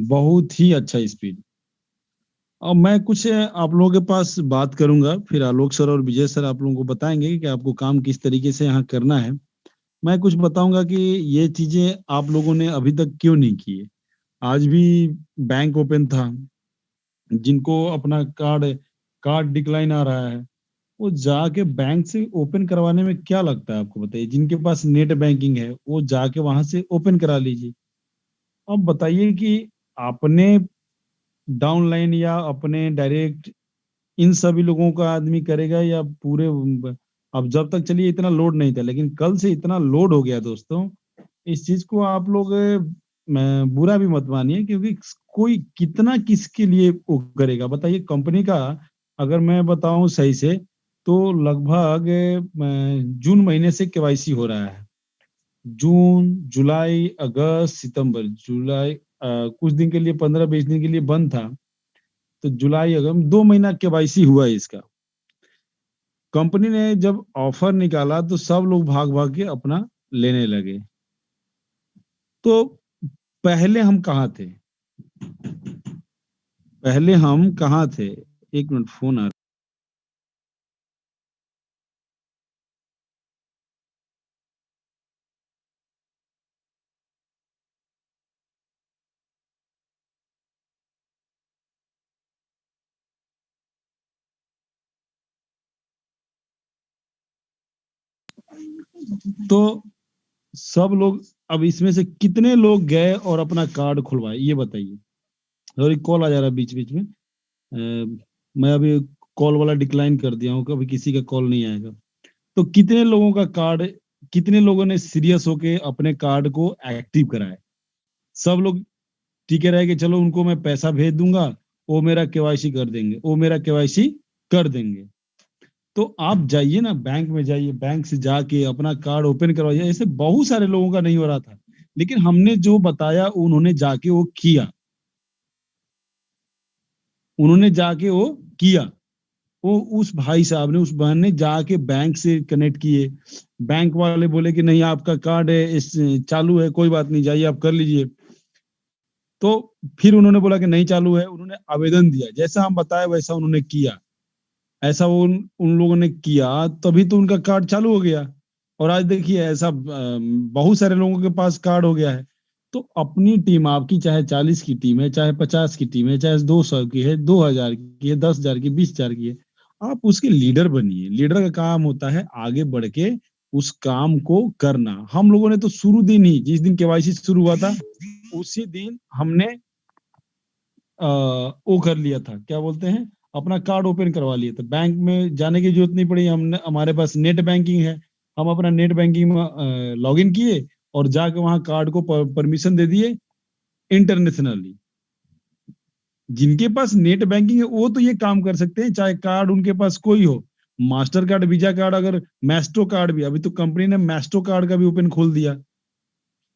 बहुत ही अच्छा स्पीड। अब मैं कुछ आप लोगों के पास बात करूँगा, फिर आलोक सर और विजय सर आप लोगों को बताएँगे कि आपको काम किस तरीके से यहाँ करना है। मैं कुछ बताऊँगा कि ये चीज़ें आप लोगों ने अभी तक क्यों नहीं की है। आज भी बैंक ओपन था, जिनको अपना कार्ड कार्ड डिक्लाइन आ रहा है, वो जाके बैंक से ओपन करवाने में क्या लगता है आपको बताइए? जिनके पास नेट बैंकिंग है, वो जाके वहाँ से ओपन करा लीजिए। अब बताइए कि आपने डाउनलाइन या अपने डायरेक्ट इन सभी लोगों का आदमी करेगा या पूरे अब जब तक चलिए इतना लोड नहीं था, लेकिन कल से इतना लोड हो गया दोस्तों, इस चीज़ को आप लोग बुरा भी मत मानिए क्योंकि कोई कितना किसके लिए वो करेगा बताइए। कंपनी का अगर मैं बताऊँ सही से तो लगभग जून महीने से केवाईसी हो रहा है। जून, जुलाई, अगस्त, सितंबर, जुलाई कुछ दिन के लिए 15-20 दिन के लिए बंद था। तो जुलाई अगस्त 2 महीना केवाईसी हुआ है इसका। कंपनी ने जब ऑफर निकाला तो सब लोग भाग-भाग के अपना लेने लगे। तो पहले हम कहाँ थे? पहले हम कहाँ थे? 1 मिनट फ़ोन आ तो सब लोग अब इसमें से कितने लोग गए और अपना कार्ड खुलवाए ये बताइए? सॉरी कॉल आ जा रहा है बीच-बीच में। मैं अभी कॉल वाला डिक्लाइन कर दिया हूँ, कभी किसी का कॉल नहीं आएगा। तो कितने लोगों का कार्ड कितने लोगों ने सीरियस होके अपने कार्ड को एक्टिव कराया? सब लोग टिके रहे कि चलो उनको मैं पैसा भेज दूँगा, वो मेरा केवाईसी कर देंगे, वो मेरा केवाईसी कर देंगे। तो आप जाइए ना बैंक में जाइए, बैंक से जाके अपना कार्ड ओपन करवाइए। ऐसे बहुत सारे लोगों का नहीं हो रहा था, लेकिन हमने जो बताया उन्होंने जाके वो किया। उन्होंने जाके वो किया। वो उस भाई साहब ने, उस बहन ने जाके बैंक से कनेक्ट किए। बैंक वाले बोले कि नहीं आपका कार्ड है इस चालू है, कोई बात नहीं जाइए आप कर लीजिए। तो फिर उन्होंने बोला कि नहीं चालू है, उन्होंने आवेदन दिया। जैसा हम बताए वैसा उन्होंने किया। ऐसा वो उन उन लोगों ने किया तभी तो उनका कार्ड चालू हो गया। और आज देखिए ऐसा बहुत सारे लोगों के पास कार्ड हो गया है। तो अपनी टीम आपकी चाहे 40 की टीम है, चाहे 50 की टीम है, चाहे 200 की है, 2000 की है, 10,000 की, 20,000 की है। आप उसके लीडर बनिए। लीडर का काम होता है आगे बढ़ के उस काम को करना। हम लोगों ने तो शुरू दिन ही जिस दिन केवाईसी शुरू हुआ था, उसी दिन हमने वो कर लिया था, क्या बोलते हैं, अपना कार्ड ओपन करवा लिया था। बैंक में जाने की ज़रूरत नहीं पड़ी, हमने हमारे पास नेट बैंकिंग है। हम अपना नेट बैंकिंग में लॉगिन किए और जाके वहाँ कार्ड को परमिशन दे दिए इंटरनेशनली। जिनके पास नेट बैंकिंग है वो तो ये काम कर सकते हैं, चाहे कार्ड उनके पास कोई हो। मास्टर कार्ड, वीज़ा कार्ड, अगर मैस्ट्रो कार्ड भी, अभी तो कंपनी ने मैस्ट्रो कार्ड का भी ओपन खोल दिया।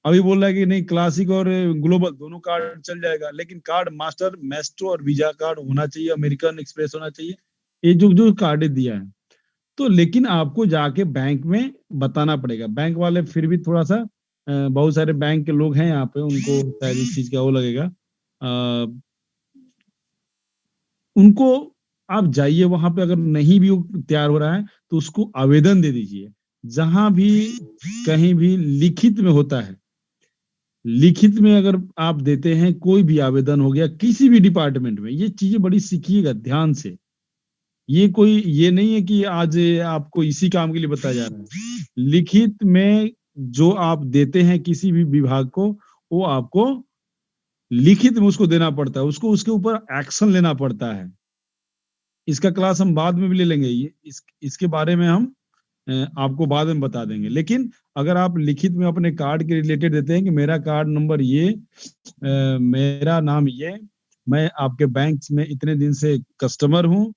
अभी बोल रहा है कि नहीं क्लासिक और ग्लोबल दोनों कार्ड चल जाएगा, लेकिन कार्ड मास्टर, मैस्ट्रो और वीजा कार्ड होना चाहिए, अमेरिकन एक्सप्रेस होना चाहिए। ये जो कार्ड दिया है। तो लेकिन आपको जाके बैंक में बताना पड़ेगा। बैंक वाले फिर भी थोड़ा-सा बहुत सारे बैंक के लोग हैं यहाँ पे, उनको शायद इस चीज़ का वो लगेगा। उनको आप जाइए वहाँ पे, अगर नहीं भी वो तैयार हो रहा है, तो उसको आवेदन दे दीजिए। जहाँ भी कहीं भी लिखित में होता है, लिखित में अगर आप देते हैं कोई भी आवेदन हो गया किसी भी डिपार्टमेंट में, ये चीज़ें बड़ी सीखिएगा ध्यान से। ये नहीं है कि आज आपको इसी काम के लिए बताया जा रहा है। लिखित में जो आप देते हैं किसी भी विभाग को, वो आपको लिखित में उसको देना पड़ता है, उसको उसके ऊपर एक्शन लेना पड़ता है। इसका क्लास हम बाद में भी ले लेंगे, ये इसके बारे में हम आपको बाद में बता देंगे। लेकिन अगर आप लिखित में अपने कार्ड के रिलेटेड देते हैं कि मेरा कार्ड नंबर ये, मेरा नाम ये, मैं आपके बैंक में इतने दिन से कस्टमर हूँ,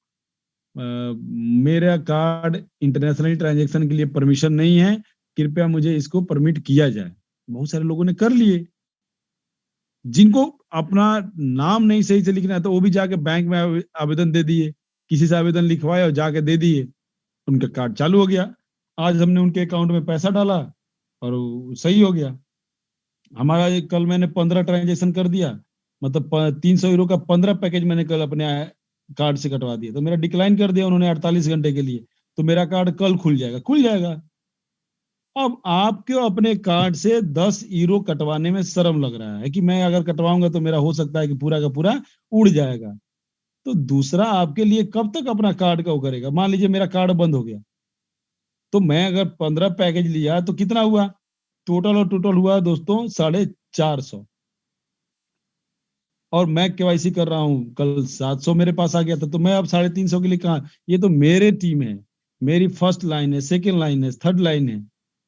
मेरा कार्ड इंटरनेशनल ट्रांज़ैक्शन के लिए परमिशन नहीं है, कृपया मुझे इसको परमिट किया जाए। बहुत सारे लोगों ने कर लिए। जिनको अपना नाम नहीं सही से लिखना है, तो वो भी जाके बैंक में आवेदन दे दिए। किसी से आवेदन लिखवाया और जाके दे दिए। उनका कार्ड चालू हो गया। आज हमने उनके अकाउंट में पैसा डाला और वो सही हो गया। हमारा ये कल मैंने 15 ट्रांज़ैक्शन कर दिया। मतलब 300 यूरो का 15 पैकेज मैंने कल अपने कार्ड से कटवा दिया, तो मेरा डिक्लाइन कर दिया उन्होंने 48 घंटे के लिए, तो मेरा कार्ड कल खुल जाएगा, खुल जाएगा। अब आपको अपने कार्ड से 10 यूरो कटवाने में शर्म लग रहा है कि मैं अगर कटवाऊंगा तो मेरा हो सकता है कि पूरा का पूरा उड़ जाएगा। तो दूसरा आपके लिए कब तक अपना कार्ड का वो करेगा? मान लीजिए मेरा कार्ड बंद हो गया, तो मैं अगर 15 पैकेज लिया तो कितना हुआ? टोटल हुआ दोस्तों 450। और मैं केवाईसी कर रहा हूँ, कल 700 मेरे पास आ गया था, तो मैं अब 350 के लिए कहाँ? ये तो मेरे टीम है, मेरी फर्स्ट लाइन है, सेकेंड लाइन है, थर्ड लाइन है,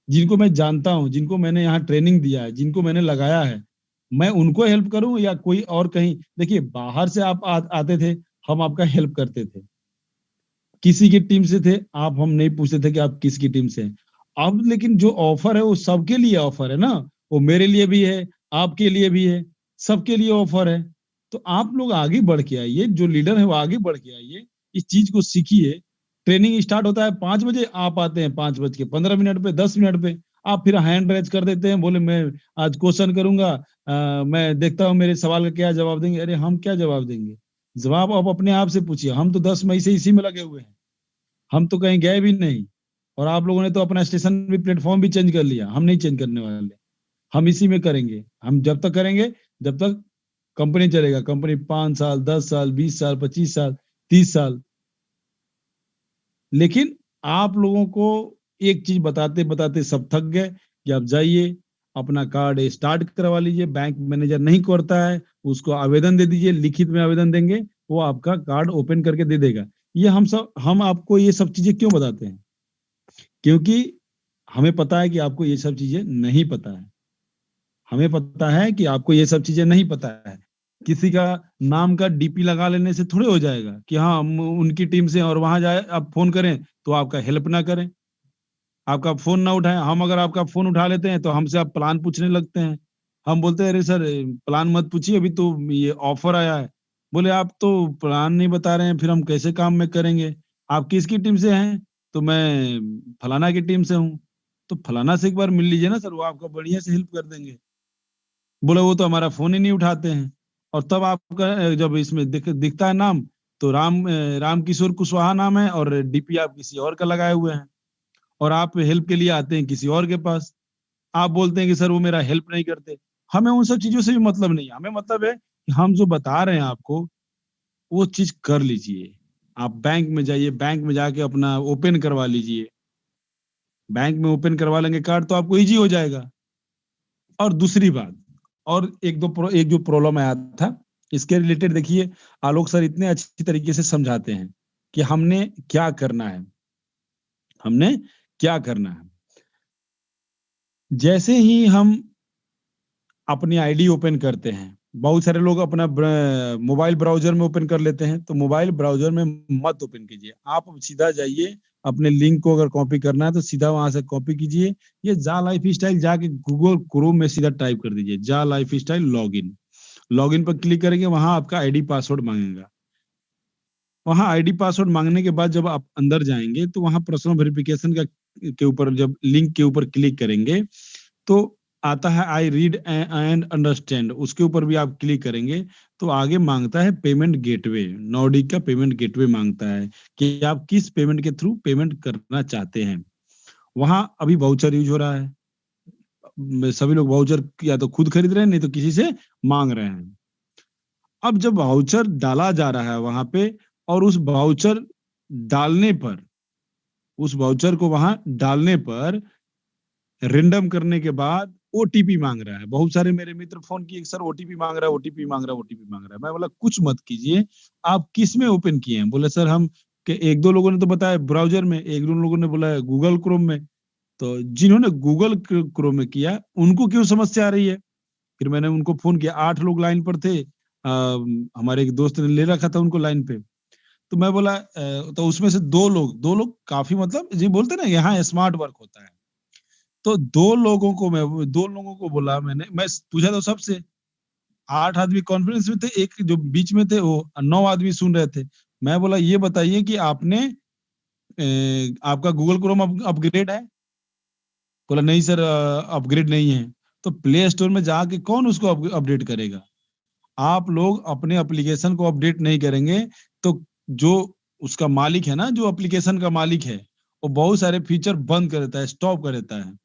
जिनको मैं जानता हूँ, जिनको मैंने यहाँ ट्रेनिंग दिया है, जिनको मैंने लगाया है, मैं उनको हेल्प करूं या कोई और कहीं? देखिए बाहर से आप आते थे, हम आपका हेल्प करते थे, किसी की टीम से थे आप, हम नहीं पूछते थे कि आप किसकी टीम से हैं। अब लेकिन जो ऑफर है वो सबके लिए ऑफर है ना, वो मेरे लिए भी है, आपके लिए भी है, सबके लिए ऑफर है। तो आप लोग आगे बढ़ के आइए, जो लीडर है वो आगे बढ़ के आइए, इस चीज को सीखिए। ट्रेनिंग स्टार्ट होता है 5 बजे, आप आते हैं 5:15 पे, 10 मिनट पे, आप फिर हैंड रेज कर देते हैं, बोले मैं आज क्वेश्चन करूंगा, मैं देखता हूँ मेरे सवाल का क्या जवाब देंगे। अरे हम क्या जवाब देंगे? जवाब आप अपने आप से पूछिए, हम तो 10 मई से इसी में लगे हुए हैं, हम तो कहीं गए भी नहीं। और आप लोगों ने तो अपना स्टेशन भी, प्लेटफॉर्म भी चेंज कर लिया, हम नहीं चेंज करने वाले, हम इसी में करेंगे। हम जब तक करेंगे, जब तक कंपनी चलेगा, कंपनी 5 साल, 10 साल, 20 साल, 25 साल, 30 साल। लेकिन आप लोगों को एक चीज बताते बताते सब थक गए कि आप जाइए अपना कार्ड स्टार्ट करवा लीजिए, बैंक मैनेजर नहीं करता है, उसको आवेदन दे दीजिए, लिखित में आवेदन देंगे, वो आपका कार्ड ओपन करके दे देगा। ये हम आपको ये सब चीजें क्यों बताते हैं? क्योंकि हमें पता है कि आपको ये सब चीजें नहीं पता है, हमें पता है कि आपको ये सब चीजें नहीं पता है। किसी का नाम का डीपी लगा लेने से थोड़े हो जाएगा कि हाँ हम उनकी टीम से, और वहां जाए आप फोन करें तो आपका हेल्प ना करें, आपका फोन ना उठाएं। हम अगर आपका फोन उठा लेते हैं तो हमसे आप प्लान पूछने लगते हैं, हम बोलते हैं अरे सर प्लान मत पूछिए, अभी तो ये ऑफर आया है। बोले आप तो प्लान नहीं बता रहे हैं, फिर हम कैसे काम में करेंगे? आप किसकी टीम से हैं? तो मैं फलाना की टीम से हूँ। तो फलाना से एक बार मिल लीजिए ना सर, वो आपका बढ़िया से हेल्प कर देंगे। बोले वो तो हमारा फोन ही नहीं उठाते हैं। और तब आपका जब इसमें दिखता है नाम, तो राम किशोर कुशवाहा नाम है, और डीपी आप किसी और का लगाए हुए हैं, और आप हेल्प के लिए आते हैं किसी और के पास। आप बोलते हैं कि सर वो मेरा हेल्प नहीं करते। हमें उन सब चीजों से भी मतलब नहीं है, हमें मतलब है कि हम जो बता रहे हैं आपको, वो चीज कर लीजिए। आप बैंक में जाइए, बैंक में जाके अपना ओपन करवा लीजिए, बैंक में ओपन करवा लेंगे कार्ड तो आपको इजी हो जाएगा। और दूसरी बात, और एक जो प्रॉब्लम आया था, इसके रिलेटेड देखिए, आलोक सर इतने अच्छी तरीके से समझाते हैं कि हमने क्या करना है, हमने क्या करना है। जैसे ही हम अपनी आईडी ओपन करते हैं, बहुत सारे लोग अपना मोबाइल ब्राउजर में ओपन कर लेते हैं, तो मोबाइल ब्राउजर में मत ओपन कीजिए, आप सीधा जाइए, अपने लिंक को अगर कॉपी करना है तो सीधा वहां से कॉपी कीजिए। ये जा लाइफ स्टाइल जाके गूगल क्रोम में सीधा टाइप कर दीजिए, जा लाइफ स्टाइल लॉगिन। लॉगिन पर क्लिक करेंगे, वहां आपका आईडी पासवर्ड मांगेगा। वहां आईडी पासवर्ड मांगने के बाद जब आप अंदर जाएंगे, तो वहां पर्सनल वेरिफिकेशन का के ऊपर जब लिंक के ऊपर क्लिक करेंगे, तो आता है आई रीड एंड अंडरस्टैंड, उसके ऊपर भी आप क्लिक करेंगे, तो आगे मांगता है पेमेंट गेटवे, नॉर्डिक का पेमेंट गेटवे मांगता है कि आप किस पेमेंट के थ्रू पेमेंट करना चाहते हैं। वहां अभी वाउचर यूज हो रहा है, सभी लोग वाउचर या तो खुद खरीद रहे हैं, नहीं तो किसी से मांग रहे हैं। अब जब वाउचर डाला जा रहा है वहां पे, और उस वाउचर डालने पर, उस वाउचर को वहां डालने पर रेंडम करने के बाद ओटीपी मांग रहा है। बहुत सारे मेरे मित्र फोन किए, सर ओटीपी मांग रहा है, ओटीपी मांग रहा है, ओटीपी मांग रहा है। मैं बोला कुछ मत कीजिए, आप किस में ओपन किए हैं? बोले सर हम के एक दो लोगों ने तो बताया ब्राउजर में, एक दो लोगों ने बोला गूगल क्रोम में। तो जिन्होंने गूगल क्रोम में किया उनको क्यों समस्या आ रही है? फिर मैंने उनको फोन किया, 8 लोग लाइन पर थे, हमारे एक दोस्त ने ले रखा था उनको लाइन पे। तो मैं बोला तो उसमें से दो लोग काफी, मतलब जी बोलते ना यहाँ स्मार्ट वर्क होता है। तो दो लोगों को बोला मैंने, मैं पूछा तो सबसे, 8 आदमी कॉन्फ्रेंस में थे, एक जो बीच में थे वो 9 आदमी सुन रहे थे। मैं बोला ये बताइए कि आपका गूगल क्रोम अपग्रेड है? बोला नहीं सर, अपग्रेड नहीं है। तो प्ले स्टोर में जाके कौन उसको अपडेट करेगा? आप लोग अपने एप्लीकेशन को अपडेट नहीं करेंगे तो जो उसका मालिक है ना, जो एप्लीकेशन का मालिक है, वो बहुत सारे फीचर बंद कर देता है, स्टॉप कर देता है।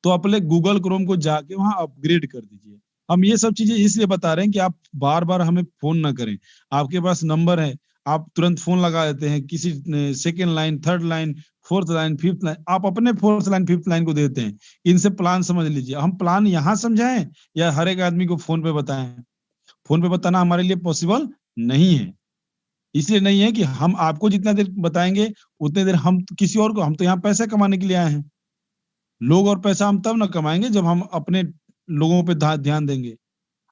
तो अपने गूगल क्रोम को जाके वहां अपग्रेड कर दीजिए। हम ये सब चीजें इसलिए बता रहे हैं कि आप बार बार हमें फोन ना करें। आपके पास नंबर है, आप तुरंत फोन लगा देते हैं, किसी second line, third line, fourth line, fifth line, आप अपने फोर्थ लाइन, फिफ्थ लाइन को देते हैं। इनसे प्लान समझ लीजिए। हम प्लान यहाँ समझाएं या हर एक आदमी को फोन पे बताएं? फोन पे बताना हमारे लिए पॉसिबल नहीं है। इसलिए नहीं है कि हम आपको जितना देर बताएंगे उतने देर हम किसी और को, हम तो यहाँ पैसा कमाने के लिए आए हैं। लोग और पैसा हम तब ना कमाएंगे जब हम अपने लोगों पे ध्यान देंगे।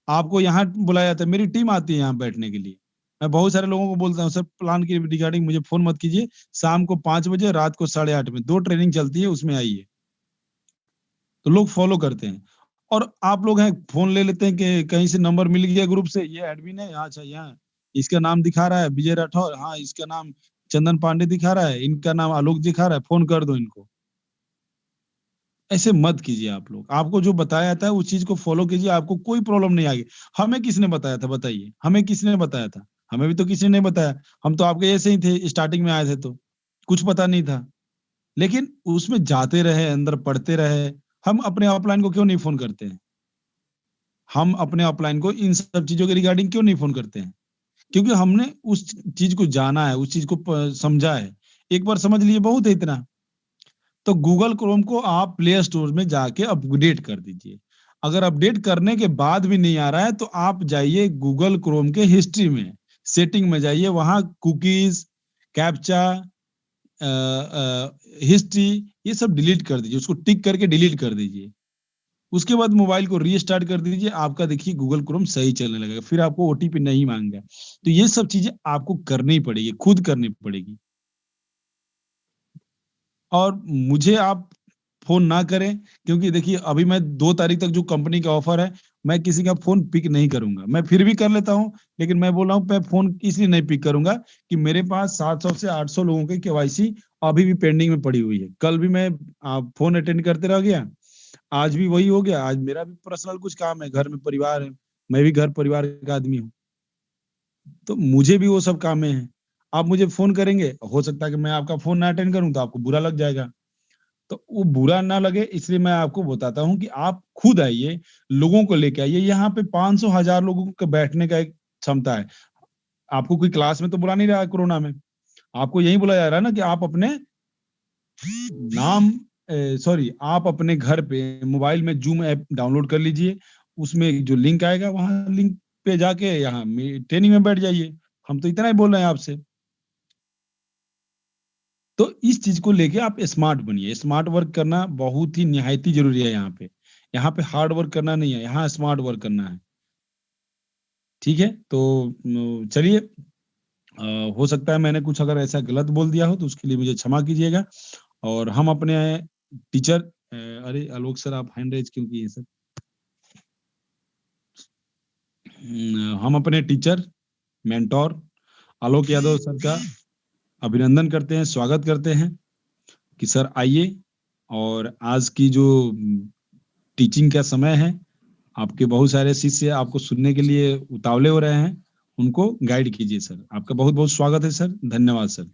आपको यहाँ बुलाया जाता है, मेरी टीम आती है यहाँ बैठने के लिए। मैं बहुत सारे लोगों को बोलता हूँ, सर प्लान के रिगार्डिंग मुझे फोन मत कीजिए, शाम को 5 बजे, रात को 8:30 में 2 ट्रेनिंग चलती है, उसमें आइए। तो लोग फॉलो करते हैं। और आप लोग हैं, फोन ले लेते हैं कि कहीं से नंबर मिल गया ग्रुप से, ये एडमिन है, अच्छा यहाँ इसका नाम दिखा रहा है विजय राठौर, हाँ इसका नाम चंदन पांडे दिखा रहा है, इनका नाम आलोक दिखा रहा है, फोन कर दो इनको। ऐसे मत कीजिए आप लोग। आपको जो बताया जाता है उस चीज को फॉलो कीजिए, आपको कोई प्रॉब्लम नहीं आएगी। हमें किसने बताया था बताइए? हमें किसने बताया था? हमें भी तो किसी ने नहीं बताया। हम तो आपके ऐसे ही थे, स्टार्टिंग में आए थे तो कुछ पता नहीं था। लेकिन उसमें जाते रहे, अंदर पढ़ते रहे। हम अपने ऑफलाइन को क्यों नहीं फोन करते हैं? हम अपने ऑफलाइन को इन सब चीजों के रिगार्डिंग क्यों नहीं फोन करते हैं? क्योंकि हमने उस चीज को जाना है, उस चीज को समझा है। एक बार समझ लिए बहुत है इतना। तो गूगल क्रोम को आप प्ले स्टोर में जाके अपडेट कर दीजिए। अगर अपडेट करने के बाद भी नहीं आ रहा है तो आप जाइए गूगल क्रोम के हिस्ट्री में, सेटिंग में जाइए, वहां कुकीज, कैप्चा, हिस्ट्री, ये सब डिलीट कर दीजिए, उसको टिक करके डिलीट कर दीजिए। उसके बाद मोबाइल को रीस्टार्ट कर दीजिए, आपका देखिए गूगल क्रोम सही चलने लगेगा, फिर आपको ओटीपी नहीं मांगेगा। तो ये सब चीजें आपको करनी पड़ेगी, खुद करनी पड़ेगी। और मुझे आप फोन ना करें, क्योंकि देखिए अभी मैं 2 तारीख तक जो कंपनी का ऑफर है, मैं किसी का फोन पिक नहीं करूंगा। मैं फिर भी कर लेता हूं, लेकिन मैं बोल रहा हूं मैं फोन इसलिए नहीं पिक करूंगा कि मेरे पास 700 से 800 लोगों की केवाईसी अभी भी पेंडिंग में पड़ी हुई है। कल भी मैं फोन अटेंड करते रह गया, आज भी वही हो गया। आज मेरा भी पर्सनल कुछ काम है, घर में परिवार है, मैं भी घर परिवार का आदमी हूँ, तो मुझे भी वो सब काम है। आप मुझे फोन करेंगे, हो सकता है कि मैं आपका फोन ना अटेंड करूं तो आपको बुरा लग जाएगा। तो वो बुरा ना लगे इसलिए मैं आपको बताता हूँ कि आप खुद आइए, लोगों को लेके आइए। यहाँ पे 500 हजार लोगों के बैठने का एक क्षमता है। आपको कोई क्लास में तो बुला नहीं रहा है कोरोना में, आपको यही बुलाया जा रहा है ना कि आप अपने नाम, सॉरी, आप अपने घर पे मोबाइल में जूम ऐप डाउनलोड कर लीजिए। उसमें जो लिंक आएगा वहां लिंक पे जाके यहाँ ट्रेनिंग में बैठ जाइए। हम तो इतना ही बोल रहे हैं आपसे। तो इस चीज को लेके आप स्मार्ट बनिए। स्मार्ट वर्क करना बहुत ही निहायती जरूरी है यहाँ पे। यहाँ पे हार्ड वर्क करना नहीं है, यहाँ स्मार्ट वर्क करना है। ठीक है, तो चलिए, हो सकता है मैंने कुछ अगर ऐसा गलत बोल दिया हो तो उसके लिए मुझे क्षमा कीजिएगा। और हम अपने टीचर, अरे आलोक सर आप हैंड रेज क्यों किए सर? हम अपने टीचर, मेंटोर आलोक यादव सर का अभिनंदन करते हैं, स्वागत करते हैं कि सर आइए, और आज की जो टीचिंग का समय है, आपके बहुत सारे शिष्य आपको सुनने के लिए उतावले हो रहे हैं, उनको गाइड कीजिए सर। आपका बहुत बहुत स्वागत है सर, धन्यवाद सर।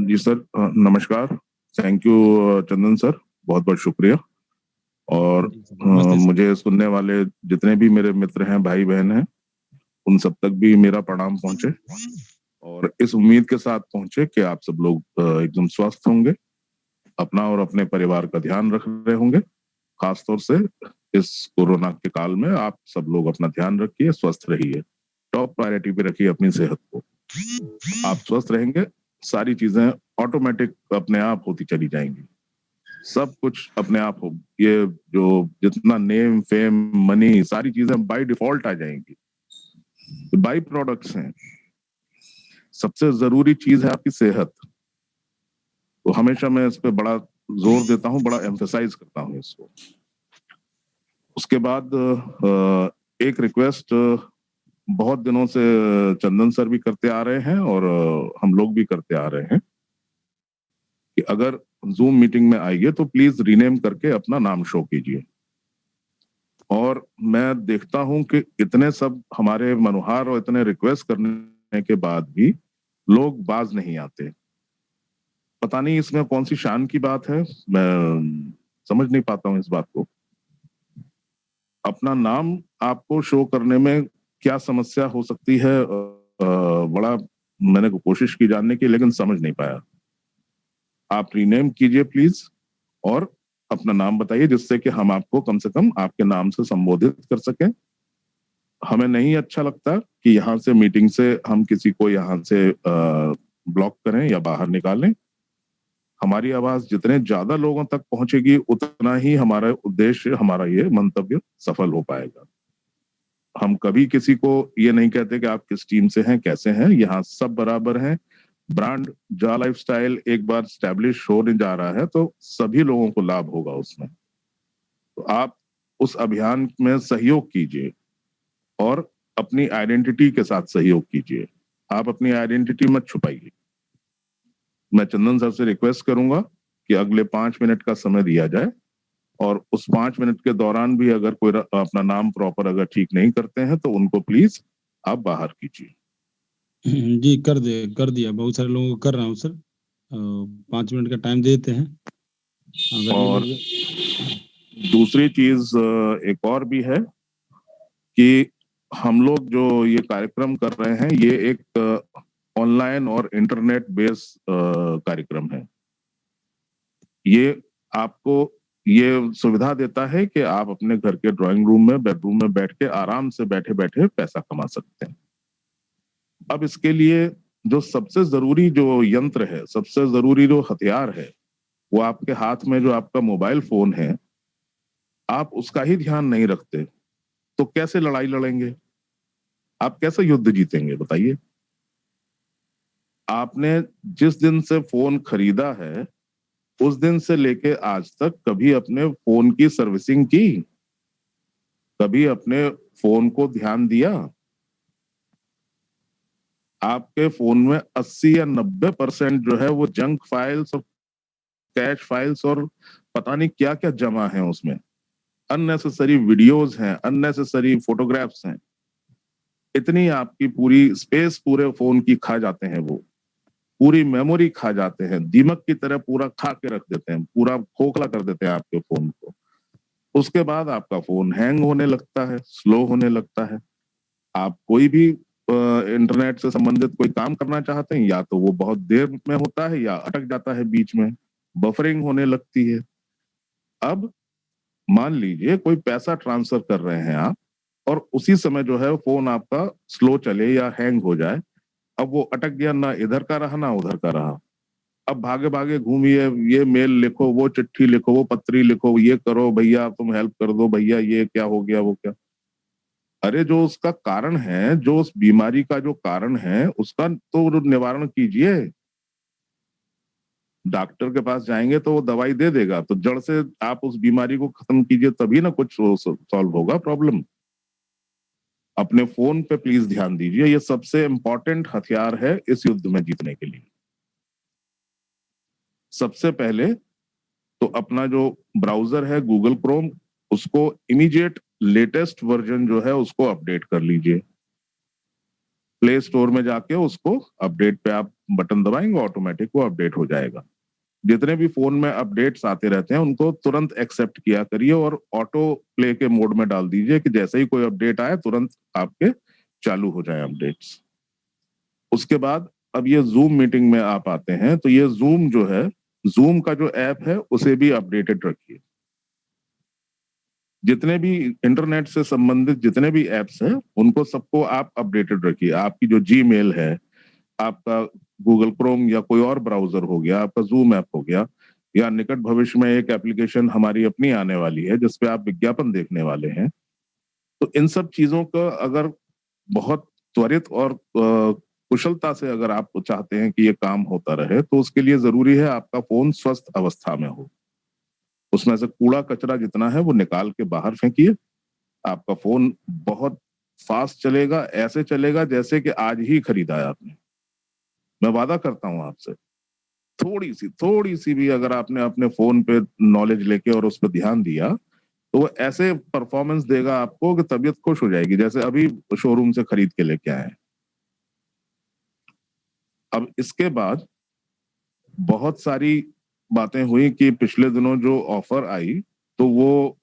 जी सर, नमस्कार। थैंक यू चंदन सर, बहुत बहुत शुक्रिया। और नमस्ते सर। मुझे सुनने वाले जितने भी मेरे मित्र हैं, भाई बहन हैं, उन सब तक भी मेरा प्रणाम पहुंचे, और इस उम्मीद के साथ पहुंचे कि आप सब लोग एकदम स्वस्थ होंगे, अपना और अपने परिवार का ध्यान रख रहे होंगे। खासतौर से इस कोरोना के काल में आप सब लोग अपना ध्यान रखिए, स्वस्थ रहिए, टॉप प्रायोरिटी पे रखिए अपनी सेहत को। आप स्वस्थ रहेंगे, सारी चीजें ऑटोमेटिक अपने आप होती चली जाएंगी, सब कुछ अपने आप हो। ये जो जितना नेम फेम मनी सारी चीजें बाय डिफॉल्ट आ जाएंगी, बाई प्रोडक्ट्स हैं। सबसे जरूरी चीज है आपकी सेहत। तो हमेशा मैं इस पे बड़ा जोर देता हूँ, बड़ा एम्फेसाइज करता हूँ इसको। उसके बाद एक रिक्वेस्ट बहुत दिनों से चंदन सर भी करते आ रहे हैं और हम लोग भी करते आ रहे हैं कि अगर जूम मीटिंग में आइए तो प्लीज रीनेम करके अपना नाम शो कीजिए। और मैं देखता हूं कि इतने सब हमारे मनुहार और इतने रिक्वेस्ट करने के बाद भी लोग बाज नहीं आते। पता नहीं इसमें कौन सी शान की बात है, मैं समझ नहीं पाता हूँ इस बात को। अपना नाम आपको शो करने में क्या समस्या हो सकती है, बड़ा मैंने कोशिश की जानने की, लेकिन समझ नहीं पाया। आप रीनेम कीजिए प्लीज, और अपना नाम बताइए, जिससे कि हम आपको कम से कम आपके नाम से संबोधित कर सकें। हमें नहीं अच्छा लगता कि यहाँ से मीटिंग से हम किसी को यहाँ से ब्लॉक करें या बाहर निकालें। हमारी आवाज जितने ज्यादा लोगों तक पहुंचेगी, उतना ही हमारा उद्देश्य, हमारा ये मंतव्य सफल हो पाएगा। हम कभी किसी को ये नहीं कहते कि आप किस टीम से हैं, कैसे हैं। यहाँ सब बराबर हैं। ब्रांड जा लाइफस्टाइल एक बार स्टैब्लिश होने जा रहा है तो सभी लोगों को लाभ होगा उसमें। तो आप उस अभियान में सहयोग कीजिए और अपनी आइडेंटिटी के साथ सहयोग कीजिए। आप अपनी आइडेंटिटी मत छुपाइए। मैं चंदन सर से रिक्वेस्ट करूंगा कि अगले 5 मिनट का समय दिया जाए, और उस 5 मिनट के दौरान भी अगर कोई अपना नाम प्रॉपर अगर ठीक नहीं करते हैं तो उनको प्लीज आप बाहर कीजिए। जी कर दिया, बहुत सारे लोगों को कर रहा हूँ सर। 5 मिनट का टाइम देते हैं, अगर ये और लोग। दूसरी चीज एक और भी है कि हम लोग जो ये कार्यक्रम कर रहे हैं, ये एक ऑनलाइन और इंटरनेट बेस्ड कार्यक्रम है। ये आपको ये सुविधा देता है कि आप अपने घर के ड्राइंग रूम में, बेडरूम में बैठ के आराम से बैठे बैठे पैसा कमा सकते हैं। अब इसके लिए जो सबसे जरूरी जो यंत्र है, सबसे जरूरी जो हथियार है, वो आपके हाथ में जो आपका मोबाइल फोन है, आप उसका ही ध्यान नहीं रखते तो कैसे लड़ाई लड़ेंगे? आप कैसे युद्ध जीतेंगे बताइए? आपने जिस दिन से फोन खरीदा है, उस दिन से लेके आज तक कभी अपने फोन की सर्विसिंग की? कभी अपने फोन को ध्यान दिया? आपके फोन में 80 या 90% जो है वो जंक फाइल्स और कैश फाइल्स और पता नहीं क्या क्या जमा है उसमें। अननेसेसरी वीडियोस हैं, अननेसेसरी फोटोग्राफ्स हैं। इतनी आपकी पूरी स्पेस पूरे फोन की खा जाते हैं, वो पूरी मेमोरी खा जाते हैं, दीमक की तरह पूरा खा के रख देते हैं, पूरा खोखला कर देते हैं आपके फोन को। उसके बाद आपका फोन हैंग होने लगता है, स्लो होने लगता है। आप कोई भी इंटरनेट से संबंधित कोई काम करना चाहते हैं, या तो वो बहुत देर में होता है या अटक जाता है बीच में, बफरिंग होने लगती है। अब मान लीजिए कोई पैसा ट्रांसफर कर रहे हैं आप, और उसी समय जो है फोन आपका स्लो चले या हैंग हो जाए। अब वो अटक गया, ना इधर का रहा ना उधर का रहा। अब भागे भागे घूमिए, ये मेल लिखो, वो चिट्ठी लिखो, वो पत्री लिखो, ये करो भैया तुम हेल्प कर दो भैया, ये क्या हो गया वो क्या। अरे जो उसका कारण है, जो उस बीमारी का जो कारण है, उसका तो निवारण कीजिए। डॉक्टर के पास जाएंगे तो वो दवाई दे देगा, तो जड़ से आप उस बीमारी को खत्म कीजिए, तभी ना कुछ सॉल्व होगा प्रॉब्लम। अपने फोन पे प्लीज ध्यान दीजिए, ये सबसे इंपॉर्टेंट हथियार है इस युद्ध में जीतने के लिए। सबसे पहले तो अपना जो ब्राउजर है गूगल क्रोम, उसको इमीडिएट लेटेस्ट वर्जन जो है उसको अपडेट कर लीजिए। प्ले स्टोर में जाके उसको अपडेट पे आप बटन दबाएंगे, ऑटोमेटिक वो अपडेट हो जाएगा। जितने भी फोन में अपडेट्स आते रहते हैं उनको तुरंत एक्सेप्ट किया करिए और ऑटो प्ले के मोड में डाल दीजिए कि जैसे ही कोई अपडेट आए तुरंत आपके चालू हो जाए अपडेट्स। उसके बाद अब ये जूम मीटिंग में आप आते हैं, तो ये जूम जो है, जूम का जो ऐप है उसे भी अपडेटेड रखिए। जितने भी इंटरनेट से संबंधित जितने भी एप्स हैं उनको सबको आप अपडेटेड रखिए। आपकी जो जीमेल है, आपका गूगल क्रोम या कोई और ब्राउजर हो गया, आपका जूम ऐप हो गया, या निकट भविष्य में एक एप्लीकेशन हमारी अपनी आने वाली है जिसपे आप विज्ञापन देखने वाले हैं। तो इन सब चीजों का अगर बहुत त्वरित और कुशलता से अगर आप चाहते हैं कि ये काम होता रहे, तो उसके लिए जरूरी है आपका फोन स्वस्थ अवस्था में हो। उसमें से कूड़ा कचरा जितना है वो निकाल के बाहर फेंकिए। आपका फोन बहुत फास्ट चलेगा, ऐसे चलेगा जैसे कि आज ही खरीदा है आपने। मैं वादा करता हूं आपसे, थोड़ी सी भी अगर आपने अपने फोन पे नॉलेज लेके और उस पर ध्यान दिया, तो वो ऐसे परफॉर्मेंस देगा आपको कि तबीयत खुश हो जाएगी, जैसे अभी शोरूम से खरीद के लेके आए। अब इसके बाद बहुत सारी बातें हुई कि पिछले दिनों जो ऑफर आई तो वो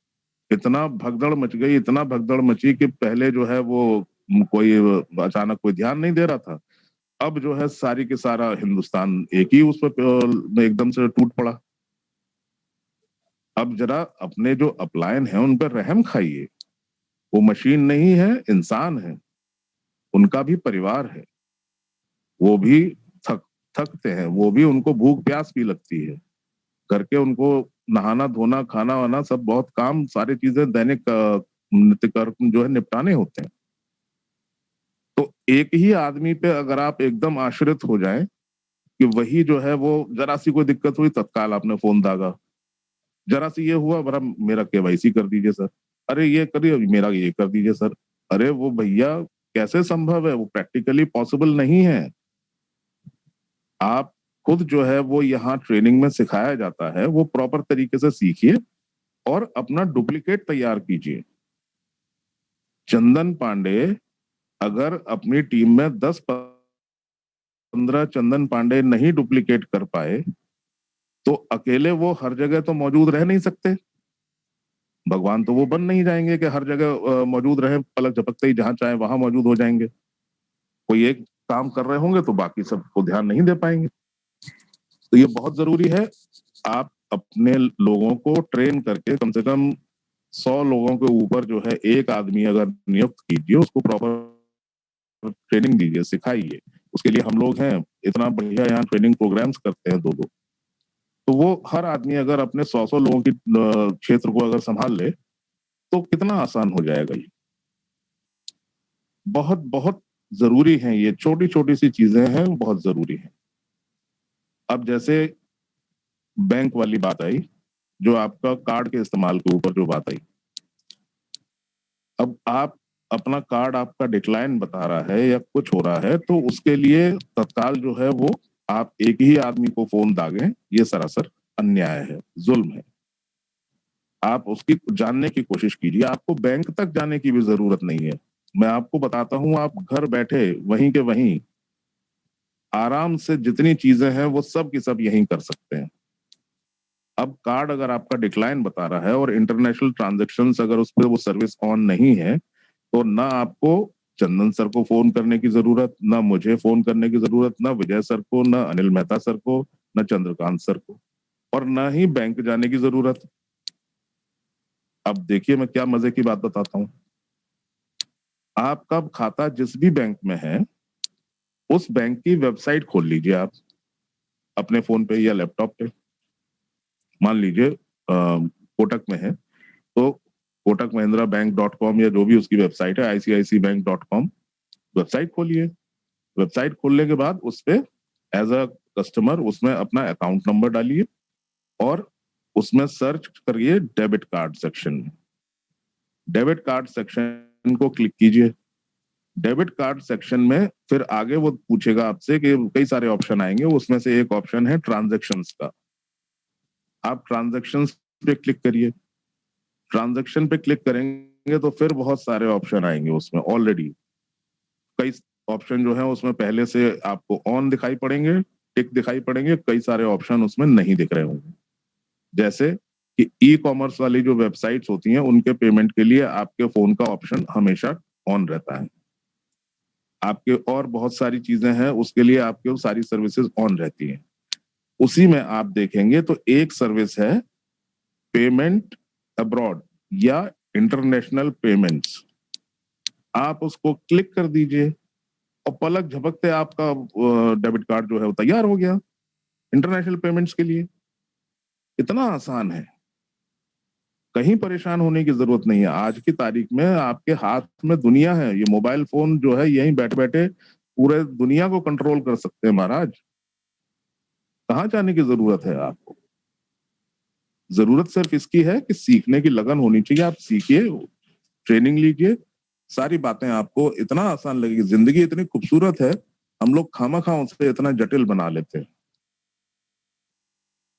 इतना भगदड़ मच गई, इतना भगदड़ मची कि पहले जो है वो कोई अचानक कोई ध्यान नहीं दे रहा था। अब जो है सारी के सारा हिंदुस्तान एक ही उस पर एकदम से टूट पड़ा। अब जरा अपने जो अपलायन है उन पर रहम खाइए। वो मशीन नहीं है, इंसान है, उनका भी परिवार है, वो भी थक थकते हैं, वो भी, उनको भूख प्यास भी लगती है करके, उनको नहाना धोना खाना वाना सब बहुत काम, सारी चीजें दैनिक नित्य कर्म जो है निपटाने होते हैं। तो एक ही आदमी पे अगर आप एकदम आश्रित हो जाएं कि वही जो है वो जरा सी कोई दिक्कत हुई तत्काल आपने फोन दागा, जरा सी ये हुआ बड़ा मेरा केवाईसी कर दीजिए सर, अरे ये करिए मेरा ये कर दीजिए सर। अरे वो भैया कैसे संभव है, वो प्रैक्टिकली पॉसिबल नहीं है। आप खुद जो है वो यहाँ ट्रेनिंग में सिखाया जाता है, वो प्रॉपर तरीके से सीखिए और अपना डुप्लीकेट तैयार कीजिए। चंदन पांडे अगर अपनी टीम में 10-15 चंदन पांडे नहीं डुप्लीकेट कर पाए तो अकेले वो हर जगह तो मौजूद रह नहीं सकते। भगवान तो वो बन नहीं जाएंगे कि हर जगह मौजूद रहे, पलक झपकते ही जहां चाहे वहां मौजूद हो जाएंगे। कोई एक काम कर रहे होंगे तो बाकी सबको ध्यान नहीं दे पाएंगे। तो ये बहुत जरूरी है, आप अपने लोगों को ट्रेन करके कम से कम 100 लोगों के ऊपर जो है एक आदमी अगर नियुक्त कीजिए, उसको प्रॉपर ट्रेनिंग दीजिए, सिखाइए। उसके लिए हम लोग हैं, इतना बढ़िया यहाँ ट्रेनिंग प्रोग्राम्स करते हैं 2-2। तो वो हर आदमी अगर अपने 100-100 लोगों की क्षेत्र को अगर संभाल ले तो कितना आसान हो जाएगा। ये बहुत बहुत जरूरी है, ये छोटी छोटी सी चीजें हैं, बहुत जरूरी है। अब जैसे बैंक वाली बात आई, जो आपका कार्ड के इस्तेमाल के ऊपर जो बात आई, अब आप अपना कार्ड आपका डिक्लाइन बता रहा है या कुछ हो रहा है तो उसके लिए तत्काल जो है वो आप एक ही आदमी को फोन दागें, ये सरासर अन्याय है, जुल्म है। आप उसकी जानने की कोशिश कीजिए, आपको बैंक तक जाने की भी जरूरत नहीं है। मैं आपको बताता हूं, आप घर बैठे वहीं के वहीं आराम से जितनी चीजें हैं वो सब की सब यहीं कर सकते हैं। अब कार्ड अगर आपका डिक्लाइन बता रहा है और इंटरनेशनल ट्रांजैक्शंस अगर उस पर वो सर्विस ऑन नहीं है तो ना आपको चंदन सर को फोन करने की जरूरत, ना मुझे फोन करने की जरूरत, ना विजय सर को, ना अनिल मेहता सर को, ना चंद्रकांत सर को, और ना ही बैंक जाने की जरूरत। अब देखिए मैं क्या मजे की बात बताता हूँ, आपका खाता जिस भी बैंक में है उस बैंक की वेबसाइट खोल लीजिए आप अपने फोन पे या लैपटॉप पे। मान लीजिए कोटक में है तो कोटक महिंद्रा बैंक .com या जो भी उसकी वेबसाइट है, ICICbank.com, वेबसाइट खोलिए। वेबसाइट खोलने के बाद उस पे एज अ कस्टमर उसमें अपना अकाउंट नंबर डालिए और उसमें सर्च करिए डेबिट कार्ड सेक्शन में। डेबिट कार्ड सेक्शन को क्लिक कीजिए। डेबिट कार्ड सेक्शन में फिर आगे वो पूछेगा आपसे कि कई सारे ऑप्शन आएंगे, उसमें से एक ऑप्शन है ट्रांजैक्शंस का। आप ट्रांजैक्शंस पे क्लिक करिए। ट्रांजैक्शन पे क्लिक करेंगे तो फिर बहुत सारे ऑप्शन आएंगे, उसमें ऑलरेडी कई ऑप्शन जो है उसमें पहले से आपको ऑन दिखाई पड़ेंगे, टिक दिखाई पड़ेंगे, कई सारे ऑप्शन उसमें नहीं दिख रहे होंगे। जैसे कि ई कॉमर्स वाली जो वेबसाइट्स होती हैं उनके पेमेंट के लिए आपके फोन का ऑप्शन हमेशा ऑन रहता है। आपके और बहुत सारी चीजें हैं उसके लिए आपके सारी सर्विसेज ऑन रहती हैं। उसी में आप देखेंगे तो एक सर्विस है पेमेंट अब्रॉड या इंटरनेशनल पेमेंट्स। आप उसको क्लिक कर दीजिए और पलक झपकते आपका डेबिट कार्ड जो है वो तैयार हो गया इंटरनेशनल पेमेंट्स के लिए। इतना आसान है, कहीं परेशान होने की जरूरत नहीं है। आज की तारीख में आपके हाथ में दुनिया है, ये मोबाइल फोन जो है यहीं बैठे बैठे पूरे दुनिया को कंट्रोल कर सकते हैं महाराज। कहाँ जाने की जरूरत है आपको? जरूरत सिर्फ इसकी है कि सीखने की लगन होनी चाहिए। आप सीखिए, ट्रेनिंग लीजिए, सारी बातें आपको इतना आसान लगेगी। जिंदगी इतनी खूबसूरत है, हम लोग खामखा उसे इतना जटिल बना लेते हैं।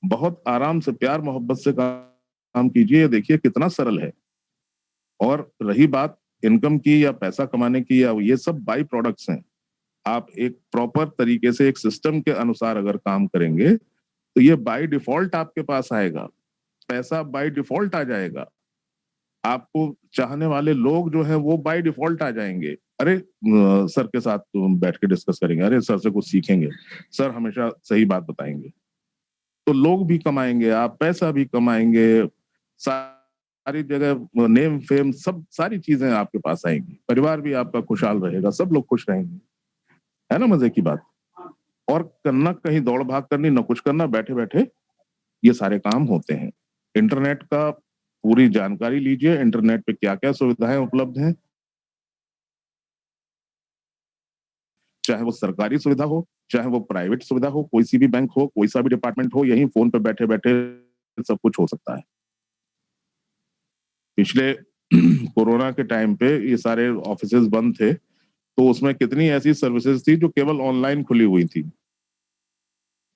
बहुत आराम से प्यार मोहब्बत से काम कीजिए, देखिए कितना सरल है। और रही बात इनकम की या पैसा कमाने की, या ये सब बाई प्रोडक्ट्स हैं। आप एक प्रॉपर तरीके से एक सिस्टम के अनुसार अगर काम करेंगे तो ये बाय डिफॉल्ट आपके पास आएगा, पैसा बाय डिफॉल्ट आ जाएगा, आपको चाहने वाले लोग जो है वो बाय डिफॉल्ट आ जाएंगे। अरे सर के साथ बैठ के डिस्कस करेंगे, अरे सर से कुछ सीखेंगे, सर हमेशा सही बात बताएंगे, तो लोग भी कमाएंगे, आप पैसा भी कमाएंगे, सारी जगह नेम फेम सब सारी चीजें आपके पास आएंगी, परिवार भी आपका खुशहाल रहेगा, सब लोग खुश रहेंगे। है ना मजे की बात। और करना कहीं दौड़ भाग करनी, न कुछ करना, बैठे बैठे ये सारे काम होते हैं। इंटरनेट का पूरी जानकारी लीजिए, इंटरनेट पे क्या क्या सुविधाएं उपलब्ध हैं, चाहे वो सरकारी सुविधा हो, चाहे वो प्राइवेट सुविधा हो, कोई सी भी बैंक हो, कोई सा भी डिपार्टमेंट हो, यही फोन पे बैठे बैठे सब कुछ हो सकता है। पिछले कोरोना के टाइम पे ये सारे ऑफिसेज बंद थे, तो उसमें कितनी ऐसी सर्विसेज थी जो केवल ऑनलाइन खुली हुई थी,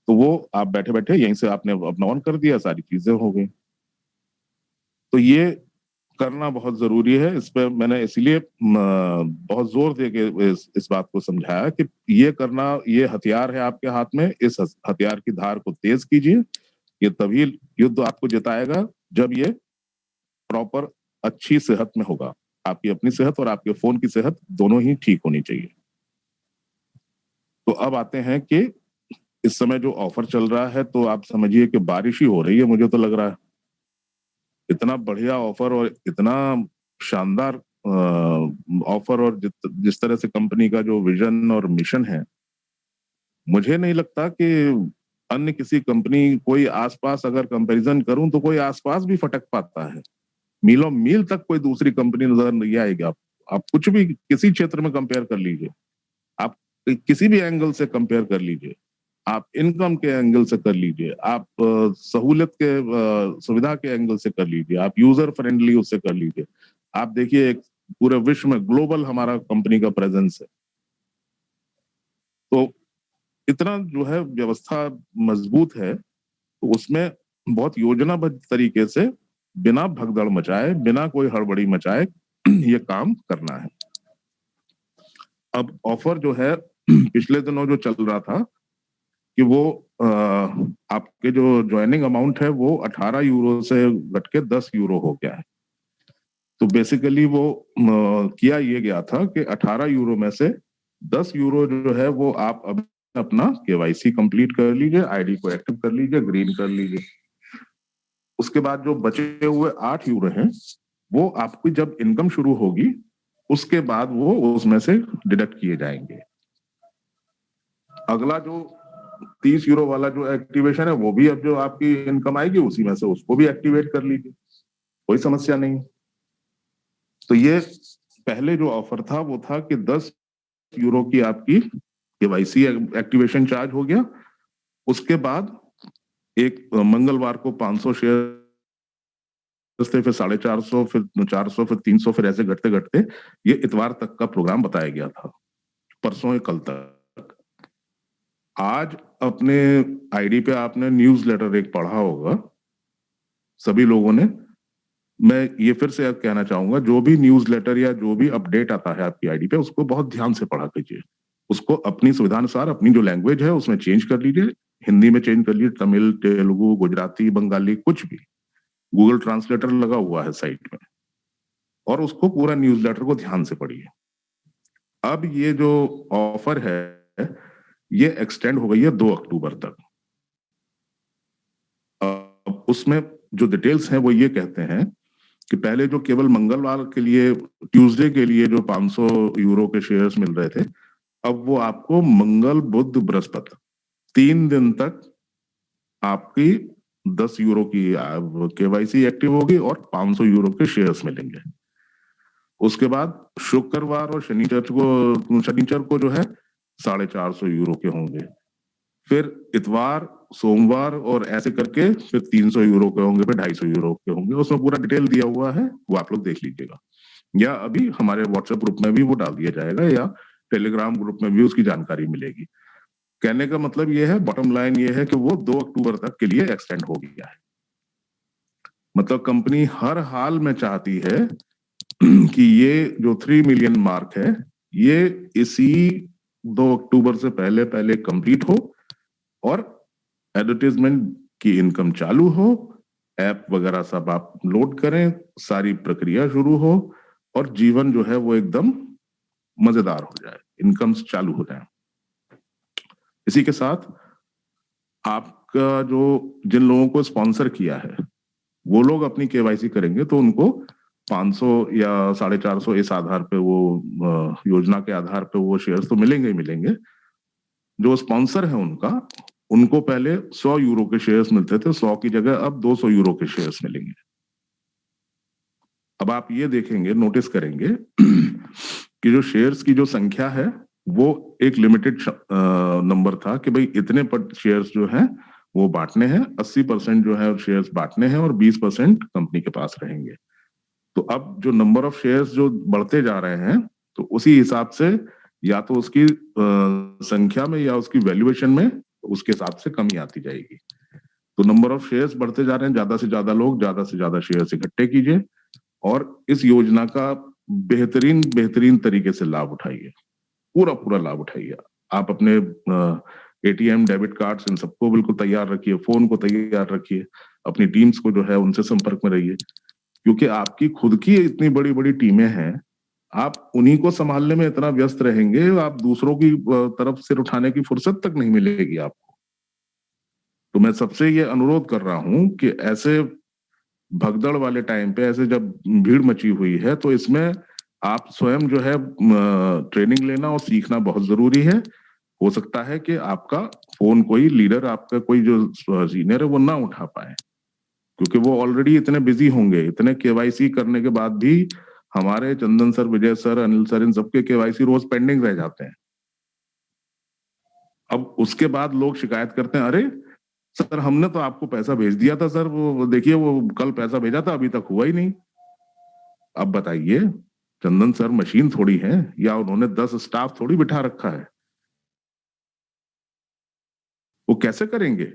तो वो आप बैठे बैठे यहीं से आपने अपना ऑन कर दिया, सारी चीजें हो गई। तो ये करना बहुत जरूरी है। इस पर मैंने इसलिए बहुत जोर दे के इस बात को समझाया कि ये करना, ये हथियार है आपके हाथ में, इस हथियार की धार को तेज कीजिए। ये तभी युद्ध आपको जिताएगा जब ये प्रॉपर अच्छी सेहत में होगा। आपकी अपनी सेहत और आपके फोन की सेहत दोनों ही ठीक होनी चाहिए। तो अब आते हैं कि इस समय जो ऑफर चल रहा है, तो आप समझिए कि बारिश ही हो रही है, मुझे तो लग रहा है। इतना बढ़िया ऑफर और इतना शानदार ऑफर, और जिस तरह से कंपनी का जो विजन और मिशन है, मुझे नहीं लगता कि अन्य किसी कंपनी, कोई आसपास अगर कंपैरिजन करूं तो कोई आसपास भी फटक पाता है। मीलों मील तक कोई दूसरी कंपनी नजर नहीं आएगी। आप कुछ भी किसी क्षेत्र में कंपेयर कर लीजिए, आप किसी भी एंगल से कंपेयर कर लीजिए, आप इनकम के एंगल से कर लीजिए, आप सहूलियत के सुविधा के एंगल से कर लीजिए, आप यूजर फ्रेंडली उससे कर लीजिए। आप देखिए एक पूरे विश्व में ग्लोबल हमारा कंपनी का प्रेजेंस है, तो इतना जो है व्यवस्था मजबूत है, तो उसमें बहुत योजनाबद्ध तरीके से बिना भगदड़ मचाए, बिना कोई हड़बड़ी मचाए ये काम करना है। अब ऑफर जो है पिछले दिनों जो चल रहा था कि वो आपके जो ज्वाइनिंग अमाउंट है वो 18 यूरो से घट के 10 यूरो हो गया है। तो बेसिकली वो किया ये गया था कि 18 यूरो में से 10 यूरो जो है वो आप अब अपना केवाईसी कंप्लीट कर लीजिए, आईडी को एक्टिव कर लीजिए, ग्रीन कर लीजिए। उसके बाद जो बचे हुए 8 यूरो हैं वो आपकी जब इनकम शुरू होगी उसके बाद वो उसमें से डिडक्ट किए जाएंगे। अगला जो 30 यूरो वाला जो एक्टिवेशन है वो भी अब जो आपकी इनकम आएगी उसी में से उसको भी एक्टिवेट कर लीजिए, कोई समस्या नहीं। तो ये पहले जो ऑफर था वो था कि 10 यूरो की आपकी केवाईसी एक्टिवेशन चार्ज हो गया। उसके बाद एक मंगलवार को 500 शेयर थे, फिर 450, फिर 400, फिर 300, फिर ऐसे घटते घटते ये इतवार तक का प्रोग्राम बताया गया था, परसों कल तक। आज अपने आईडी पे आपने न्यूज लेटर एक पढ़ा होगा सभी लोगों ने। मैं ये फिर से कहना चाहूंगा, जो भी न्यूज लेटर या जो भी अपडेट आता है आपकी आईडी पे उसको बहुत ध्यान से पढ़ा कीजिए, उसको अपनी सुविधानुसार अपनी जो लैंग्वेज है उसमें चेंज कर लीजिए, हिंदी में चेंज कर लीजिए, तमिल, तेलुगु, गुजराती, बंगाली, कुछ भी, गूगल ट्रांसलेटर लगा हुआ है साइट में, और उसको पूरा न्यूज लेटर को ध्यान से पढ़िए। अब ये जो ऑफर है ये एक्सटेंड हो गई है 2 अक्टूबर तक। अब उसमें जो डिटेल्स हैं वो ये कहते हैं कि पहले जो केवल मंगलवार के लिए, ट्यूसडे के लिए जो 500 यूरो के शेयर्स मिल रहे थे, अब वो आपको मंगल, बुध, बृहस्पति 3 दिन तक आपकी 10 यूरो की केवाईसी एक्टिव होगी और 500 यूरो के शेयर्स मिलेंगे। उसके बाद शुक्रवार और शनिचर को जो है 450 यूरो के होंगे, फिर इतवार, सोमवार और ऐसे करके फिर 300 यूरो के होंगे, फिर 250 यूरो के होंगे। उसमें पूरा डिटेल दिया हुआ है, वो आप लोग देख लीजिएगा, या अभी हमारे व्हाट्सएप ग्रुप में भी वो डाल दिया जाएगा, या टेलीग्राम ग्रुप में भी उसकी जानकारी मिलेगी। कहने का मतलब ये है, बॉटम लाइन ये है कि वो 2 अक्टूबर तक के लिए एक्सटेंड हो गया है। मतलब कंपनी हर हाल में चाहती है कि ये जो 3 मिलियन मार्क है ये इसी 2 अक्टूबर से पहले पहले कंप्लीट हो और एडवर्टीजमेंट की इनकम चालू हो, ऐप वगैरह सब आप लोड करें, सारी प्रक्रिया शुरू हो और जीवन जो है वो एकदम मजेदार हो जाए, इनकम्स चालू हो जाए। इसी के साथ आपका जो जिन लोगों को स्पॉन्सर किया है वो लोग अपनी केवाईसी करेंगे तो उनको 500 या 450 इस आधार पे वो योजना के आधार पे वो शेयर्स तो मिलेंगे ही मिलेंगे। जो स्पॉन्सर है उनको पहले 100 यूरो के शेयर्स मिलते थे, 100 की जगह अब 200 यूरो के शेयर्स मिलेंगे। अब आप ये देखेंगे, नोटिस करेंगे कि जो शेयर्स की जो संख्या है वो एक लिमिटेड नंबर था कि भाई इतने शेयर्स जो है वो बांटने हैं, 80% जो है शेयर्स बांटने हैं और 20% कंपनी के पास रहेंगे। तो अब जो नंबर ऑफ शेयर्स जो बढ़ते जा रहे हैं तो उसी हिसाब से या तो उसकी संख्या में या उसकी वैल्यूएशन में उसके हिसाब से कमी आती जाएगी। तो नंबर ऑफ शेयर्स बढ़ते जा रहे हैं, ज्यादा से ज्यादा लोग ज्यादा से ज्यादा शेयर्स इकट्ठे कीजिए और इस योजना का बेहतरीन तरीके से लाभ उठाइए, पूरा लाभ उठाइए। आप अपने एटीएम, डेबिट कार्ड्स, इन सबको बिल्कुल तैयार रखिए, फोन को तैयार रखिए, अपनी टीम्स को जो है उनसे संपर्क में रहिए, क्योंकि आपकी खुद की इतनी बड़ी बड़ी टीमें हैं, आप उन्हीं को संभालने में इतना व्यस्त रहेंगे, आप दूसरों की तरफ सिर उठाने की फुर्सत तक नहीं मिलेगी आपको। तो मैं सबसे ये अनुरोध कर रहा हूं कि ऐसे भगदड़ वाले टाइम पे, ऐसे जब भीड़ मची हुई है, तो इसमें आप स्वयं जो है ट्रेनिंग लेना और सीखना बहुत जरूरी है। हो सकता है कि आपका फोन कोई लीडर, आपका कोई जो सीनियर है वो ना उठा पाए, क्योंकि वो ऑलरेडी इतने बिजी होंगे। इतने केवाईसी करने के बाद भी हमारे चंदन सर, विजय सर, अनिल सर, इन सबके केवाईसी रोज पेंडिंग रह जाते हैं। अब उसके बाद लोग शिकायत करते हैं, अरे सर हमने तो आपको पैसा भेज दिया था सर, वो देखिए वो कल पैसा भेजा था अभी तक हुआ ही नहीं। अब बताइए, चंदन सर मशीन थोड़ी है या उन्होंने 10 स्टाफ थोड़ी बिठा रखा है, वो कैसे करेंगे?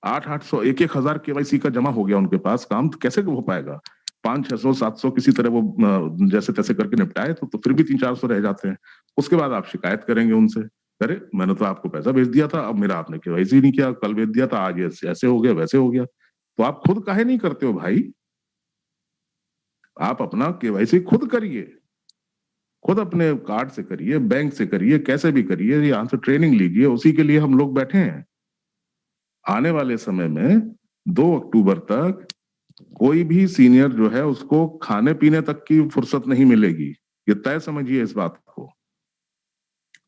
800 1,000 केवाईसी का जमा हो गया उनके पास, काम तो कैसे हो पाएगा? 500 600 700 किसी तरह वो जैसे तैसे करके निपटाए तो फिर भी 300 400 रह जाते हैं। उसके बाद आप शिकायत करेंगे उनसे, अरे मैंने तो आपको पैसा भेज दिया था, अब मेरा आपने केवाईसी नहीं किया, कल भेज दिया था, आज ऐसे हो गया वैसे हो गया। तो आप खुद काहे नहीं करते हो भाई? आप अपना केवाईसी खुद करिए, खुद अपने कार्ड से करिए, बैंक से करिए, कैसे भी करिए, यहाँ से ट्रेनिंग लीजिए, उसी के लिए हम लोग बैठे हैं। आने वाले समय में 2 अक्टूबर तक कोई भी सीनियर जो है उसको खाने पीने तक की फुर्सत नहीं मिलेगी, ये तय समझिए इस बात को।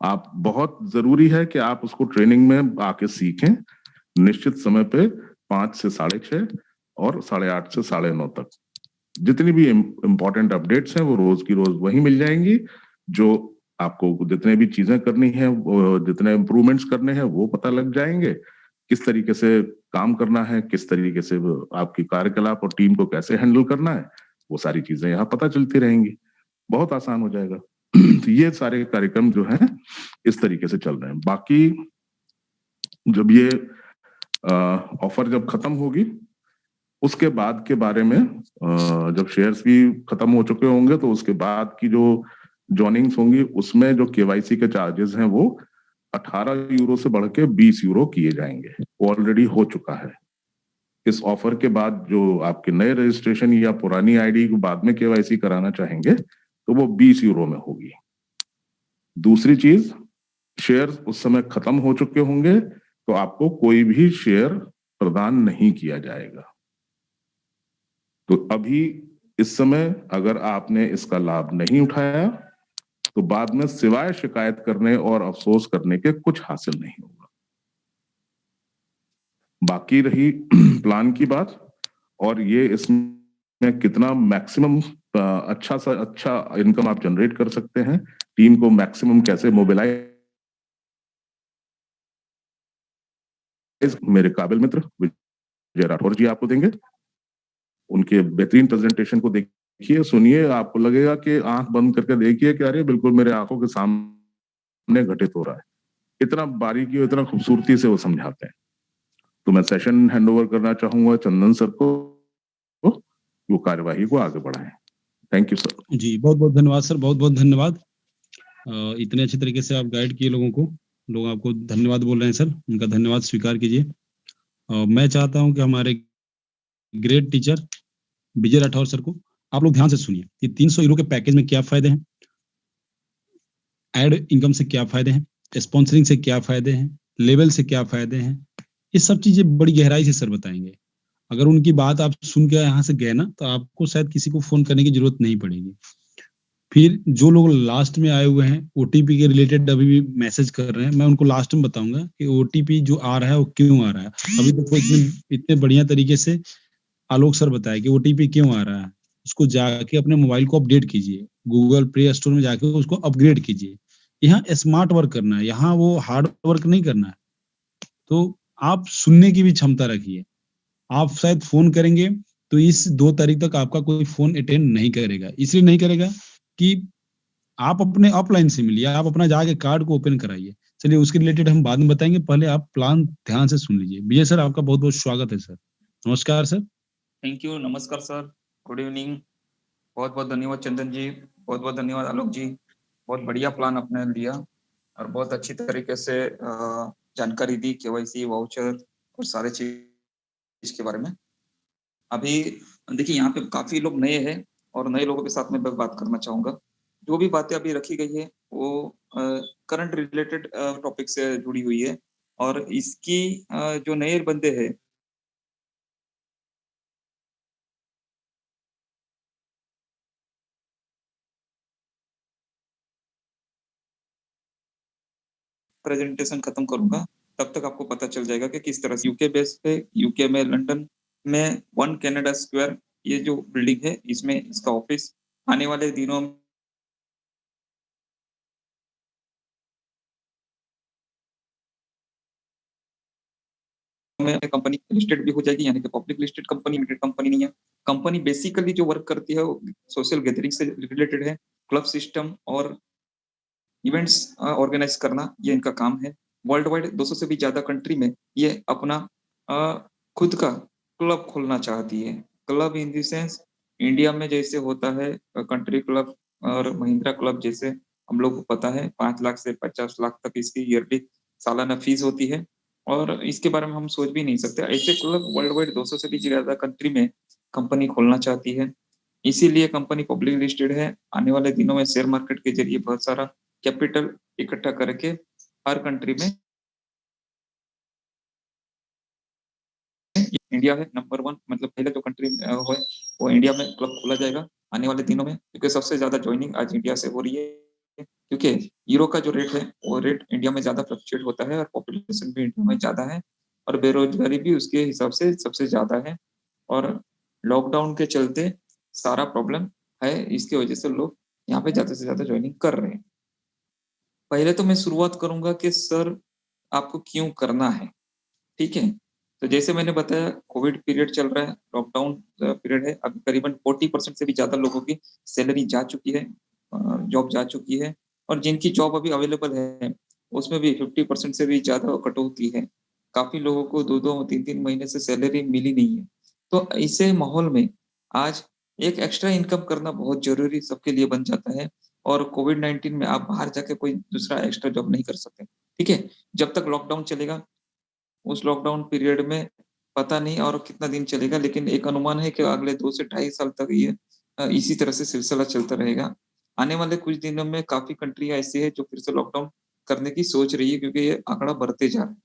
आप बहुत जरूरी है कि आप उसको ट्रेनिंग में आके सीखें, निश्चित समय पे 5 से 6:30 और 8:30 से 9:30 तक जितनी भी इंपॉर्टेंट अपडेट्स हैं वो रोज की रोज वही मिल जाएंगी। जो आपको जितने भी चीजें करनी है, जितने इम्प्रूवमेंट्स करने हैं वो पता लग जाएंगे, किस तरीके से काम करना है, किस तरीके से आपकी कार्यकलाप और टीम को कैसे हैंडल करना है, वो सारी चीजें यहाँ पता चलती रहेंगी, बहुत आसान हो जाएगा। तो ये सारे कार्यक्रम जो हैं इस तरीके से चल रहे हैं। बाकी जब ये ऑफर जब खत्म होगी उसके बाद के बारे में, जब शेयर्स भी खत्म हो चुके होंगे तो उसके बाद की जो जॉइनिंग्स होंगी उसमें जो केवाईसी के चार्जेस हैं वो 18 यूरो से बढ़ के 20 यूरो किए जाएंगे, वो ऑलरेडी हो चुका है। इस ऑफर के बाद जो आपके नए रजिस्ट्रेशन या पुरानी आईडी को बाद में केवाईसी कराना चाहेंगे तो वो 20 यूरो में होगी। दूसरी चीज, शेयर उस समय खत्म हो चुके होंगे तो आपको कोई भी शेयर प्रदान नहीं किया जाएगा। तो अभी इस समय अगर आपने इसका लाभ नहीं उठाया तो बाद में सिवाय शिकायत करने और अफसोस करने के कुछ हासिल नहीं होगा। बाकी रही प्लान की बात, और ये इसमें कितना मैक्सिमम अच्छा सा अच्छा इनकम आप जनरेट कर सकते हैं, टीम को मैक्सिमम कैसे मोबिलाइज, मेरे काबिल मित्र विजय राठौर जी आपको देंगे। उनके बेहतरीन प्रेजेंटेशन को देखिए, सुनिए, आपको लगेगा कि आंख बंद करके देखिए कि अरे बिल्कुल मेरे आंखों के सामने घटित हो रहा है। इतना बारीकी और इतना खूबसूरती से वो समझाते हैं। तो मैं सेशन हैंड ओवर करना चाहूंगा चंदन सर को, वो कार्यवाही को आगे बढ़ाएं। Thank you sir. जी, बहुत-बहुत धन्यवाद सर, बहुत-बहुत धन्यवाद। इतने अच्छे तरीके से आप गाइड किए लोगों को। लोग आपको धन्यवाद बोल रहे हैं सर, उनका धन्यवाद स्वीकार कीजिए। मैं चाहता हूँ कि हमारे ग्रेट टीचर विजय राठौर सर को आप लोग ध्यान से सुनिए कि 300 यूरो के पैकेज में क्या फ़ायदे हैं, ऐड इनकम से क्या फ़ायदे हैं, स्पॉन्सरिंग से क्या फ़ायदे हैं, लेवल से क्या फ़ायदे हैं, ये सब चीज़ें बड़ी गहराई से सर बताएँगे। अगर उनकी बात आप सुन के यहाँ से गए ना, तो आपको शायद किसी को फ़ोन करने की ज़रूरत नहीं पड़ेगी। फिर जो लोग लास्ट में आए हुए हैं, ओटीपी के रिलेटेड अभी भी मैसेज कर रहे हैं, मैं उनको लास्ट में बताऊँगा कि ओटीपी जो आ रहा है, वो क्यों आ रहा है। अभी देखो इतने इतने बढ़िया तरीके से आलोक सर बताए कि ओटीपी क्यों आ रहा है। उसको जाके अपने मोबाइल को अपडेट कीजिए। गूगल प्ले स्टोर में जाके उसको अपग्रेड कीजिए। यहाँ स्मार्ट वर्क करना है, यहाँ वो हार्ड वर्क नहीं करना है। तो आप सुनने की भी क्षमता रखिए। आप शायद फ़ोन करेंगे, तो इस 2 तारीख तक आपका कोई फ़ोन अटेंड नहीं करेगा। इसलिए नहीं करेगा कि आप अपने ऑफलाइन से मिलिए, आप अपना जाके कार्ड को ओपन कराइए। चलिए उसके रिलेटेड हम बाद में बताएँगे, पहले आप प्लान ध्यान से सुन लीजिए। विजय सर आपका बहुत-बहुत स्वागत है सर। नमस्कार सर। थैंक यू, नमस्कार सर, गुड इवनिंग। बहुत-बहुत धन्यवाद चंदन जी, बहुत-बहुत धन्यवाद आलोक जी। बहुत बढ़िया प्लान आपने लिया और बहुत अच्छी तरीके से जानकारी दी केवाईसी, वाउचर और सारे चीज़ के बारे में। अभी देखिए यहाँ पे काफ़ी लोग नए हैं और नए लोगों के साथ में मैं बात करना चाहूँगा। जो भी बातें अभी रखी गई है वो करंट रिलेटेड टॉपिक से जुड़ी हुई है और इसकी जो नए बंदे हैं प्रेजेंटेशन खत्म करूँगा, तब तक आपको पता चल जाएगा कि किस तरह से यूके बेस पे यूके में लंदन में 1 कनाडा स्क्वायर ये जो बिल्डिंग है, इसमें इसका ऑफिस आने वाले दिनों में कंपनी लिस्टेड भी हो जाएगी, यानी कि public listed company, limited company नहीं है। कंपनी बेसिकली जो वर्क करती है वो सोशल गैदरिंग से रिलेटेड है, क्लब सिस्टम और इवेंट्स ऑर्गेनाइज करना ये इनका काम है। वर्ल्ड वाइड 200 से भी ज़्यादा कंट्री में ये अपना खुद का क्लब खोलना चाहती है। Club in the sense India में जैसे होता है कंट्री क्लब और महिंद्रा क्लब जैसे हम लोग को पता है 5 लाख से 50 लाख तक इसकी ईयरली सालाना फीस होती है और इसके बारे में हम सोच भी नहीं सकते। ऐसे क्लब वर्ल्ड वाइड 200 से भी ज़्यादा कंट्री में कंपनी खोलना चाहती है। इसीलिए कंपनी पब्लिक लिस्टेड है। आने वाले दिनों में शेयर मार्केट के ज़रिए बहुत सारा कैपिटल इकट्ठा करके हर कंट्री में इंडिया है नंबर 1 मतलब पहले जो कंट्री है वो इंडिया में क्लब खोला जाएगा आने वाले दिनों में क्योंकि सबसे ज़्यादा जॉइनिंग आज इंडिया से हो रही है। क्योंकि यूरो का जो रेट है वो रेट इंडिया में ज़्यादा फ्लक्चुएट होता है और पॉपुलेशन भी इंडिया में ज़्यादा है और बेरोज़गारी भी उसके हिसाब से सबसे ज़्यादा है और लॉकडाउन के चलते सारा प्रॉब्लम है, इसकी वजह से लोग यहाँ पे ज़्यादा से ज़्यादा जॉइनिंग कर रहे हैं। पहले तो मैं शुरुआत करूँगा कि सर आपको क्यों करना है, ठीक है? तो जैसे मैंने बताया कोविड पीरियड चल रहा है, लॉकडाउन पीरियड है, अभी करीबन 40% से भी ज़्यादा लोगों की सैलरी जा चुकी है जॉब जा चुकी है और जिनकी जॉब अभी अवेलेबल है, उसमें भी 50% से भी ज़्यादा कटौती है। काफ़ी लोगों को 2-2 3-3 महीने से सैलरी मिली नहीं है। तो ऐसे माहौल में आज एक एक्स्ट्रा इनकम करना बहुत ज़रूरी सबके लिए बन जाता है और कोविड-19 में आप बाहर जाके कोई दूसरा एक्स्ट्रा जॉब नहीं कर सकते, ठीक है? जब तक लॉकडाउन चलेगा उस लॉकडाउन पीरियड में पता नहीं और कितना दिन चलेगा, लेकिन एक अनुमान है कि अगले 2 से ढाई साल तक ये इसी तरह से सिलसिला चलता रहेगा। आने वाले कुछ दिनों में काफ़ी कंट्रियाँ ऐसी हैं जो फिर से लॉकडाउन करने की सोच रही है क्योंकि ये आंकड़ा बढ़ते जा रहा है,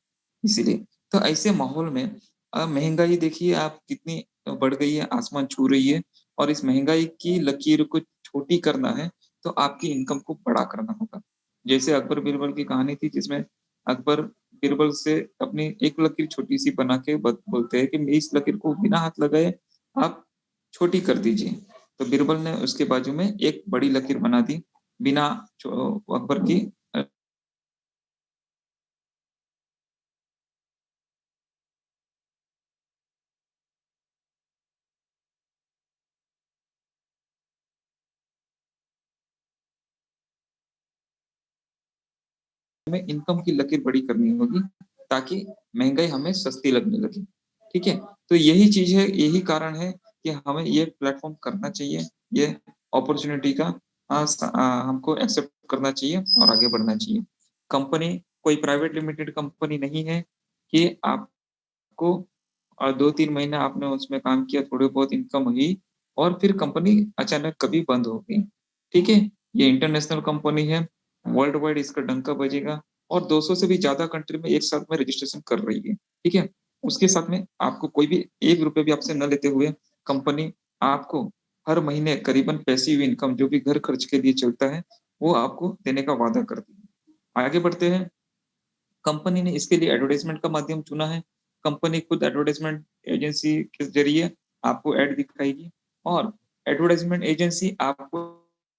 इसीलिए। तो ऐसे माहौल में महँगाई देखिए आप कितनी बढ़ गई है, आसमान छू रही है और इस महँगाई की लकीर को छोटी करना है, तो आपकी इनकम को बड़ा करना होगा। जैसे अकबर-बिरबल की कहानी थी जिसमें अकबर बीरबल से अपनी एक लकीर छोटी-सी बना के बोलते हैं कि इस लकीर को बिना हाथ लगाए आप छोटी कर दीजिए। तो बीरबल ने उसके बाजू में एक बड़ी लकीर बना दी बिना अकबर की हमें इनकम की लकीर बड़ी करनी होगी ताकि महँगाई हमें सस्ती लगने लगे। ठीक है? तो यही चीज़ है, यही कारण है कि हमें ये प्लेटफ़ॉर्म करना चाहिए। ये अपॉर्चुनिटी का हमको एक्सेप्ट करना चाहिए और आगे बढ़ना चाहिए। कंपनी कोई प्राइवेट लिमिटेड कंपनी नहीं है कि आपको 2-3 महीने आपने उसमें काम किया, थोड़ी बहुत इनकम हुई और फिर कंपनी अचानक कभी बंद हो गई। ठीक है? ये इंटरनेशनल कंपनी है, वर्ल्ड वाइड इसका डंका बजेगा और 200 से भी ज़्यादा कंट्री में एक साथ में रजिस्ट्रेशन कर रही है। ठीक है? उसके साथ में आपको कोई भी ₹1 भी आपसे न लेते हुए कंपनी आपको हर महीने करीबन पैसिव इनकम जो भी घर खर्च के लिए चलता है, वो आपको देने का वादा करती है। आगे बढ़ते हैं। कंपनी ने इसके लिए एडवर्टाइज़मेंट का माध्यम चुना है। कंपनी खुद एडवर्टाइज़मेंट एजेंसी के ज़रिए आपको ऐड दिखाएगी और एडवर्टाइज़मेंट एजेंसी आपको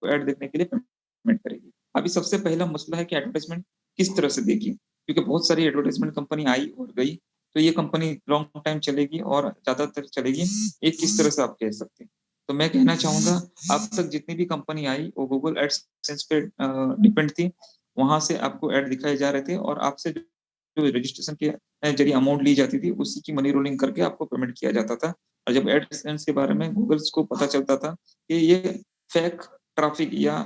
ऐड देखने के लिए पेमेंट करेगी। अभी सबसे पहला मसला है कि एडवर्टाइज़मेंट किस तरह से देगी? क्योंकि बहुत सारी एडवर्टाइज़मेंट कंपनी आई और गई, तो ये कंपनी लॉन्ग टाइम चलेगी और ज़्यादातर चलेगी, ये किस तरह से आप कह सकते हैं? तो मैं कहना चाहूँगा, अब तक जितनी भी कंपनी आई, वो गूगल एडसेंस पे डिपेंड थी। वहाँ से आपको ऐड दिखाए जा रहे थे और आपसे जो रजिस्ट्रेशन के ज़रिए अमाउंट ली जाती थी, उसी की मनी रोलिंग करके आपको पेमेंट किया जाता था। और जब एडसेंस के बारे में गूगल्स को पता चलता था कि ये फेक ट्रैफिक या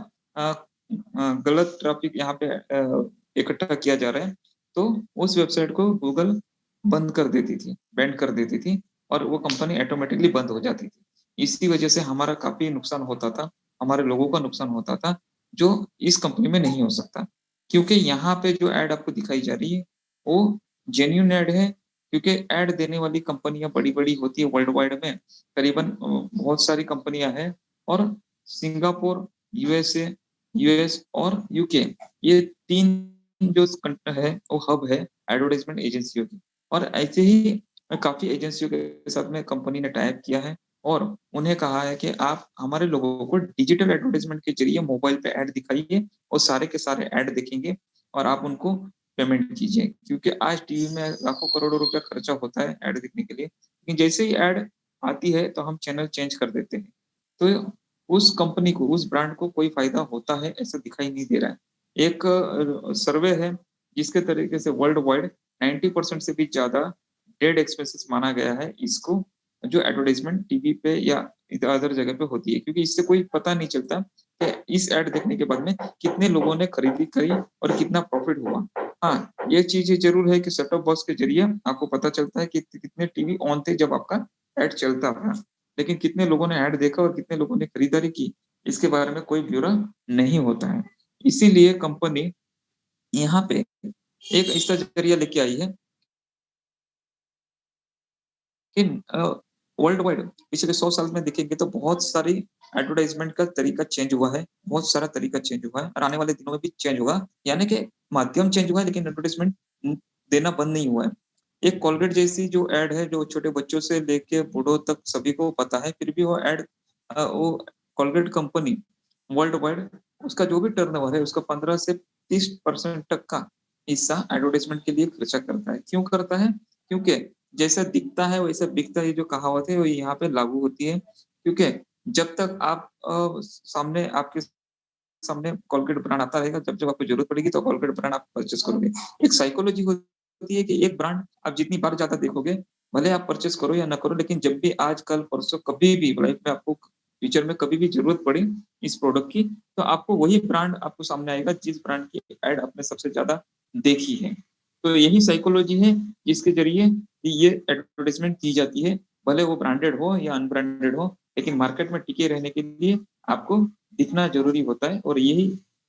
गलत ट्रैफिक यहाँ पे इकट्ठा किया जा रहा है, तो उस वेबसाइट को गूगल बंद कर देती थी, बैंड कर देती थी और वो कंपनी ऑटोमैटिकली बंद हो जाती थी। इसी वजह से हमारा काफ़ी नुकसान होता था, हमारे लोगों का नुकसान होता था, जो इस कंपनी में नहीं हो सकता। क्योंकि यहाँ पे जो ऐड आपको दिखाई जा रही है, वो जेन्युइन ऐड है, क्योंकि ऐड देने वाली कंपनियाँ बड़ी-बड़ी होती है वर्ल्ड वाइड में, करीबन बहुत सारी कंपनियाँ हैं और सिंगापुर, यूएसए, यूएस और यूके, ये 3 जो है, वो हब है एडवर्टाइज़मेंट एजेंसियों की और ऐसे ही काफ़ी एजेंसियों के साथ में कंपनी ने टाई अप किया है और उन्हें कहा है कि आप हमारे लोगों को डिजिटल एडवर्टाइज़मेंट के ज़रिए मोबाइल पे ऐड दिखाइए और सारे के सारे ऐड दिखेंगे और आप उनको पेमेंट कीजिए। क्योंकि आज टीवी में लाखों करोड़ों रुपया खर्चा होता है ऐड दिखने के लिए, लेकिन जैसे ही ऐड आती है तो हम चैनल चेंज कर देते हैं। तो उस कंपनी को, उस ब्रांड को कोई फ़ायदा होता है ऐसा दिखाई नहीं दे रहा है। एक सर्वे है जिसके तरीके से वर्ल्ड वाइड 90% से भी ज़्यादा डेड एक्सपेंसेस माना गया है इसको, जो एडवर्टाइज़मेंट टीवी पे या अदर जगह पे होती है, क्योंकि इससे कोई पता नहीं चलता कि इस ऐड देखने के बाद में कितने लोगों ने खरीदी करी और कितना प्रॉफ़िट हुआ। हाँ, ये चीज़ ज़रूर है कि सेट टॉप बॉक्स के ज़रिए आपको पता चलता है कि कितने टीवी ऑन थे जब आपका ऐड चलता था। लेकिन कितने लोगों ने ऐड देखा और कितने लोगों ने खरीदारी की, इसके बारे में कोई ब्यौरा नहीं होता है। इसीलिए कंपनी यहाँ पे एक ऐसा ज़रिया लेके आई है कि वर्ल्ड वाइड पिछले 100 साल में देखेंगे तो बहुत सारी एडवर्टाइज़मेंट का तरीका चेंज हुआ है, बहुत सारा तरीका चेंज हुआ है और आने वाले दिनों में भी चेंज होगा। यानी कि माध्यम चेंज हुआ है लेकिन एडवर्टाइज़मेंट देना बंद नहीं हुआ है। एक कोलगेट जैसी जो ऐड है, जो छोटे बच्चों से लेके बूढ़ों तक सभी को पता है, फिर भी वो ऐड वो कोलगेट कंपनी वर्ल्ड वाइड उसका जो भी टर्नओवर है, उसका 15 से 30% तक का हिस्सा एडवर्टाइज़मेंट के लिए खर्चा करता है। क्यों करता है? क्योंकि जैसा दिखता है वैसा बिकता है, ये जो कहावत है वो यहाँ पे लागू होती है। क्योंकि जब तक आप सामने आपके सामने कोलगेट ब्रांड आता रहेगा, जब-जब आपको ज़रूरत पड़ेगी तो कोलगेट ब्रांड आप परचेज़ करोगे। एक साइकोलॉजी होती है कि एक ब्रांड आप जितनी बार ज़्यादा देखोगे, भले आप परचेज़ करो या ना करो, लेकिन जब भी आज, कल, परसों कभी भी लाइफ में आपको फ्यूचर में कभी भी ज़रूरत पड़े इस प्रोडक्ट की, तो आपको वही ब्रांड आपको सामने आएगा जिस ब्रांड की ऐड आपने सबसे ज़्यादा देखी है। तो यही साइकोलॉजी है जिसके ज़रिए ये एडवर्टाइज़मेंट की जाती है, भले वो ब्रांडेड हो या अनब्रांडेड हो, लेकिन मार्केट में टिके रहने के लिए आपको दिखना ज़रूरी होता है और यही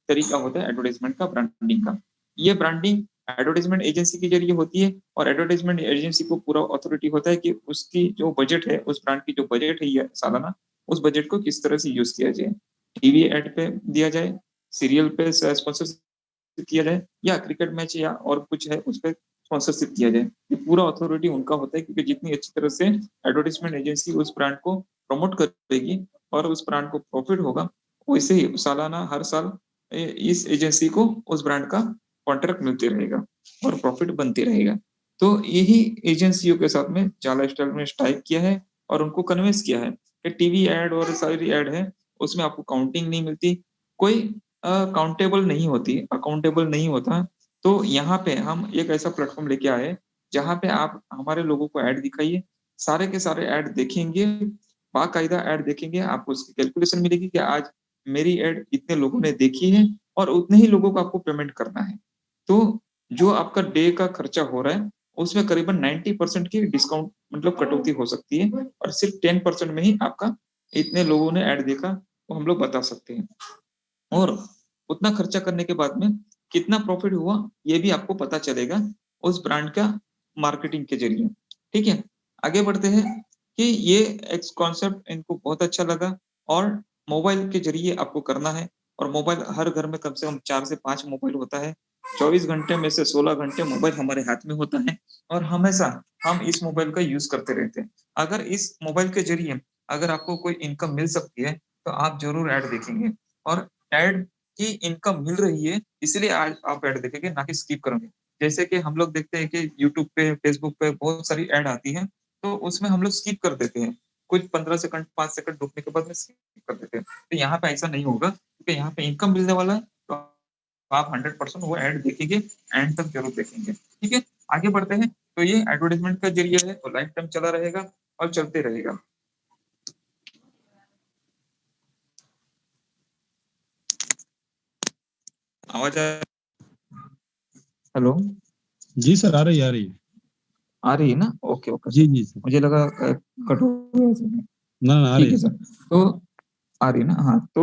तरीका होता है एडवर्टाइज़मेंट का, ब्रांडिंग का। ये ब्रांडिंग एडवर्टाइज़मेंट एजेंसी के ज़रिए होती है और एडवर्टाइज़मेंट एजेंसी को पूरा ऑथोरिटी होता है कि उसकी जो बजट है, उस ब्रांड की जो बजट है ये सालाना, उस बजट को किस तरह से यूज़ किया जाए। टीवी ऐड पे दिया जाए, सीरियल पे स्पॉन्सरशिप किया जाए या क्रिकेट मैच या और कुछ है उस पे स्पॉन्सरशिप किया जाए। ये पूरा अथॉरिटी उनका होता है, क्योंकि जितनी अच्छी तरह से एडवर्टाइज़मेंट एजेंसी उस ब्रांड को प्रमोट करेगी और उस ब्रांड को प्रॉफिट होगा, वैसे ही सालाना हर साल इस एजेंसी को उस ब्रांड का कॉन्ट्रैक्ट मिलते रहेगा और प्रॉफिट बनते रहेगा। तो यही एजेंसियों के साथ में जाला स्टाइल ने स्ट्राइक किया है और उनको कन्विंस किया है कि टीवी ऐड और सारी ऐड है, उसमें आपको काउंटिंग नहीं मिलती, कोई काउंटेबल नहीं होती, अकाउंटेबल नहीं होता। तो यहाँ पे हम एक ऐसा प्लेटफ़ॉर्म लेके आए, जहाँ पे आप हमारे लोगों को ऐड दिखाइए, सारे के सारे ऐड देखेंगे, बाकायदा ऐड देखेंगे, आपको उसकी कैलकुलेशन मिलेगी कि आज मेरी ऐड इतने लोगों ने देखी है और उतने ही लोगों को आपको पेमेंट करना है। तो जो आपका डे का खर्चा हो रहा है, उसमें करीबन 90% की डिस्काउंट मतलब कटौती हो सकती है और सिर्फ 10% में ही आपका इतने लोगों ने ऐड देखा, वो हम लोग बता सकते हैं। और उतना खर्चा करने के बाद में कितना प्रॉफिट हुआ, ये भी आपको पता चलेगा उस ब्रांड का मार्केटिंग के ज़रिए, ठीक है? आगे बढ़ते हैं कि ये एक कॉन्सेप्ट इनको बहुत अच्छा लगा और मोबाइल के ज़रिए आपको करना है और मोबाइल हर घर में कम से कम 4 से 5 मोबाइल होता है। 24 घंटे में से 16 घंटे मोबाइल हमारे हाथ में होता है और हमेशा हम इस मोबाइल का यूज़ करते रहते हैं। अगर इस मोबाइल के ज़रिए अगर आपको कोई इनकम मिल सकती है, तो आप ज़रूर ऐड देखेंगे और ऐड की इनकम मिल रही है, इसलिए आज आप ऐड देखेंगे, ना कि स्किप करोगे। जैसे कि हम लोग देखते हैं कि यूट्यूब पे, फेसबुक पे बहुत सारी ऐड आती है, तो उसमें हम लोग स्किप कर देते हैं। कुछ 15 सेकंड, 5 सेकंड रुकने के बाद में स्किप कर देते हैं। तो यहाँ पे ऐसा नहीं होगा क्योंकि यहाँ पे इनकम मिलने वाला है, तो आप 100% वो ऐड देखेंगे, एंड तक ज़रूर देखेंगे। ठीक है? आगे बढ़ते हैं, तो ये एडवर्टाइज़मेंट का ज़रिया है, वो लाइफ टाइम चला रहेगा और चलते रहेगा। आवाज़ हेलो? जी सर, आ रही है, आ रही है। आ रही है ना? Okay, okay sir. जी, जी सर। मुझे लगा कट हो गया सर। ना, ना, आ रही ठीक है है सर। सर। तो आ रही है ना? हाँ, तो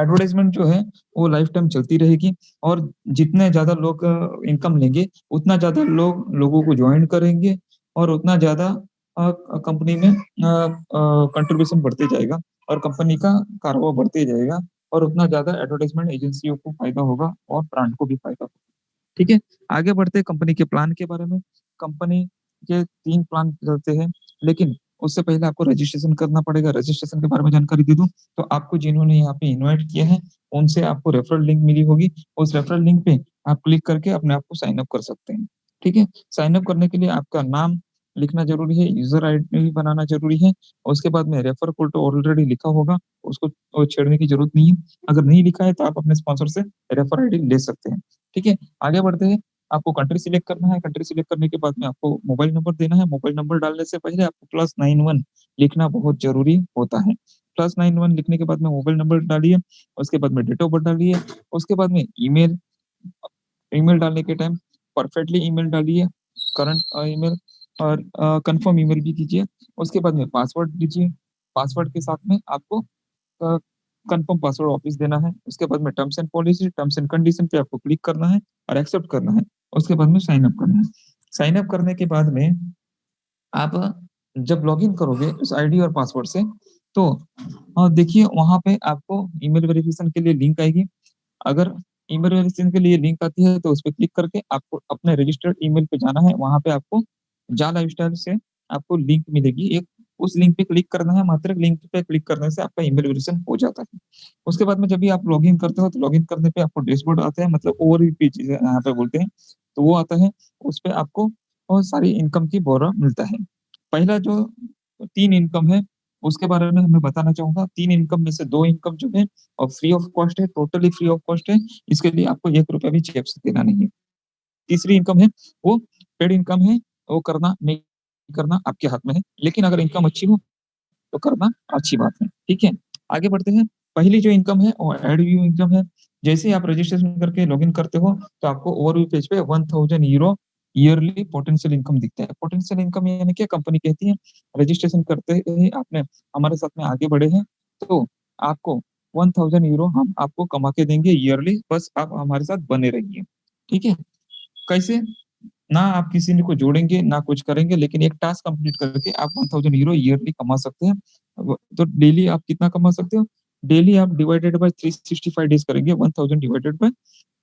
एडवर्टाइज़मेंट जो है वो लाइफ टाइम चलती रहेगी और जितने ज़्यादा लोग इनकम लेंगे, उतना ज़्यादा लोगों को जॉइन करेंगे और उतना ज़्यादा कंपनी में कंट्रीब्यूशन बढ़ते जाएगा और कंपनी का कारोबार बढ़ते जाएगा और उतना ज़्यादा एडवर्टाइज़मेंट एजेंसियों को फ़ायदा होगा और ब्रांड को भी फ़ायदा होगा। ठीक है? आगे बढ़ते हैं कंपनी के प्लान के बारे में। कंपनी के 3 प्लान चलते हैं, लेकिन उससे पहले आपको रजिस्ट्रेशन करना पड़ेगा। रजिस्ट्रेशन के बारे में जानकारी दे दूँ, तो आपको जिन्होंने यहाँ पे इनवाइट किया है, उनसे आपको रेफरल लिंक मिली होगी। उस रेफरल लिंक पे आप क्लिक करके अपने आप को साइन अप कर सकते हैं। ठीक है? साइन अप करने के लिए आपका नाम लिखना ज़रूरी है, यूज़र आईडी बनाना ज़रूरी है और उसके बाद में रेफर कोड तो ऑलरेडी लिखा होगा, उसको छेड़ने की ज़रूरत नहीं है। अगर नहीं लिखा है, तो आप अपने स्पॉन्सर से रेफर आईडी ले सकते हैं। ठीक है? आगे बढ़ते हैं, आपको कंट्री सिलेक्ट करना है, कंट्री सिलेक्ट करने के बाद में आपको मोबाइल नंबर देना है, मोबाइल नंबर डालने से पहले आपको +91 लिखना बहुत ज़रूरी होता है। +91 लिखने के बाद में मोबाइल नंबर डालिए, उसके बाद में डेट ऑफ बर्थ डालिए, उसके बाद में ईमेल ईमेल डालने के टाइम परफेक्टली ईमेल डालिए, करंट ईमेल और कन्फर्म ईमेल भी कीजिए। उसके बाद में पासवर्ड दीजिए, पासवर्ड के साथ में आपको अ, कन्फर्म पासवर्ड वापिस देना है। उसके बाद में terms and policy, terms and condition पे आपको क्लिक करना है और एक्सेप्ट करना है। उसके बाद में साइन अप करना है। साइन अप करने के बाद में आप जब लॉगिन करोगे उस आईडी और पासवर्ड से, तो देखिए वहाँ पे आपको ईमेल वेरिफिकेशन के लिए लिंक आएगी। अगर ईमेल वेरिफिकेशन के लिए लिंक आती है, तो उस पे क्लिक करके आपको अपने रजिस्टर्ड ईमेल पे जाना है। वहाँ पे आपको जा लाइफ़स्टाइल से आपको लिंक मिलेगी एक, उस लिंक पे क्लिक करना है, मात्र लिंक पे क्लिक करने से आपका ईमेल वेरिफिकेशन हो जाता है। उसके बाद में जब भी आप लॉगिन करते हो, तो लॉगिन करने पे आपको डैशबोर्ड आता है, मतलब ओवरव्यू पेज जिसे यहाँ पे बोलते हैं, तो वो आता है। उस पे आपको बहुत सारी इनकम की ब्यौरा मिलता है। पहला जो 3 इनकम है, उसके बारे में मैं बताना चाहूँगा। 3 इनकम में से 2 इनकम जो है और फ्री ऑफ कॉस्ट है, टोटली फ्री ऑफ कॉस्ट है। इसके लिए आपको ₹1 भी जेब से देना नहीं है। तीसरी इनकम है, वो पेड इनकम है, वो करना नहीं करना आपके हाथ में है। लेकिन अगर इनकम अच्छी हो, तो करना अच्छी बात है। ठीक है? आगे बढ़ते हैं। पहली जो इनकम है, वो एड व्यू इनकम है। जैसे ही आप रजिस्ट्रेशन करके लॉगिन करते हो, तो आपको ओवरव्यू पेज पे €1000 ईयरली पोटेंशियल इनकम दिखता है। पोटेंशियल इनकम यानी क्या कंपनी कहती है, रजिस्ट्रेशन करते ही आपने हमारे साथ में आगे बढ़े हैं, तो आपको €1000 हम आपको कमा के देंगे ईयरली, बस आप हमारे साथ बने रहिए। ठीक है? कैसे? ना आप किसी को जोड़ेंगे, ना कुछ करेंगे, लेकिन एक टास्क कंप्लीट करके आप €1000 ईयरली कमा सकते हैं। तो डेली आप कितना कमा सकते हो? डेली आप डिवाइडेड बाय 365 डेज़ करेंगे, 1000 डिवाइडेड बाय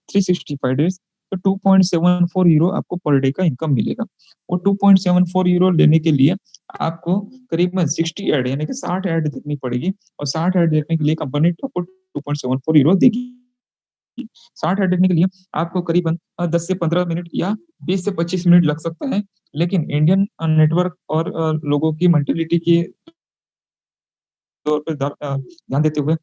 365 डेज़, तो €2.74 आपको पर डे का इनकम मिलेगा। और €2.74 लेने के लिए आपको करीबन 60 ऐड यानी कि 60 ऐड देखनी पड़ेगी और 60 ऐड देखने के लिए कंपनी आपको €2.74 देगी। 60 ऐड देखने के लिए आपको करीबन 10 से 15 मिनट या 20 से 25 मिनट लग सकता है। लेकिन इंडियन नेटवर्क और लोगों की मेंटालिटी के तौर पे ध्यान देते हुए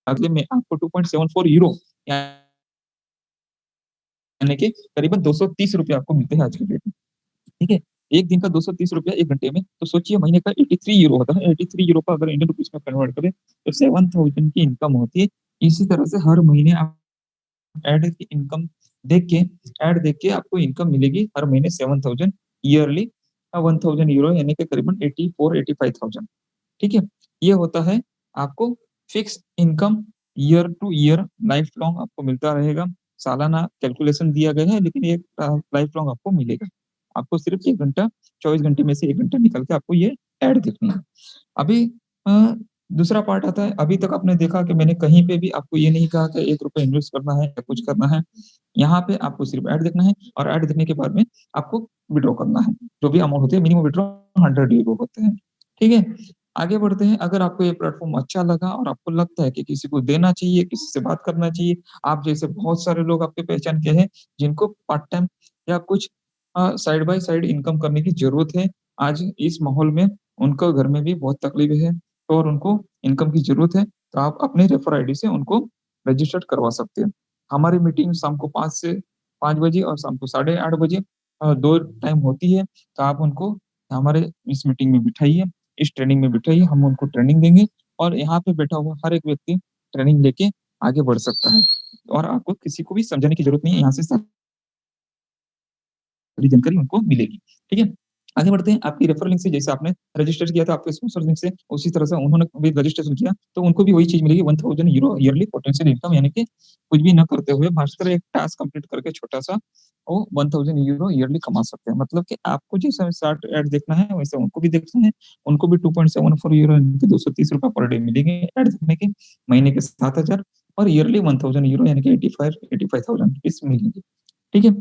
अगले में आपको €2.74 यानी यानी कि करीबन 230 रुपए आपको मिलते हैं आज के डेट में। ठीक है, एक दिन का 230 रुपया 1 घंटे में, तो सोचिए महीने का 83 यूरो होता है। 83 यूरो का अगर इंडियन रुपीस में कन्वर्ट करें तो 7000 की इनकम होती है। इसी तरह से हर महीने आप ऐड की इनकम ऐड देख के आपको इनकम मिलेगी हर महीने 7000 ईयरली, 1000 यूरो यानी कि करीबन 84-85,000। ठीक है, ये होता है आपको fix income year two year life long आपको मिलता रहेगा। सालाना कैलकुलेशन दिया गया है, लेकिन ये लाइफ लॉन्ग आपको मिलेगा। आपको सिर्फ 1 घंटा, 24 घंटे में से 1 घंटा निकाल के आपको ये ऐड देखनी है। अभी दूसरा पार्ट आता है, अभी तक आपने देखा कि मैंने कहीं पे भी आपको ये नहीं कहा कि ₹1 इन्वेस्ट करना है या कुछ करना है। यहाँ पे आपको सिर्फ ऐड देखना है और ऐड देखने के बाद में आपको विथड्रॉ करना है। जो भी अमाउंट होती है, मिनिमम विथड्रॉ 100 यूरो होते हैं। ठीक है? आगे बढ़ते हैं। अगर आपको ये प्लेटफ़ॉर्म अच्छा लगा और आपको लगता है कि किसी को देना चाहिए, किसी से बात करना चाहिए, आप जैसे बहुत सारे लोग आपके पहचान के हैं, जिनको पार्ट टाइम या कुछ साइड बाय साइड इनकम करने की ज़रूरत है। आज इस माहौल में उनको घर में भी बहुत तकलीफ है और उनको इनकम की ज़रूरत है, तो आप अपने रेफर आईडी से उनको रजिस्टर्ड करवा सकते हैं। हमारी मीटिंग शाम को 5 से 5 बजे और शाम को साढ़े 8 बजे 2 टाइम होती है, तो आप उनको हमारे इस मीटिंग में बिठाइए, इस ट्रेनिंग में बिठाइए, हम उनको ट्रेनिंग देंगे और यहाँ पे बैठा हुआ हर एक व्यक्ति ट्रेनिंग लेके आगे बढ़ सकता है और आपको किसी को भी समझाने की ज़रूरत नहीं है, यहाँ से सारी जानकारी उनको मिलेगी। ठीक है? आगे बढ़ते हैं, आपकी रेफरल लिंक से जैसे आपने रजिस्टर किया था आपके स्पॉन्सर लिंक से, उसी तरह से उन्होंने भी रजिस्ट्रेशन किया, तो उनको भी वही चीज़ मिलेगी 1000 यूरो ईयरली पोटेंशियल इनकम, यानी कि कुछ भी ना करते हुए मात्र एक टास्क कंप्लीट करके छोटा-सा वो 1000 यूरो ईयरली कमा सकते हैं। मतलब कि आपको जैसा शॉर्ट ऐड देखना है, वैसे उनको भी देखना है। उनको भी 2.74 यूरो यानी कि ₹230 पर डे मिलेंगे ऐड देखने के, महीने के 7000 और ईयरली 1000 यूरो यानी कि 85,000 रुपीज़ मिलेंगे। ठीक है?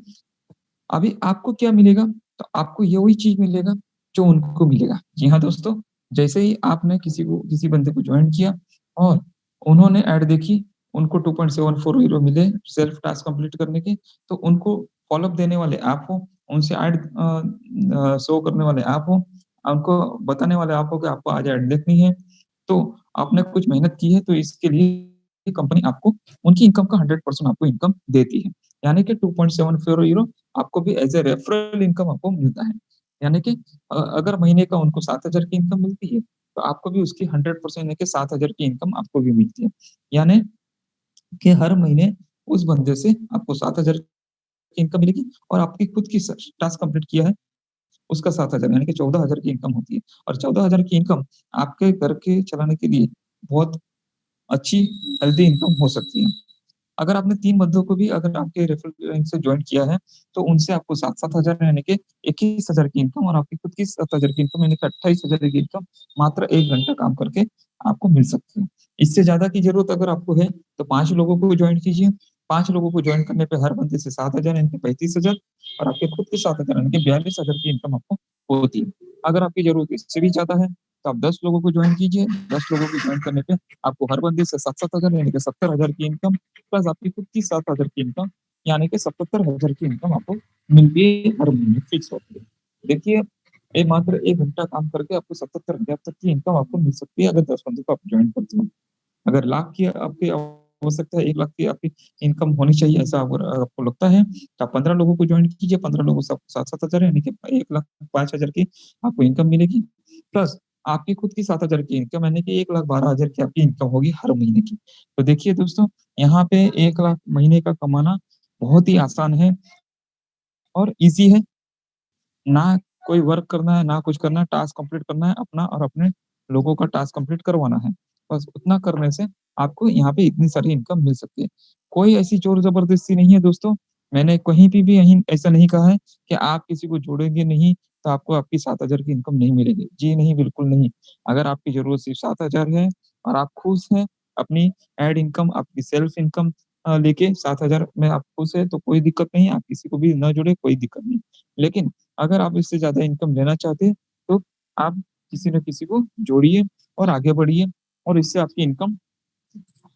अभी आपको क्या मिलेगा? तो आपको ये वही चीज़ मिलेगा जो उनको मिलेगा। जी हाँ दोस्तों, जैसे ही आपने किसी बंदे को जॉइन किया और उन्होंने ऐड देखी, उनको 2.74 यूरो मिले सेल्फ टास्क कंप्लीट करने के, तो उनको फ़ॉलो अप देने वाले आप हो, उनसे ऐड शो करने वाले आप हो, उनको बताने वाले आप हो कि आपको आज ऐड देखनी है। तो आपने कुछ मेहनत की है, तो इसके लिए कंपनी आपको उनकी इनकम का 100% आपको इनकम देती है। यानी कि 2.74 यूरो आपको भी एज़ अ रेफरल इनकम आपको मिलता है। यानी कि अगर महीने का उनको 7000 की इनकम मिलती है, तो आपको भी उसकी 100% यानी कि 7000 की इनकम आपको भी मिलती है। यानी कि हर महीने उस बंदे से आपको 7000 की इनकम मिलेगी और आपकी खुद की टास्क कंप्लीट किया है, उसका 7000 यानी कि 14000 की इनकम होती है और 14000 की इनकम आपके घर के चलाने के लिए बहुत अच्छी हेल्दी इनकम हो सकती है। अगर आपने 3 बंदों को भी अगर आपके रेफरल लिंक से जॉइन किया है, तो उनसे आपको 7-7 हज़ार यानी कि 21,000 की इनकम और आपकी खुद की 7,000 की इनकम यानी कि 28,000 की इनकम मात्र 1 घंटा काम करके आपको मिल सकती है। इससे ज़्यादा की ज़रूरत अगर आपको है, तो 5 लोगों को जॉइन कीजिए। 5 लोगों को जॉइन करने पे हर बंदे से 7,000 यानी कि 35,000 और आपके खुद के 7,000 यानी कि 42,000 की इनकम आपको होती है। अगर आपकी ज़रूरत इससे भी ज़्यादा है, तो आप 10 लोगों को जॉइन कीजिए। 10 लोगों को जॉइन करने पे आपको हर बंदे से 7-7 हज़ार यानी कि 70,000 की इनकम प्लस आपकी खुद की 7,000 की इनकम यानी कि 77,000 की इनकम आपको मिलती है हर महीने फिक्स होती है। देखिए, ये मात्र 1 घंटा काम करके आपको 77,000 तक की इनकम आपको मिल सकती है अगर 10 बंदों को आप जॉइन करते हो। अगर लाख की आपकी आवश्यकता है, 1 लाख की आपकी इनकम होनी चाहिए ऐसा अगर आपको लगता है, तो आप 15 लोगों को जॉइन कीजिए, 15 लोगों से आपको 7-7 हज़ार यानी कि 1,05,000 की आपको इनकम मिलेगी। प्लस आपकी खुद की 7,000 की इनकम यानी कि 1,12,000 की आपकी इनकम होगी हर महीने की। तो देखिए दोस्तों, यहाँ पे 1 लाख महीने का कमाना बहुत ही आसान है और ईज़ी है। ना कोई वर्क करना है, ना कुछ करना है, टास्क कंप्लीट करना है अपना और अपने लोगों का टास्क कंप्लीट करवाना है। बस उतना करने से आपको यहाँ पे इतनी सारी इनकम मिल सकती है। कोई ऐसी ज़ोर-ज़बरदस्ती नहीं है दोस्तों। मैंने कहीं पे भी यहीं ऐसा नहीं कहा है कि आप किसी को जोड़ेंगे नहीं, तो आपको आपकी 7,000 की इनकम नहीं मिलेगी। जी नहीं, बिल्कुल नहीं। अगर आपकी ज़रूरत सिर्फ़ 7,000 है और आप खुश हैं अपनी ऐड इनकम, आपकी सेल्फ इनकम लेके 7,000 में आप खुश हैं, तो कोई दिक्कत नहीं है। आप किसी को भी ना जोड़ें, कोई दिक्कत नहीं। लेकिन अगर आप इससे ज़्यादा इनकम लेना चाहते हैं, तो आप किसी न किसी को जोड़िए और आगे बढ़िए और इससे आपकी इनकम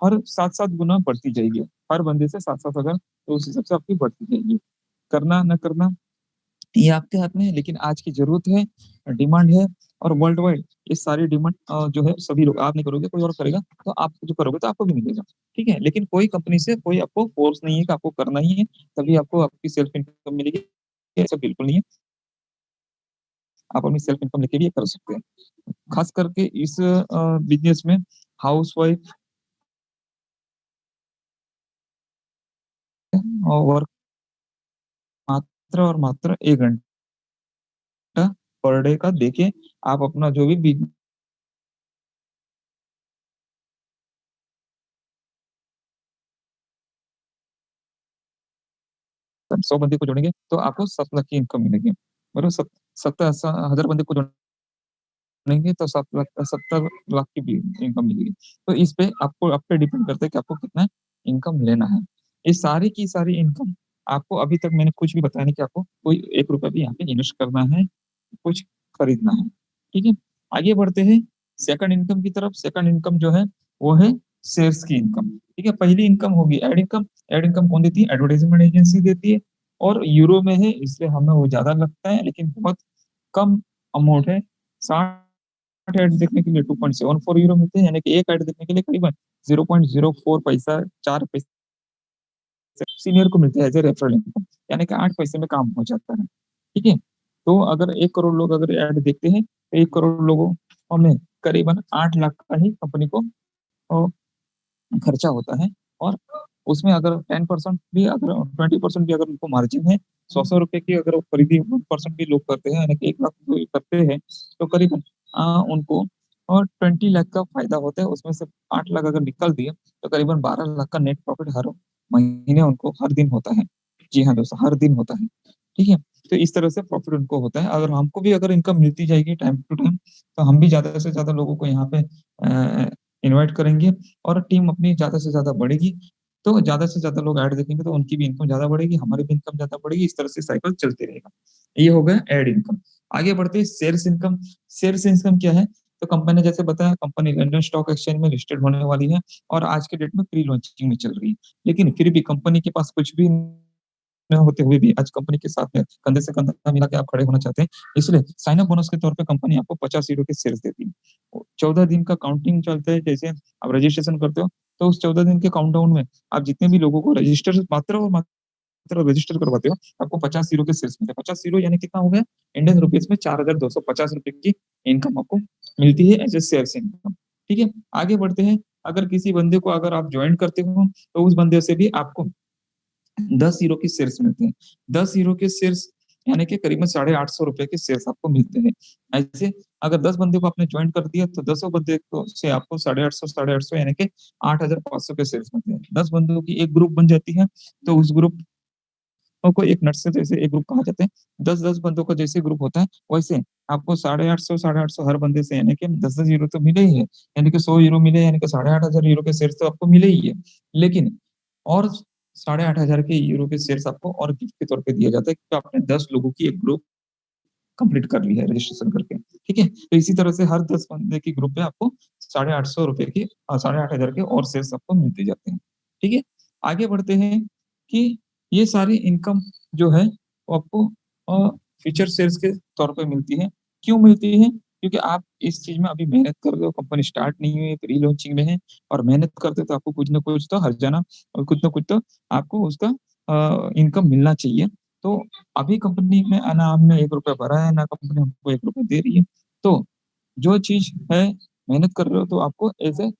हर 7-7 गुना बढ़ती जाएगी। हर बंदे से 7-7 हज़ार तो उस हिसाब से आपकी बढ़ती जाएगी। करना ना करना ये आपके हाथ में है, लेकिन आज की ज़रूरत है, डिमांड है और वर्ल्ड वाइड ये सारी डिमांड जो है सभी लोग, आप नहीं करोगे कोई और करेगा, तो आप जो करोगे तो आपको भी मिलेगा। ठीक है, लेकिन कोई कंपनी से कोई आपको फोर्स नहीं है कि आपको करना ही है तभी आपको आपकी सेल्फ इनकम मिलेगी, ऐसा बिल्कुल नहीं है। आप अपनी सेल्फ इनकम लेके भी ये कर सकते हैं। खास करके इस बिजनेस में हाउस वाइफ और वर्क मात्र और मात्र 1 घंटा पर डे का देके आप अपना जो भी बिजनेस 100 बंदे को जोड़ेंगे तो आपको 7 लाख की इनकम मिलेगी, बराबर। 70,000 बंदे को जोड़ेंगे तो 70 लाख की भी इनकम मिलेगी। तो इस पे आपको आप पे डिपेंड करता है कि आपको कितना इनकम लेना है। ये सारी की सारी इनकम आपको अभी तक मैंने कुछ भी बताया नहीं कि आपको कोई 1 रुपया भी यहाँ पे इन्वेस्ट करना है, कुछ खरीदना है। ठीक है, आगे बढ़ते हैं सेकंड इनकम की तरफ। सेकंड इनकम जो है वो है शेयर्स की इनकम। ठीक है, पहली इनकम होगी एड इनकम। एड इनकम कौन देती है? एडवर्टाइजमेंट एजेंसी देती है, और यूरो में है इसलिए हमें वो ज्यादा लगता है, लेकिन बहुत कम अमाउंट है। 60 एड देखने के लिए 2.74 यूरो मिलते हैं, यानी कि एक एड देखने के लिए करीबन 0.04 पैसा, 4 पैसे सीनियर को मिलते हैं एज ए रेफरल इनकम, यानी कि 8 पैसे में काम हो जाता है। ठीक है, तो अगर 1 करोड़ लोग अगर ऐड देखते हैं तो 1 करोड़ लोगों में करीबन 8 लाख का ही कंपनी को खर्चा होता है। और उसमें अगर 10% भी, अगर 20% भी अगर उनको मार्जिन है, 100 रुपए की अगर वो खरीदी 1% भी लोग करते हैं, यानी कि 1 लाख करते हैं, तो करीबन उनको और 20 लाख का फायदा होता है। उसमें से 8 लाख अगर निकल दिए तो करीबन 12 लाख का नेट प्रॉफिट हर महीने उनको हर दिन होता है। जी हाँ दोस्तों, हर दिन होता है। ठीक है, तो इस तरह से प्रॉफिट उनको होता है। अगर हमको भी अगर इनकम मिलती जाएगी टाइम टू टाइम, तो हम भी ज्यादा से ज्यादा लोगों को यहाँ पे इन्वाइट करेंगे और टीम अपनी ज्यादा से ज्यादा बढ़ेगी। तो ज्यादा से ज्यादा लोग ऐड देखेंगे तो उनकी भी इनकम ज्यादा बढ़ेगी, हमारी भी इनकम ज्यादा बढ़ेगी। इस तरह से साइकिल चलते रहेगा। ये हो गया ऐड इनकम। आगे बढ़ते हैं शेयर्स इनकम। शेयर्स इनकम क्या है? तो कंपनी ने जैसे बताया, कंपनी लंदन स्टॉक एक्सचेंज में लिस्टेड होने वाली है और आज के डेट में प्री लॉन्चिंग में चल रही है। लेकिन फिर भी कंपनी के पास कुछ भी न होते हुए भी आज कंपनी के साथ में कंधे से कंधा मिला के आप खड़े होना चाहते हैं, इसलिए साइन अप बोनस के तौर पे कंपनी आपको 50 यूरो के शेयर्स देती है। 14 दिन का काउंटिंग चलता है। जैसे आप रजिस्ट्रेशन करते हो तो उस 14 दिन के काउंटडाउन में आप जितने भी लोगों को रजिस्टर मात्र और मात्र रजिस्टर करवाते हो, आपको 50 यूरो के शेयर्स मिलते हैं। 50 यूरो यानी कितना हो गया? इंडियन रुपीज में 4,250 रुपए की इनकम आपको मिलती है एज ए शेयर्स इनकम। ठीक है, आगे बढ़ते हैं। अगर किसी बंदे को अगर आप ज्वाइन करते हो तो उस बंदे से भी आपको 10 यूरो के शेयर्स मिलते हैं। 10 यूरो के शेयर्स यानी कि करीबन 850 रुपए के शेयर्स आपको मिलते हैं। ऐसे अगर 10 बंदे को आपने ज्वाइन कर दिया तो 10 बंदे को से आपको 850 यानी कि 8,500 के शेयर्स मिलते हैं। 10 बंदों की एक ग्रुप बन जाती है, तो उस ग्रुप को एक नट से जैसे एक ग्रुप कहा जाता है। 10-10 बंदों का जैसे ग्रुप होता है वैसे आपको 850 हर बंदे से, यानी कि 10-10 यूरो तो मिले ही है, यानी कि 100 यूरो मिले, यानी कि 8,500 यूरो के शेयर्स तो आपको मिले ही है। लेकिन और 8,500 के यूरो के शेयर्स आपको और गिफ्ट के तौर पे दिया जाता है कि आपने 10 लोगों की एक ग्रुप कंप्लीट कर ली है रजिस्ट्रेशन करके। ठीक है, तो इसी तरह से हर 10 बंदे की ग्रुप में आपको 850 रुपए की 8,500 के और शेयर्स आपको मिलते जाते हैं। ठीक है, आगे बढ़ते हैं कि ये सारी इनकम जो है वो आपको फ्यूचर शेयर्स के तौर पे मिलती है। क्यों मिलती है? क्योंकि आप इस चीज में अभी मेहनत कर रहे हो, कंपनी स्टार्ट नहीं हुई है, प्री लॉन्चिंग में है, और मेहनत करते हो तो आपको कुछ ना कुछ तो हर जाना और कुछ ना कुछ तो आपको उसका इनकम मिलना चाहिए। तो अभी कंपनी में ना हमने 1 रुपया भरा है, ना कंपनी हमको 1 रुपया दे रही है। तो जो चीज है, मेहनत कर रहे हो तो आपको एज ए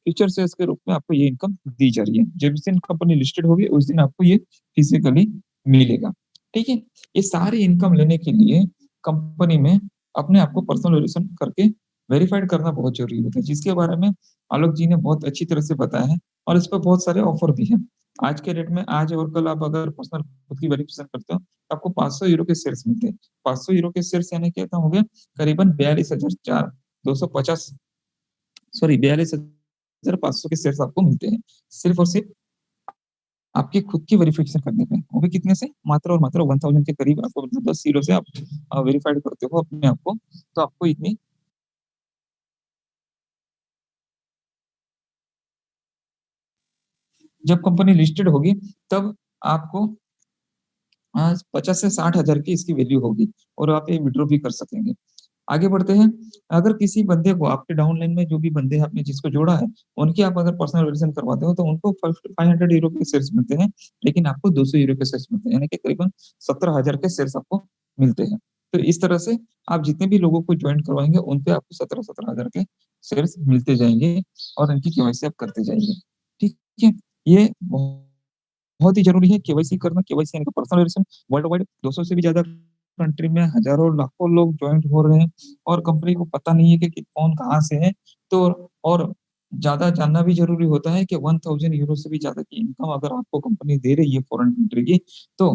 फ्यूचर शेयर्स के रूप में आपको ये इनकम दी जा रही है। जिस दिन कंपनी लिस्टेड होगी उस दिन आपको ये फिजिकली मिलेगा। ठीक है, ये सारी इनकम लेने के लिए कंपनी में अपने आप को पर्सनल वेरिफिकेशन करके वेरीफाइड करना बहुत जरूरी होता है, जिसके बारे में आलोक जी ने बहुत अच्छी तरह से बताया है। और इस पर बहुत सारे ऑफर भी है। आज के रेट में, आज और कल आप अगर पर्सनल खुद की वेरिफिकेशन करते हो तो आपको 500 यूरो के शेयर्स मिलते हैं। 500 यूरो के शेयर्स यानी कितना हो गया? करीबन 42,250, सॉरी 42,500 के शेयर्स आपको मिलते हैं, सिर्फ और सिर्फ आपकी खुद की वेरिफिकेशन करने पे। वो भी कितने से? मात्र और मात्र 1000 के करीब आपको, मतलब 10 यूरो से आप वेरीफाइड करते हो अपने आप को, तो आपको इतनी जब कंपनी लिस्टेड होगी तब आपको 50 से 60 हजार की इसकी वैल्यू होगी और आप ये विड्रॉ भी कर सकेंगे। आगे बढ़ते हैं। अगर किसी बंदे को आपके डाउनलाइन में जो भी बंदे आपने जिसको जोड़ा है, उनकी आप अगर पर्सनल वेरिफिकेशन करवाते हो तो उनको 500 यूरो के शेयर्स मिलते हैं, लेकिन आपको 200 यूरो के शेयर्स मिलते हैं, यानी कि करीबन 17,000 के शेयर्स आपको मिलते हैं। तो इस तरह से आप जितने भी लोगों को ज्वाइन करवाएंगे उन पे आपको 17,000 के शेयर्स मिलते जाएंगे और उनकी केवाईसी आप करते जाएंगे। ठीक है, ये बहुत ही जरूरी है केवाईसी करना। केवाईसी यानी कि पर्सनल वेरिफिकेशन वर्ल्ड वाइड 200 से भी ज्यादा कंट्री में हजारों लाखों लोग ज्वाइन हो रहे हैं और कंपनी को पता नहीं है कि कौन कहाँ से है। तो और ज्यादा जानना भी जरूरी होता है कि 1000 यूरो से भी ज्यादा की इनकम अगर आपको कंपनी दे रही है फॉरेन कंट्री की, तो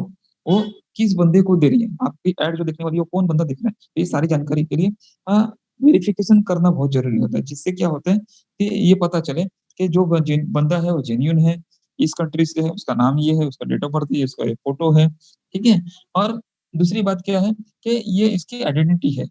वो किस बंदे को दे रही है, आपकी एड जो दिखने वाली है वो कौन बंदा दिख रहा है। तो ये सारी जानकारी के लिए वेरिफिकेशन करना बहुत जरूरी होता है, जिससे क्या होता है कि ये पता चले कि जो बंदा है वो जेन्युइन है, इस कंट्री से है, उसका नाम ये है, उसका डेट ऑफ बर्थ ये, उसका फोटो है। ठीक है, और दूसरी बात क्या है कि ये इसकी आइडेंटिटी है।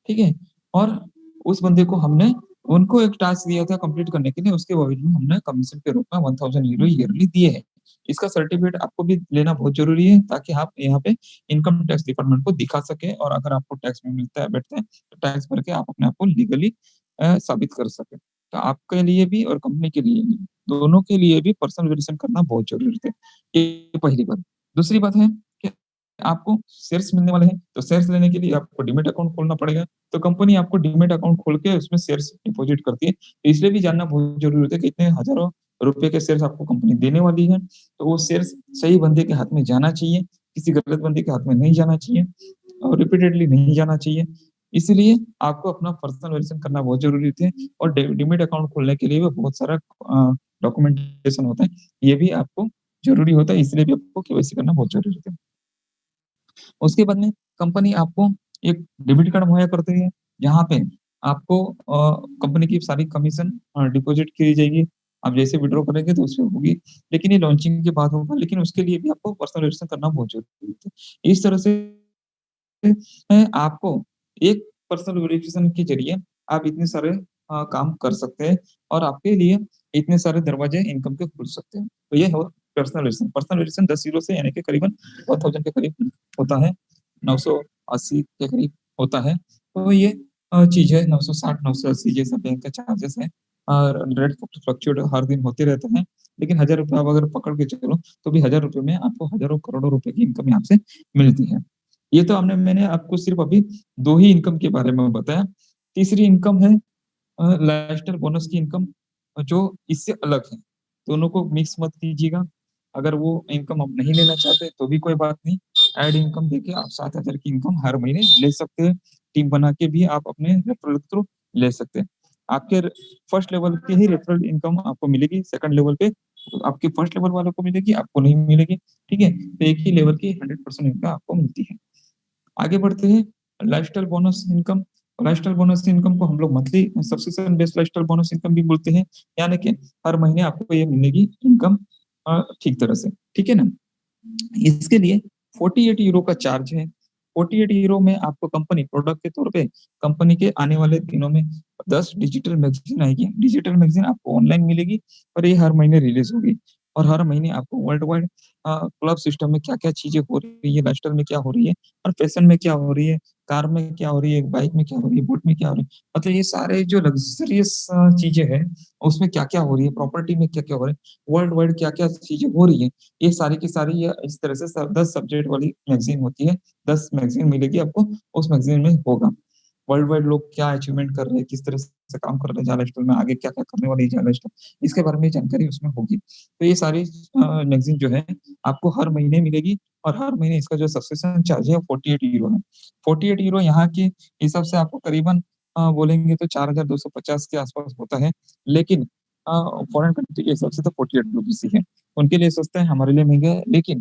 ठीक है, और उस बंदे को हमने उनको एक टास्क दिया था कंप्लीट करने के लिए, उसके बदले में हमने कमीशन के रूप में 1000 यूरो ईयरली दिए हैं। इसका सर्टिफिकेट आपको भी लेना बहुत जरूरी है ताकि आप यहाँ पे इनकम टैक्स डिपार्टमेंट को दिखा सके, और अगर आपको टैक्स में मिलता है बैठता है तो टैक्स भर के आप अपने आप को लीगली साबित कर सके। तो आपके लिए भी और कंपनी के लिए भी, दोनों के लिए भी पर्सनल वेरिफिकेशन करना बहुत जरूरी है। ये पहली बात। दूसरी बात है कि आपको शेयर्स मिलने वाले हैं, तो शेयर्स लेने के लिए आपको डीमैट अकाउंट खोलना पड़ेगा। तो कंपनी आपको डीमैट अकाउंट खोल के उसमें शेयर्स डिपॉजिट करती है। तो इसलिए भी जानना बहुत जरूरी होता है कि इतने हजारों रुपए के शेयर्स आपको कंपनी देने वाली है, तो वो शेयर्स सही बंदे के हाथ में जाना चाहिए, किसी गलत बंदे के हाथ में नहीं जाना चाहिए और रिपीटेडली नहीं जाना चाहिए। इसलिए आपको अपना पर्सनल वेरिफिकेशन करना बहुत जरूरी है। और डीमैट अकाउंट खोलने के लिए भी बहुत सारा डॉक्यूमेंटेशन होता है, ये भी आपको जरूरी होता है, इसलिए भी आपको केवाईसी करना बहुत जरूरी है। उसके बाद में कंपनी आपको एक डेबिट कार्ड मुहैया करती है, जहाँ पे आपको कंपनी की सारी कमीशन डिपॉजिट की जाएगी। आप जैसे विड्रॉ करेंगे तो उसमें होगी, लेकिन ये लॉन्चिंग के बाद होगा, लेकिन उसके लिए भी आपको पर्सनल वेरिफिकेशन करना बहुत जरूरी है। इस तरह से आपको एक पर्सनल वेरिफिकेशन के जरिए आप इतने सारे काम कर सकते हैं और आपके लिए इतने सारे दरवाजे इनकम के खुल सकते हैं। तो ये हो personal verification. Personal verification 10 euro से यानी कि करीबन 1000 के करीब होता है, 980 के करीब होता है। तो ये चीज है, 960 980 जैसा बैंक का चार्जेस है और रेट फ्लक्चुएट हर दिन होते रहते हैं। लेकिन 1000 रुपये आप अगर पकड़ के चलो तो भी 1000 रुपये में आपको हजारों करोड़ों रुपए की इनकम यहाँ से मिलती है। ये तो मैंने आपको सिर्फ अभी दो ही इनकम के बारे में बताया। तीसरी इनकम है लाइफस्टाइल बोनस की इनकम, जो इससे अलग है। दोनों को मिक्स मत कीजिएगा। अगर वो इनकम आप नहीं लेना चाहते तो भी कोई बात नहीं, ऐड इनकम देके आप 7,000 की इनकम हर महीने ले सकते हैं। टीम बना के भी आप अपने रेफरल के थ्रू ले सकते हैं। आपके फर्स्ट लेवल की ही रेफरल इनकम आपको मिलेगी, सेकंड लेवल पे आपके फर्स्ट लेवल वालों को मिलेगी, आपको नहीं मिलेगी। ठीक है, तो एक ही लेवल की 100% इनकम आपको मिलती है। आगे बढ़ते हैं, lifestyle bonus income. Lifestyle bonus income को हम लोग monthly subscription based lifestyle bonus income भी बोलते हैं, यानी कि हर महीने आपको ये मिलेगी इनकम ठीक तरह से। ठीक है ना, इसके लिए 48 यूरो का चार्ज है। 48 यूरो में आपको कंपनी प्रोडक्ट के तौर पे कंपनी के आने वाले दिनों में 10 डिजिटल मैगजीन आएगी। डिजिटल मैगजीन आपको ऑनलाइन मिलेगी और ये हर महीने रिलीज होगी, और हर महीने आपको वर्ल्ड वाइड क्लब सिस्टम में क्या क्या चीजें हो रही है, लाइफस्टाइल में क्या हो रही है और फैशन में क्या हो रही है, कार में क्या हो रही है, बाइक में क्या हो रही है, बोट में क्या हो रही है, मतलब ये सारे जो लग्जरियस चीजें हैं उसमें क्या क्या हो रही है, प्रॉपर्टी में क्या क्या हो रहा है, वर्ल्ड वाइड क्या क्या चीजें हो रही है, ये सारी की सारी ये इस तरह से 10 सब्जेक्ट वाली मैगजीन होती है। 10 मैगजीन मिलेगी आपको, उस मैगजीन में होगा वर्ल्ड वाइड लोग क्या अचीवमेंट कर रहे हैं, किस तरह से काम कर रहे हैं जावा स्टाइल में, आगे क्या क्या करने वाली है जावा स्टाइल, इसके बारे में जानकारी उसमें होगी। तो ये सारी मैगजीन जो है आपको हर महीने मिलेगी, और हर महीने इसका जो सब्सक्रिप्शन चार्ज है 48 यूरो है। 48 यूरो यहाँ के हिसाब से आपको करीबन बोलेंगे तो 4250 के आसपास होता है, लेकिन फॉरेन कंट्री के हिसाब से तो 48 रुपीज ही है। उनके लिए सस्ता है, हमारे लिए महंगा है। लेकिन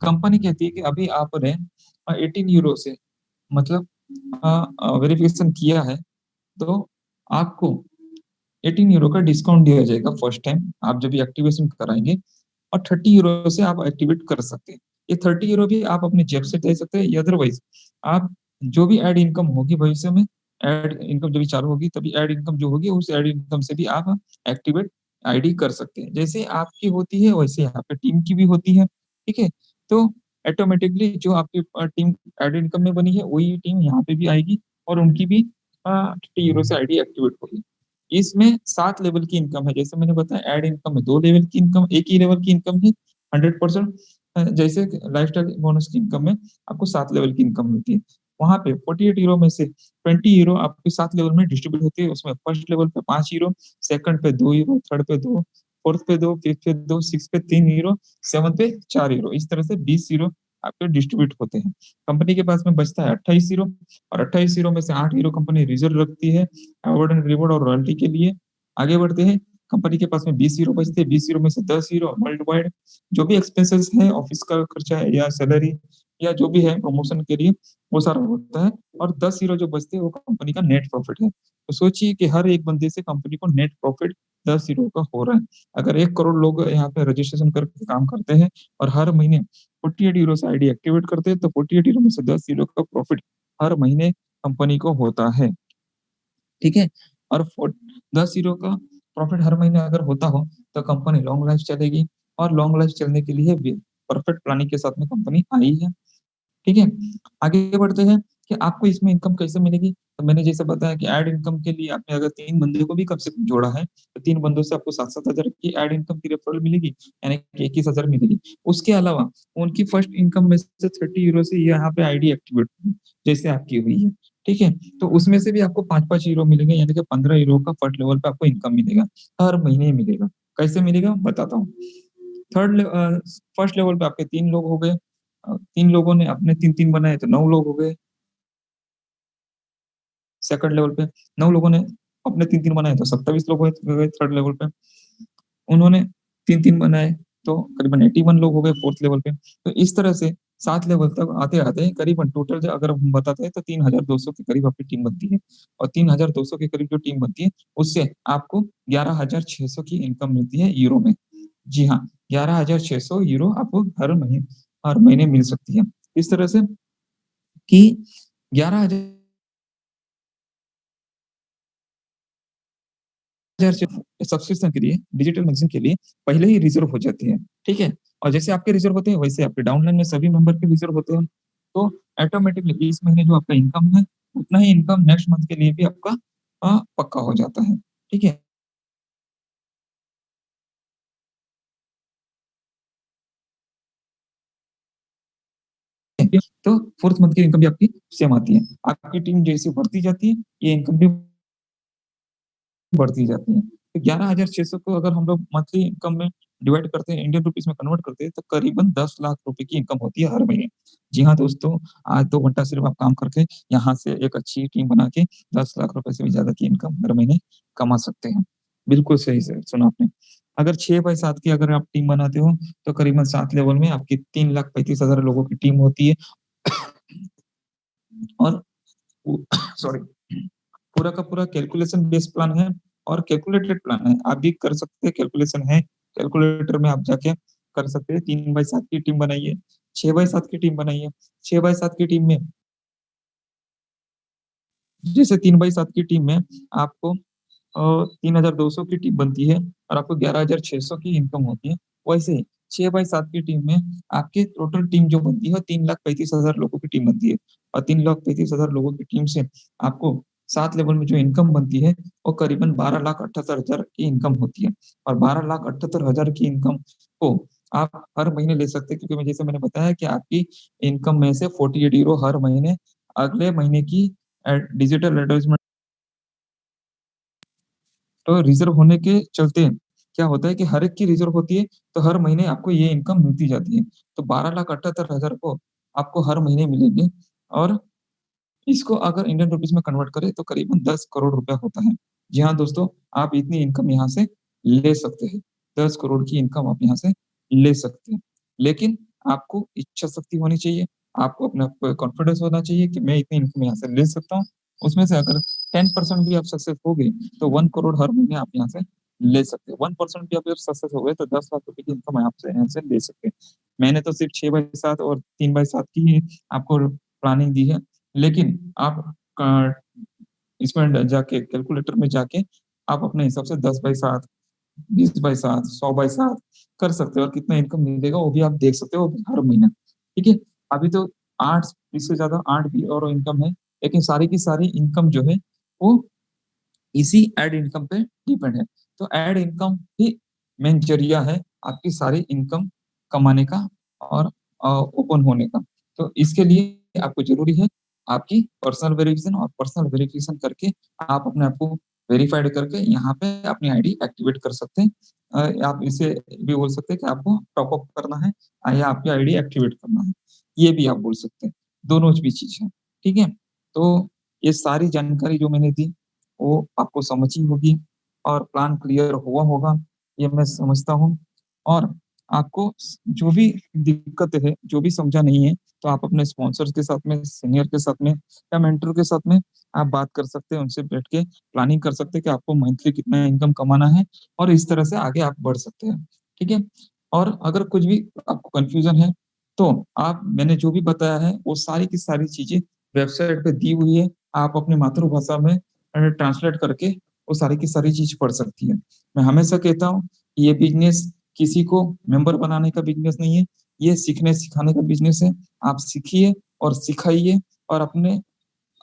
कंपनी कहती है कि अभी आपने 18 यूरो से मतलब वेरिफिकेशन किया है तो आपको 18 यूरो का डिस्काउंट दिया जाएगा फर्स्ट टाइम आप जब भी एक्टिवेशन कराएंगे, और 30 यूरो से आप एक्टिवेट कर सकते हैं। ये 30 यूरो भी आप अपने जेब से दे सकते हैं, या अदरवाइज आप जो भी एड इनकम होगी भविष्य में, एड इनकम जब भी चालू होगी तभी एड इनकम जो होगी उस एड इनकम से भी आप एक्टिवेट आईडी कर सकते हैं। जैसे आपकी होती है वैसे यहाँ पे टीम की भी होती है। ठीक है, तो ऑटोमेटिकली जो आपकी टीम एड इनकम में बनी है वही टीम यहाँ पे भी आएगी, और उनकी भी 50 यूरो से आईडी एक्टिवेट होगी। इसमें 7 लेवल की इनकम है, जैसे मैंने बताया ऐड इनकम है 2 लेवल की इनकम, एक ही लेवल की इनकम है 100%। जैसे लाइफस्टाइल बोनस की इनकम में आपको 7 लेवल की इनकम मिलती है। वहां पे 48 यूरो में से 20 यूरो आपके 7 लेवल में डिस्ट्रीब्यूट होती है। उसमें फर्स्ट लेवल पे 5 यूरो, सेकंड पे 2 यूरो, थर्ड पे 2, फोर्थ पे 2, फिफ्थ पे 2, सिक्स पे 3 यूरो, सेवंथ पे 4 यूरो। इस तरह से 20 यूरो आपके डिस्ट्रीब्यूट होते हैं। कंपनी के पास में बचता है 28 यूरो, और 28 यूरो में से 8 यूरो कंपनी रिजर्व रखती है अवार्ड एंड रिवॉर्ड और रॉयल्टी के लिए। आगे बढ़ते हैं, कंपनी के पास में 20 यूरो बचते हैं। 20 यूरो में से 10 यूरो वर्ल्ड वाइड जो भी एक्सपेंसेस है, ऑफिस का खर्चा है या सैलरी या जो भी है प्रमोशन के लिए, वो सारा होता है। और 10 यूरो जो बचते हैं वो कंपनी का नेट प्रॉफिट है। तो सोचिए कि हर एक बंदे से कंपनी को नेट प्रॉफिट 10 यूरो का हो रहा है। अगर 1 करोड़ लोग यहाँ पे रजिस्ट्रेशन करके काम करते हैं और हर महीने 48 यूरो से आईडी एक्टिवेट करते हैं, तो 48 यूरो में से 10 यूरो का प्रॉफिट हर महीने कंपनी को होता है। ठीक है, और 10 यूरो का प्रॉफिट हर महीने अगर होता हो तो कंपनी लॉन्ग लाइफ चलेगी, और लॉन्ग लाइफ चलने के लिए परफेक्ट प्लानिंग के साथ में कंपनी आई है। ठीक है, आगे बढ़ते हैं कि आपको इसमें इनकम कैसे मिलेगी। तो मैंने जैसे बताया कि ऐड इनकम के लिए आपने अगर 3 बंदे को भी कम से कम जोड़ा है, तो 3 बंदों से आपको 7-7 हजार की ऐड इनकम की रेफरल मिलेगी, यानी कि 21 हजार मिलेगी। उसके अलावा उनकी फर्स्ट इनकम में से 30 यूरो से यहाँ पे आईडी एक्टिवेट होगी, जैसे आपकी हुई है। ठीक है, तो उसमें से भी आपको 5-5 यूरो मिलेंगे, यानी कि 15 यूरो का फर्स्ट लेवल पे आपको इनकम मिलेगा, हर महीने मिलेगा। कैसे मिलेगा बताता हूँ। फर्स्ट लेवल पे आपके 3 लोग हो गए, 3 लोगों ने अपने 3-3 बनाए तो 9 लोग हो गए। सेकंड लेवल पे 9 लोगों ने अपने 3-3 बनाए तो 27 लोग हो गए। थर्ड लेवल पे उन्होंने 3-3 बनाए तो करीबन 81 लोग हो गए फोर्थ लेवल पे। तो इस तरह से 7 लेवल तक आते-आते करीबन टोटल अगर हम बताते हैं तो 3200 के करीब आपकी टीम बनती है, और 3200 के करीब जो टीम बनती है उससे आपको 11,600 की इनकम मिलती है यूरो में। जी हाँ, 11,600 यूरो आपको हर महीने मिल सकती है। इस तरह से कि 11,000 सब्सक्रिप्शन के लिए, डिजिटल मैगज़ीन के लिए पहले ही रिज़र्व हो जाती है, ठीक है? और जैसे आपके रिज़र्व होते हैं, वैसे आपके डाउनलाइन में सभी मेंबर के रिज़र्व होते हैं। तो ऑटोमैटिकली इस महीने जो आपका इनकम है, उतना ही इनकम नेक्स्ट मंथ के लिए भी आपका पक्का हो जाता है, ठीक है? तो फोर्थ मंथ की इनकम भी आपकी सेम आती है। आपकी टीम जैसे बढ़ती जाती है, ये इनकम भी बढ़ती जाती है। तो 11,600 को अगर हम लोग मंथली इनकम में डिवाइड करते हैं, इंडियन रुपीज़ में कन्वर्ट करते हैं, तो करीबन 10 लाख रुपए की इनकम होती है हर महीने। जी हाँ दोस्तों, आज 2 घंटा सिर्फ आप काम करके यहाँ से एक अच्छी टीम बना के 10 लाख रुपए से भी ज़्यादा की इनकम हर महीने कमा सकते हैं। बिल्कुल सही से सुना आपने। अगर 6 बाय 7 की अगर आप टीम बनाते हो, तो करीबन 7 लेवल में आपकी 3,35,000 लोगों की टीम होती है। और सॉरी, पूरा का पूरा कैलकुलेशन बेस्ड प्लान है और कैलकुलेटेड प्लान है। आप भी कर सकते हैं, कैलकुलेशन है, कैलकुलेटर में आप जाके कर सकते हैं। 3 बाय 7 की टीम बनाइए, 6 बाय 7 की टीम बनाइए। 6 बाय 7 की टीम में जैसे 3 बाय 7 की टीम में आपको 3,200 की टीम बनती है और आपको 11,600 की इनकम होती है। वैसे ही 6 बाय 7 की टीम में आपकी टोटल टीम जो बनती है 3,35,000 लोगों की टीम बनती है, और 3,35,000 लोगों की टीम से आपको 7 लेवल में जो इनकम बनती है वो करीबन 12,78,000 की इनकम होती है। और 12,78,000 की इनकम को आप हर महीने ले सकते हैं, क्योंकि जैसे मैंने बताया कि आपकी इनकम में से 48 यूरो हर महीने अगले महीने की डिजिटल एडवर्टाइजमेंट तो रिजर्व होने के चलते क्या होता है कि हर एक की रिजर्व होती है, तो हर महीने आपको ये इनकम मिलती जाती है। तो 12,78,000 को आपको हर महीने मिलेगी, और इसको अगर इंडियन रुपीज़ में कन्वर्ट करें तो करीबन 10 करोड़ रुपया होता है। जी हाँ दोस्तों, आप इतनी इनकम यहाँ से ले सकते हैं। 10 करोड़ की इनकम आप यहाँ से ले सकते हैं। लेकिन आपको इच्छा शक्ति होनी चाहिए, आपको अपने आप पे कॉन्फिडेंस होना चाहिए कि मैं इतनी इनकम यहाँ से ले सकता हूँ। उसमें से अगर 10% भी आप सक्सेस हो गए, तो 1 करोड़ हर महीने आप यहाँ से ले सकते हैं। 1% भी आप जब सक्सेस हो गए, तो 10 लाख रुपए की इनकम आप से यहाँ से ले सकते हैं। मैंने तो सिर्फ 6 बाय 7 और 3 बाय 7 की ही आपको प्लानिंग दी है। लेकिन आप इसमें जाके कैलकुलेटर में जाके आप अपने हिसाब से 10 बाई 7, 20 बाई 7, 100 बाई 7 कर सकते हो, और कितना इनकम मिलेगा वो भी आप देख सकते हो हर महीने। ठीक है, अभी तो 8 इससे ज्यादा 8 भी और इनकम है, लेकिन सारी की सारी इनकम जो है वो इसी एड इनकम पे डिपेंड है। तो एड इनकम ही मेन जरिया है आपकी सारी इनकम कमाने का और ओपन होने का। तो इसके लिए आपको जरूरी है आपकी पर्सनल वेरिफिकेशन, और पर्सनल वेरिफिकेशन करके आप अपने आप को वेरीफाइड करके यहाँ पे अपनी आईडी एक्टिवेट कर सकते हैं। आप इसे भी बोल सकते हैं कि आपको टॉप अप करना है या आपकी आईडी एक्टिवेट करना है, ये भी आप बोल सकते हैं। दोनों भी चीज है, ठीक है। तो ये सारी जानकारी जो मैंने दी वो आपको समझी होगी और प्लान क्लियर हुआ होगा, ये मैं समझता हूँ। और आपको जो भी दिक्कत है, जो भी समझा नहीं है, तो आप अपने स्पॉन्सर्स के साथ में, सीनियर के साथ में या मेंटर के साथ में आप बात कर सकते हैं, उनसे बैठ के प्लानिंग कर सकते हैं कि आपको मंथली कितना इनकम कमाना है, और इस तरह से आगे आप बढ़ सकते हैं, ठीक है। और अगर कुछ भी आपको कंफ्यूजन है तो आप, मैंने जो भी बताया है वो सारी की सारी चीजें वेबसाइट पे दी हुई है, आप अपनी मातृभाषा में ट्रांसलेट करके वो सारी की सारी चीज पढ़ सकती है। मैं हमेशा कहता हूँ ये बिजनेस किसी को मेंबर बनाने का बिजनेस नहीं है, ये सीखने सिखाने का बिजनेस है। आप सीखिए और सिखाइए और अपने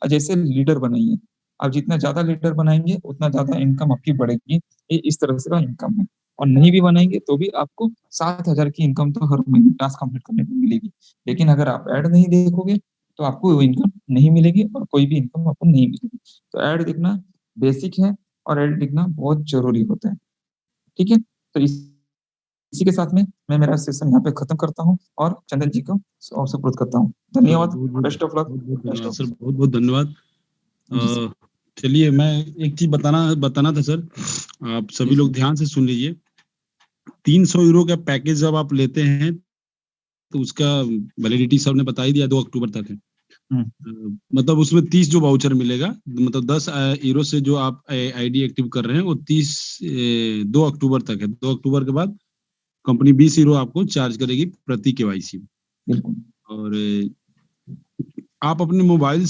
जैसे लीडर बनाइए। आप जितना ज्यादा लीडर बनाएंगे उतना ज्यादा इनकम आपकी बढ़ेगी। ये इस तरह से का इनकम है। और नहीं भी बनाएंगे तो भी आपको 7,000 की इनकम तो हर महीने टास्क कंप्लीट करने को मिलेगी। लेकिन अगर आप ऐड नहीं देखोगे तो आपको वो इनकम नहीं मिलेगी और कोई भी इनकम आपको नहीं मिलेगी। तो ऐड देखना बेसिक है और ऐड देखना बहुत जरूरी होता है, ठीक है। तो इसी के साथ में मैं मेरा सेशन यहाँ पे खत्म करता हूँ और चंदन जी को और सुपुर्द करता हूँ। सर धन्यवाद, बहुत बहुत बेस्ट ऑफ लक। बहुत बहुत बेस्ट धन्यवाद ऑफ सर, बहुत बहुत धन्यवाद। जी सर। चलिए मैं एक चीज बताना था सर, आप जी सभी सर। लोग ध्यान से सुन लीजिए। 300 यूरो का पैकेज जब आप लेते हैं तो उसका वैलिडिटी सर ने बता ही दिया 2 अक्टूबर तक है। मतलब उसमें 30 जो वाउचर मिलेगा, मतलब 10 यूरो से जो आप आईडी एक्टिव कर रहे हैं वो 30 2 अक्टूबर तक है। 2 अक्टूबर के बाद कंपनी 20 यूरो आपको चार्ज करेगी प्रति केवाईसी। बिल्कुल। और आप अपने मोबाइल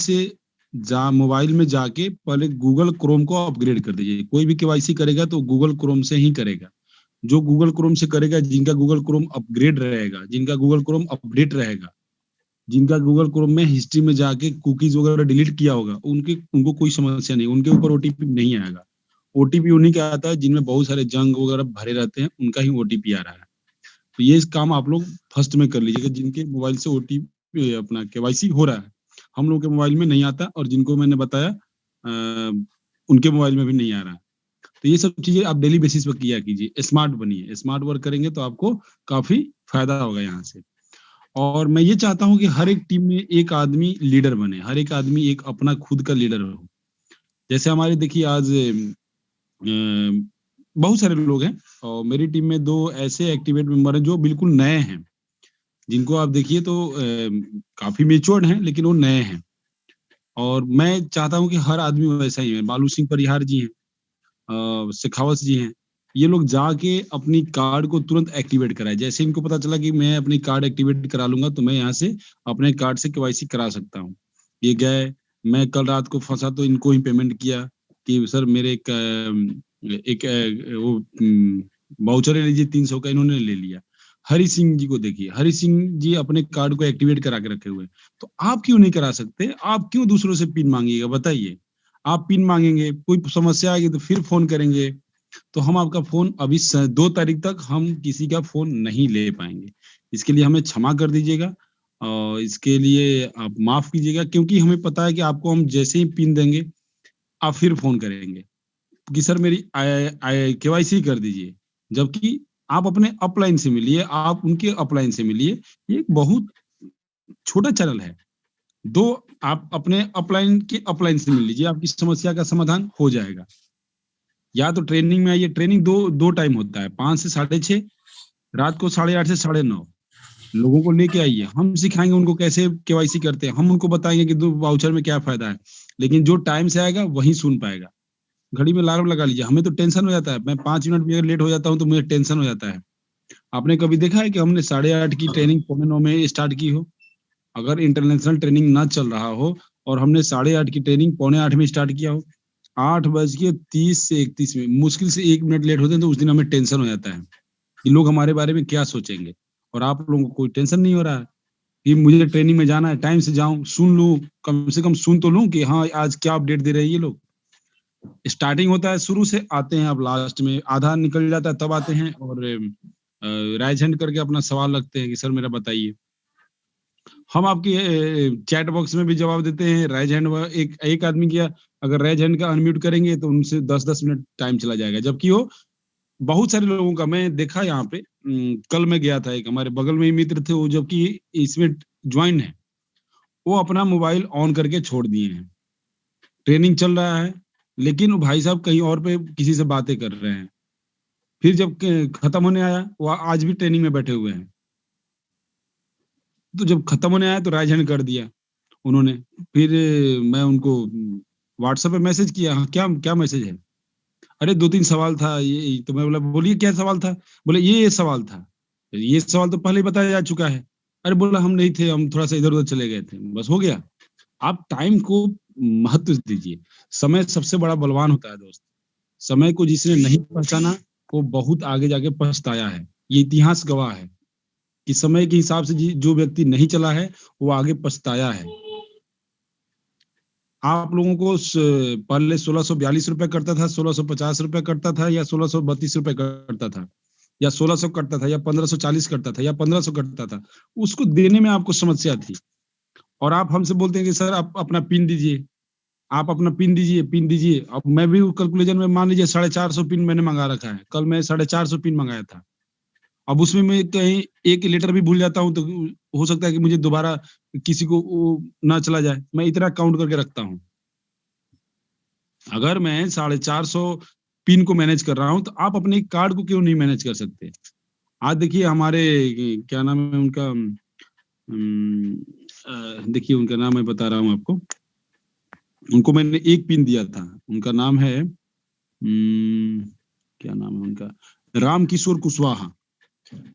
में जाके पहले गूगल क्रोम को अपग्रेड कर दीजिए। कोई भी केवाईसी करेगा तो गूगल क्रोम से ही करेगा। जो गूगल क्रोम से करेगा, जिनका गूगल क्रोम अपग्रेड रहेगा, जिनका गूगल क्रोम अपडेट रहेगा, जिनका गूगल क्रोम में हिस्ट्री में जाके कुकीज वगैरह डिलीट किया होगा, उनको कोई समस्या नहीं, उनके ऊपर ओटीपी नहीं आएगा। ओटीपी उन्हीं का आता है जिनमें बहुत सारे जंग वगैरह भरे रहते हैं, उनका ही ओटीपी आ रहा है। तो ये काम आप लोग फर्स्ट में कर लीजिएगा, जिनके मोबाइल से ओटीपी अपना केवाईसी हो रहा है। हम लोग के मोबाइल में नहीं आता, और जिनको मैंने बताया उनके मोबाइल में भी नहीं आ रहा है। तो ये सब चीजें आप डेली बेसिस पर किया कीजिए, स्मार्ट बनिए। स्मार्ट वर्क करेंगे तो आपको काफी फायदा होगा यहाँ से। और मैं ये चाहता हूँ कि हर एक टीम में एक आदमी लीडर बने, हर एक आदमी एक अपना खुद का लीडर हो। जैसे हमारे देखिए आज बहुत सारे लोग हैं, और मेरी टीम में 2 ऐसे एक्टिवेट मेंबर हैं जो बिल्कुल नए हैं, जिनको आप देखिए तो काफी मेच्योर्ड हैं, लेकिन वो नए हैं। और मैं चाहता हूँ कि हर आदमी वैसा ही है। बालू सिंह परिहार जी हैं, शेखावत जी हैं, ये लोग जाके अपनी कार्ड को तुरंत एक्टिवेट कराए। जैसे इनको पता चला कि मैं अपनी कार्ड एक्टिवेट करा लूंगा तो मैं यहाँ से अपने कार्ड से केवाईसी करा सकता हूँ, ये गए। मैं कल रात को फंसा तो इनको ही पेमेंट किया कि सर मेरे एक वो वाउचर ले लीजिए 300 का, इन्होंने ले लिया। हरि सिंह जी को देखिए, हरि सिंह जी अपने कार्ड को एक्टिवेट करा के रखे हुए। तो आप क्यों नहीं करा सकते? आप क्यों दूसरों से पिन मांगिएगा बताइए? आप पिन मांगेंगे, कोई समस्या आएगी तो फिर फोन करेंगे, तो हम आपका फोन अभी 2 तारीख तक हम किसी का फोन नहीं ले पाएंगे। इसके लिए हमें क्षमा कर दीजिएगा, और इसके लिए आप माफ कीजिएगा, क्योंकि हमें पता है कि आपको हम जैसे ही पिन देंगे आप फिर फोन करेंगे कि सर मेरी केवाईसी कर दीजिए। जबकि आप अपने अपलाइन से मिलिए, आप उनके अपलाइन से मिलिए। ये एक बहुत छोटा चैनल है। आप अपने अपलाइन के अपलाइन से मिल लीजिए, आपकी समस्या का समाधान हो जाएगा। या तो ट्रेनिंग में आइए। ट्रेनिंग दो टाइम होता है, 5 से 6:30, रात को 8:30 से 9:30। लोगों को लेके आइए, हम सिखाएंगे उनको कैसे केवाईसी करते हैं, हम उनको बताएंगे कि 2 वाउचर में क्या फायदा है। लेकिन जो टाइम से आएगा वही सुन पाएगा। घड़ी में अलार्म लगा लीजिए। हमें तो टेंशन हो जाता है, मैं 5 मिनट भी अगर लेट हो जाता हूँ तो मुझे टेंशन हो जाता है। आपने कभी देखा है कि हमने 8:30 की ट्रेनिंग 9:15 में स्टार्ट की हो? अगर इंटरनेशनल ट्रेनिंग ना चल रहा हो और हमने 8:30 की ट्रेनिंग 7:45 में स्टार्ट किया हो, 8:30 से 31 में मुश्किल से 1 मिनट लेट होते हैं तो उस दिन हमें टेंशन हो जाता है कि लोग हमारे बारे में क्या सोचेंगे। और आप लोगों को कोई टेंशन नहीं हो रहा है। कि मुझे ट्रेनिंग में जाना है, टाइम से जाऊं, सुन लूं, कम से कम सुन तो लूं कि हाँ आज क्या अपडेट दे रहे हैं ये लोग। स्टार्टिंग होता है शुरू से, आते हैं अब लास्ट में आधा निकल जाता है तब आते हैं और राइज हैंड करके अपना सवाल रखते हैं कि सर मेरा बताइए। हम आपकी चैट बॉक्स में भी जवाब देते हैं। राइज हैंड एक एक आदमी किया, अगर राइज हैंड का अनम्यूट करेंगे तो उनसे 10-10 मिनट टाइम चला जाएगा, जबकि वो बहुत सारे लोगों का मैं देखा यहाँ पे। कल मैं गया था, एक हमारे बगल में ही मित्र थे वो, जबकि इसमें ज्वाइन है, वो अपना मोबाइल ऑन करके छोड़ दिए हैं। ट्रेनिंग चल रहा है लेकिन वो भाई साहब कहीं और पे किसी से बातें कर रहे हैं। फिर जब खत्म होने आया, वो आज भी ट्रेनिंग में बैठे हुए हैं। तो जब खत्म होने आया तो राइज हैंड कर दिया उन्होंने। फिर मैं उनको व्हाट्सएप पे मैसेज किया, हाँ क्या क्या मैसेज है? अरे 2-3 सवाल था ये, तो मैं बोला बोलिए क्या सवाल था? बोले ये सवाल था। ये सवाल तो पहले ही बताया जा चुका है। अरे बोला हम नहीं थे, हम थोड़ा सा इधर उधर चले गए थे, बस हो गया। आप टाइम को महत्व दीजिए। समय सबसे बड़ा बलवान होता है दोस्त। समय को जिसने नहीं पहचाना वो बहुत आगे जाके पछताया है। ये इतिहास गवाह है कि समय के हिसाब से जो व्यक्ति नहीं चला है वो आगे पछताया है। आप लोगों को पहले 1642 रुपए करता था, 1650 रुपए करता था, या 1632 रुपए करता था, या 1600 करता था, या 1540 करता था, या 1500 करता था, उसको देने में आपको समस्या थी। और आप हमसे बोलते हैं कि सर आप अपना पिन दीजिए, आप अपना पिन दीजिए, पिन दीजिए। अब मैं भी कैलकुलेशन में मान लीजिए 450 पिन मैंने मंगा रखा है। कल मैं 450 पिन मंगाया था। अब उसमें मैं कहीं एक लेटर भी भूल जाता हूँ तो हो सकता है कि मुझे दोबारा किसी को ना चला जाए। मैं इतना काउंट करके रखता हूँ। अगर मैं 450 पिन को मैनेज कर रहा हूँ तो आप अपने कार्ड को क्यों नहीं मैनेज कर सकते? आज देखिए हमारे क्या नाम है उनका, देखिए उनका नाम मैं बता रहा हूँ आपको। उनको मैंने एक पिन दिया था, उनका नाम है क्या नाम है उनका, रामकिशोर कुशवाहा।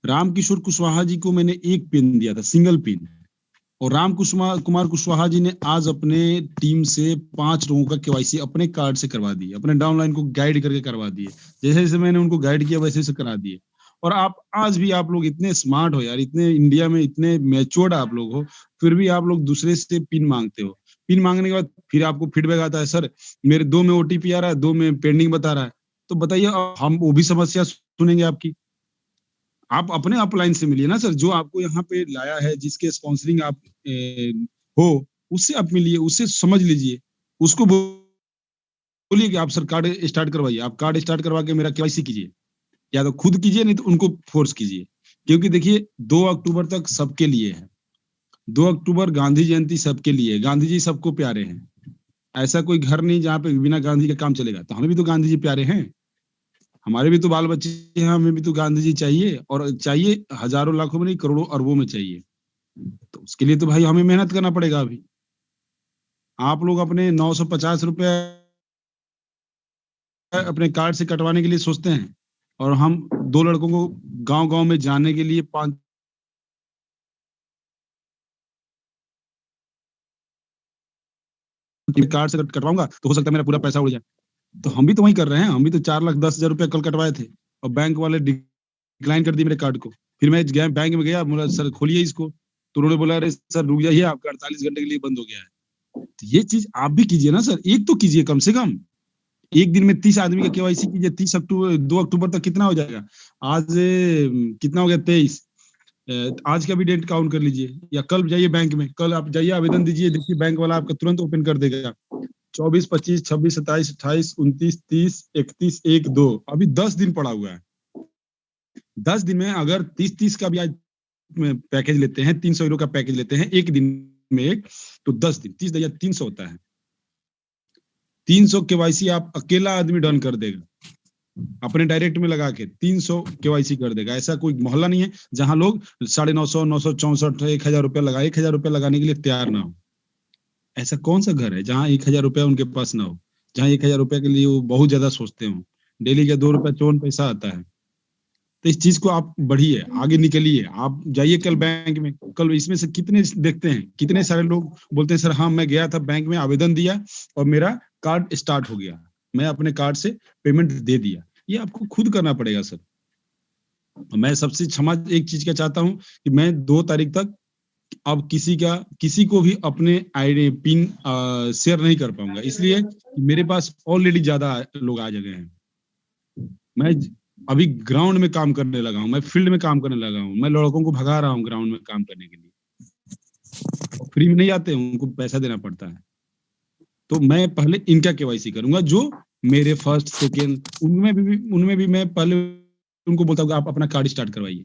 रामकिशोर कुशवाहा जी को मैंने एक पिन दिया था, सिंगल पिन। और कुमार कुशवाहा जी ने आज अपने टीम से 5 लोगों का केवाईसी अपने कार्ड से करवा दी, अपने डाउनलाइन को गाइड करके करवा दिए। जैसे जैसे मैंने उनको गाइड किया वैसे वैसे करा दिए। और आप आज भी आप लोग इतने स्मार्ट हो यार, इतने इंडिया में इतने मैच्योर्ड आप लोग हो, फिर भी आप लोग दूसरे से पिन मांगते हो। पिन मांगने के बाद फिर आपको फीडबैक आता है, सर मेरे 2 में ओटीपी आ रहा है, 2 में पेंडिंग बता रहा है। तो बताइए हम वो भी समस्या सुनेंगे आपकी? आप अपने अपलाइन से मिलिए ना सर, जो आपको यहाँ पे लाया है, जिसके स्पॉन्सरिंग आप हो, उससे आप मिलिए, उससे समझ लीजिए। उसको बोलिए कि आप सर कार्ड स्टार्ट करवाइए, आप कार्ड स्टार्ट करवा के मेरा केवाईसी कीजिए। या तो खुद कीजिए, नहीं तो उनको फोर्स कीजिए। क्योंकि देखिए 2 अक्टूबर तक सबके लिए है। 2 अक्टूबर गांधी जयंती सबके लिए, गांधी जी सबको प्यारे हैं। ऐसा कोई घर नहीं जहाँ पे बिना गांधी का काम चलेगा। तो हमें भी तो गांधी जी प्यारे हैं, हमारे भी तो बाल बच्चे हैं, हमें भी तो गांधी जी चाहिए। और चाहिए हजारों लाखों में नहीं, करोड़ों अरबों में चाहिए। तो उसके लिए तो भाई हमें मेहनत करना पड़ेगा। अभी आप लोग अपने 950 रुपए अपने कार्ड से कटवाने के लिए सोचते हैं, और हम 2 लड़कों को गांव गांव में जाने के लिए 5 कार्ड से कटवाऊंगा तो हो सकता है मेरा पूरा पैसा उड़ जाए। तो हम भी तो वही कर रहे हैं, हम भी तो 4,10,000 रुपए कल कटवाए थे और बैंक वाले डिक्लाइन कर दिए मेरे कार्ड को। फिर मैं गया बैंक में गया, बोला सर खोलिए इसको, तो उन्होंने बोला अरे सर रुक जाइए, आपका 48 घंटे के लिए बंद हो गया है। तो ये चीज आप भी कीजिए ना सर, एक तो कीजिए कम से कम। एक दिन में 30 आदमी का केवाईसी कीजिए। 2 अक्टूबर तक कितना हो जाएगा? आज कितना हो गया, 23। आज का भी डेट काउंट कर लीजिए, या कल जाइए बैंक में, कल आप जाइए आवेदन दीजिए, देखिए बैंक वाला आपका तुरंत ओपन कर देगा। 24, 25, 26, 27, 28, 29, 30, 31, 1, 2, अभी 10 दिन पड़ा हुआ है। 10 दिन में अगर 30-30 का भी आज पैकेज लेते हैं, 300 यूरो का पैकेज लेते हैं एक दिन में एक, तो 10 दिन 30 या 300 होता है। 300 केवाईसी आप अकेला आदमी डन कर देगा, अपने डायरेक्ट में लगा के 300 केवाईसी कर देगा। ऐसा कोई मोहल्ला नहीं है जहां लोग 950, 964, 1,000 रुपया लगा, 1,000 रुपया लगाने के लिए तैयार ना हो। ऐसा कौन सा घर है जहां 1,000 रुपया उनके पास ना हो, जहां 1,000 रुपया के लिए वो बहुत ज्यादा सोचते हो। डेली का 2 रुपया चौन पैसा आता है। तो इस चीज को आप बढ़िए, आगे निकलिए। आप जाइए कल बैंक में, कल इसमें से कितने देखते हैं, कितने सारे लोग बोलते हैं सर हाँ मैं गया था बैंक में, आवेदन दिया और मेरा कार्ड स्टार्ट हो गया, मैं अपने कार्ड से पेमेंट दे दिया। ये आपको खुद करना पड़ेगा सर। मैं सबसे क्षमा एक चीज का चाहता हूँ कि मैं 2 तारीख तक अब किसी को भी अपने आईडी पिन शेयर नहीं कर पाऊंगा, इसलिए मेरे पास ऑलरेडी ज्यादा लोग आ गए हैं। मैं अभी ग्राउंड में काम करने लगा हूँ, मैं फील्ड में काम करने लगा हूँ, मैं लड़कों को भगा रहा हूँ ग्राउंड में काम करने के लिए। फ्री में नहीं आते, उनको पैसा देना पड़ता है। तो मैं पहले इनका केवाईसी करूंगा, जो मेरे फर्स्ट सेकेंड उनमें भी मैं पहले उनको बोलता हूँ आप अपना कार्ड स्टार्ट करवाइए।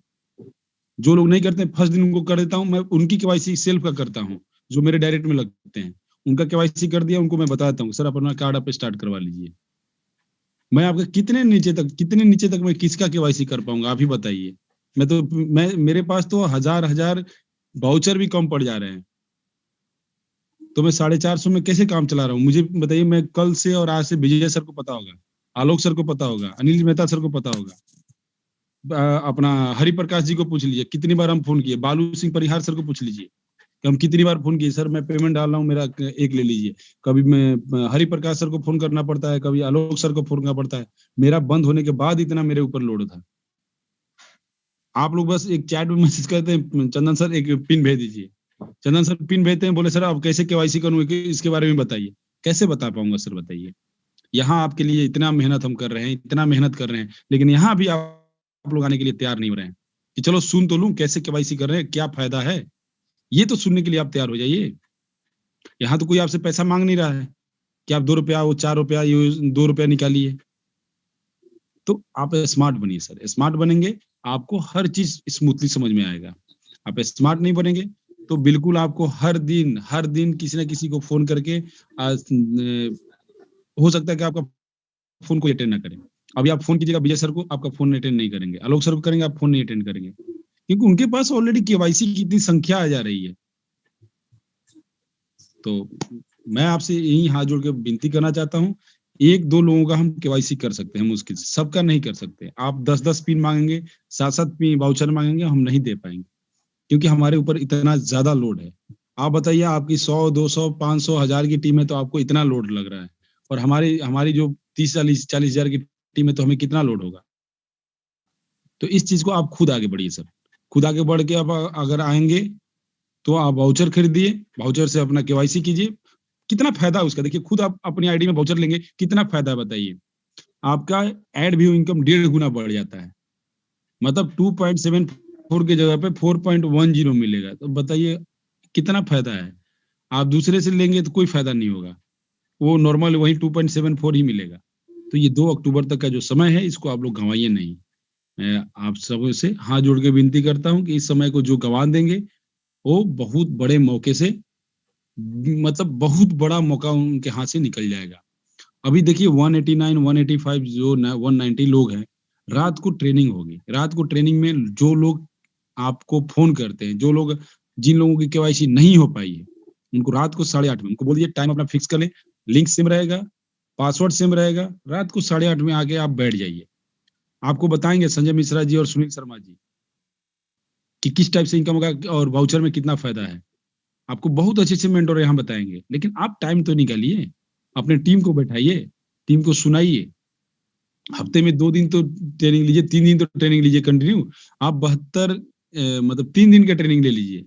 जो लोग नहीं करते फर्स्ट दिन उनको कर देता हूँ, मैं उनकी केवाईसी सेल्फ का करता हूँ, जो मेरे डायरेक्ट में लगते हैं उनका केवाईसी कर दिया, उनको मैं बताता हूँ सर अपना कार्ड आप स्टार्ट करवा लीजिए। मैं आपका कितने नीचे तक मैं किसका केवाईसी कर पाऊंगा, आप ही बताइए। मेरे पास तो हजार वाउचर भी कम पड़ जा रहे हैं, तो मैं 450 में कैसे काम चला रहा हूँ, मुझे बताइए। मैं कल से और आज से विजय सर को पता होगा, आलोक सर को पता होगा, अनिल मेहता सर को पता होगा, अपना हरिप्रकाश जी को पूछ लीजिए कितनी बार हम फोन किए, बालू सिंह परिहार सर को पूछ लीजिए कि हम कितनी बार फोन किए, सर मैं पेमेंट डाल रहा हूँ मेरा एक ले लीजिए। कभी मैं हरिप्रकाश सर को फोन करना पड़ता है, कभी आलोक सर को फोन करना पड़ता है। मेरा बंद होने के बाद इतना मेरे ऊपर लोड था। आप लोग बस एक चैट में मैसेज करते हैं चंदन सर एक पिन भेज दीजिए, चंदन सर पिन भेजते हैं, बोले सर अब कैसे केवाईसी करूँ इसके बारे में बताइए। कैसे बता पाऊंगा सर, बताइए। यहाँ आपके लिए इतना मेहनत हम कर रहे हैं, इतना मेहनत कर रहे हैं, लेकिन यहाँ भी आप लोग आने के लिए तैयार नहीं हो रहे हैं कि चलो सुन तो लूं कैसे केवाईसी कर रहे हैं, क्या फायदा है, ये तो सुनने के लिए आप तैयार हो जाइए। यहाँ तो कोई आपसे पैसा मांग नहीं रहा है कि आप 2 रुपया वो 4 रुपया 2 रुपया निकालिए। तो आप स्मार्ट बनिए सर, स्मार्ट बनेंगे आपको हर चीज स्मूथली समझ में आएगा। आप स्मार्ट नहीं बनेंगे तो बिल्कुल आपको हर दिन किसी ना किसी को फोन करके हो सकता है कि आपका फोन कोई अटेंड ना करे। अभी आप फोन कीजिएगा विजय सर को, आपका फोन अटेंड नहीं करेंगे, आलोक सर को करेंगे, आप फोन नहीं अटेंड करेंगे, क्योंकि उनके पास ऑलरेडी केवाईसी की इतनी संख्या आ जा रही है। तो मैं आपसे यही हाथ जोड़ के विनती करना चाहता हूँ, 1-2 लोगों का हम केवाईसी कर सकते हैं मुश्किल से, सबका नहीं कर सकते। आप 10-10 पिन मांगेंगे, 7-7 पिन वाउचर मांगेंगे, हम नहीं दे पाएंगे, क्योंकि हमारे ऊपर इतना ज्यादा लोड है। आप बताइए आपकी 100, 200, 500, 1000 की टीम है तो आपको इतना लोड लग रहा है, और हमारी जो 30-40 हजार की टीम है तो हमें कितना लोड होगा। तो इस चीज को आप खुद आगे बढ़िए सर, खुद आगे बढ़ के आप अगर आएंगे तो आप वाउचर खरीदिए, वाउचर से अपना केवाईसी कीजिए। कितना फायदा है उसका, देखिए खुद आप अपनी आईडी में वाउचर लेंगे, कितना फायदा है बताइए। आपका एड व्यू इनकम 1.5 गुना बढ़ जाता है, मतलब 2.74 की जगह पे 4.10 मिलेगा। तो बताइए कितना फायदा है। आप दूसरे से लेंगे तो कोई फायदा नहीं होगा, वो नॉर्मल वही 2.74 ही मिलेगा। तो ये 2 अक्टूबर तक का जो समय है इसको आप लोग गंवाइए नहीं। मैं आप सबों से हाथ जोड़ के विनती करता हूँ कि इस समय को जो गंवा देंगे वो बहुत बड़े मौके से, मतलब बहुत बड़ा मौका उनके हाथ से निकल जाएगा। अभी देखिए 189, 185 जो 190 लोग हैं, रात को ट्रेनिंग होगी। रात को ट्रेनिंग में जो लोग आपको फोन करते हैं, जो लोग जिन लोगों की केवाईसी नहीं हो पाई है, उनको रात को 8:30 में उनको बोलिए टाइम अपना फिक्स कर ले, लिंक सेम रहेगा, पासवर्ड सेम रहेगा, रात को 8:30 में आके आप बैठ जाइए। आपको बताएंगे संजय मिश्रा जी और सुनील शर्मा जी कि किस टाइप से इनकम होगा और वाउचर में कितना फायदा है। आपको बहुत अच्छे से मेंटोर यहाँ बताएंगे, लेकिन आप टाइम तो निकालिए, अपने टीम को बैठाइए, टीम को सुनाइए। हफ्ते में 2 दिन तो ट्रेनिंग लीजिए, 3 दिन तो ट्रेनिंग लीजिए कंटिन्यू। आप 72 मतलब 3 दिन का ट्रेनिंग ले लीजिए,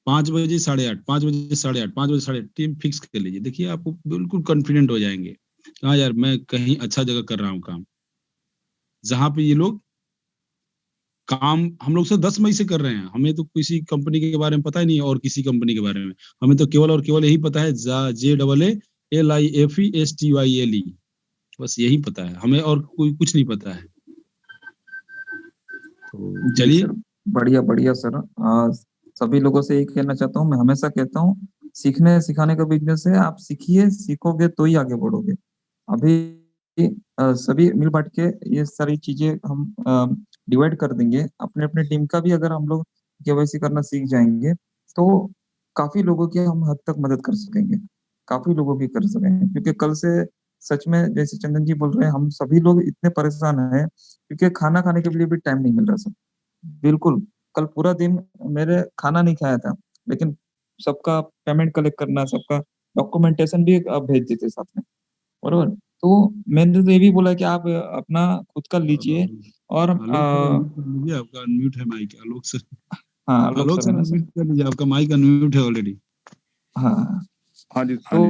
5 बजे 8:30, 5 बजे 8:30, 5 बजे 8:30 टीम फिक्स कर लीजिए। देखिए आपको बिल्कुल कॉन्फिडेंट हो जाएंगे, हाँ यार मैं कहीं अच्छा जगह कर रहा हूँ काम, जहाँ पे ये लोग काम हम लोग से 10 मई से कर रहे हैं। हमें तो किसी कंपनी के बारे में पता ही नहीं है और किसी कंपनी के बारे में, हमें तो केवल और केवल यही पता है JAALIFESTYLE, बस यही पता है हमें, और कोई कुछ नहीं पता है। तो जी चलिए, सर, बढ़िया बढ़िया सर। सभी लोगों से यही कहना चाहता हूँ, मैं हमेशा कहता हूँ सीखने सिखाने का बिजनेस है, आप सीखिए, सीखोगे तो ही आगे बढ़ोगे। अभी सभी मिल बांट के ये सारी चीजें हम डिवाइड कर देंगे, अपने अपने टीम का भी अगर हम लोग केवाईसी करना सीख जाएंगे तो काफी लोगों की हम हद तक मदद कर सकेंगे, काफी लोगों की कर सकेंगे। क्योंकि कल से सच में जैसे चंदन जी बोल रहे हैं, हम सभी लोग इतने परेशान हैं क्योंकि खाना खाने के लिए भी टाइम नहीं मिल रहा सब। बिल्कुल, कल पूरा दिन मेरे खाना नहीं खाया था, लेकिन सबका पेमेंट कलेक्ट करना, सबका डॉक्यूमेंटेशन भी आप भेज देते साथ में, बरोबर। तो मैंने तो ये भी बोला कि आप अपना खुद का लीजिए और आलोक सर अनम्यूट कर लीजिए, आपका अनम्यूट है माइक, आलोक सर। हाँ आलोक आलोक सर है सर ना सर। अनम्यूट कर लीजिए, आपका माइक अनम्यूट है ऑलरेडी। हाँ हाँ जी तो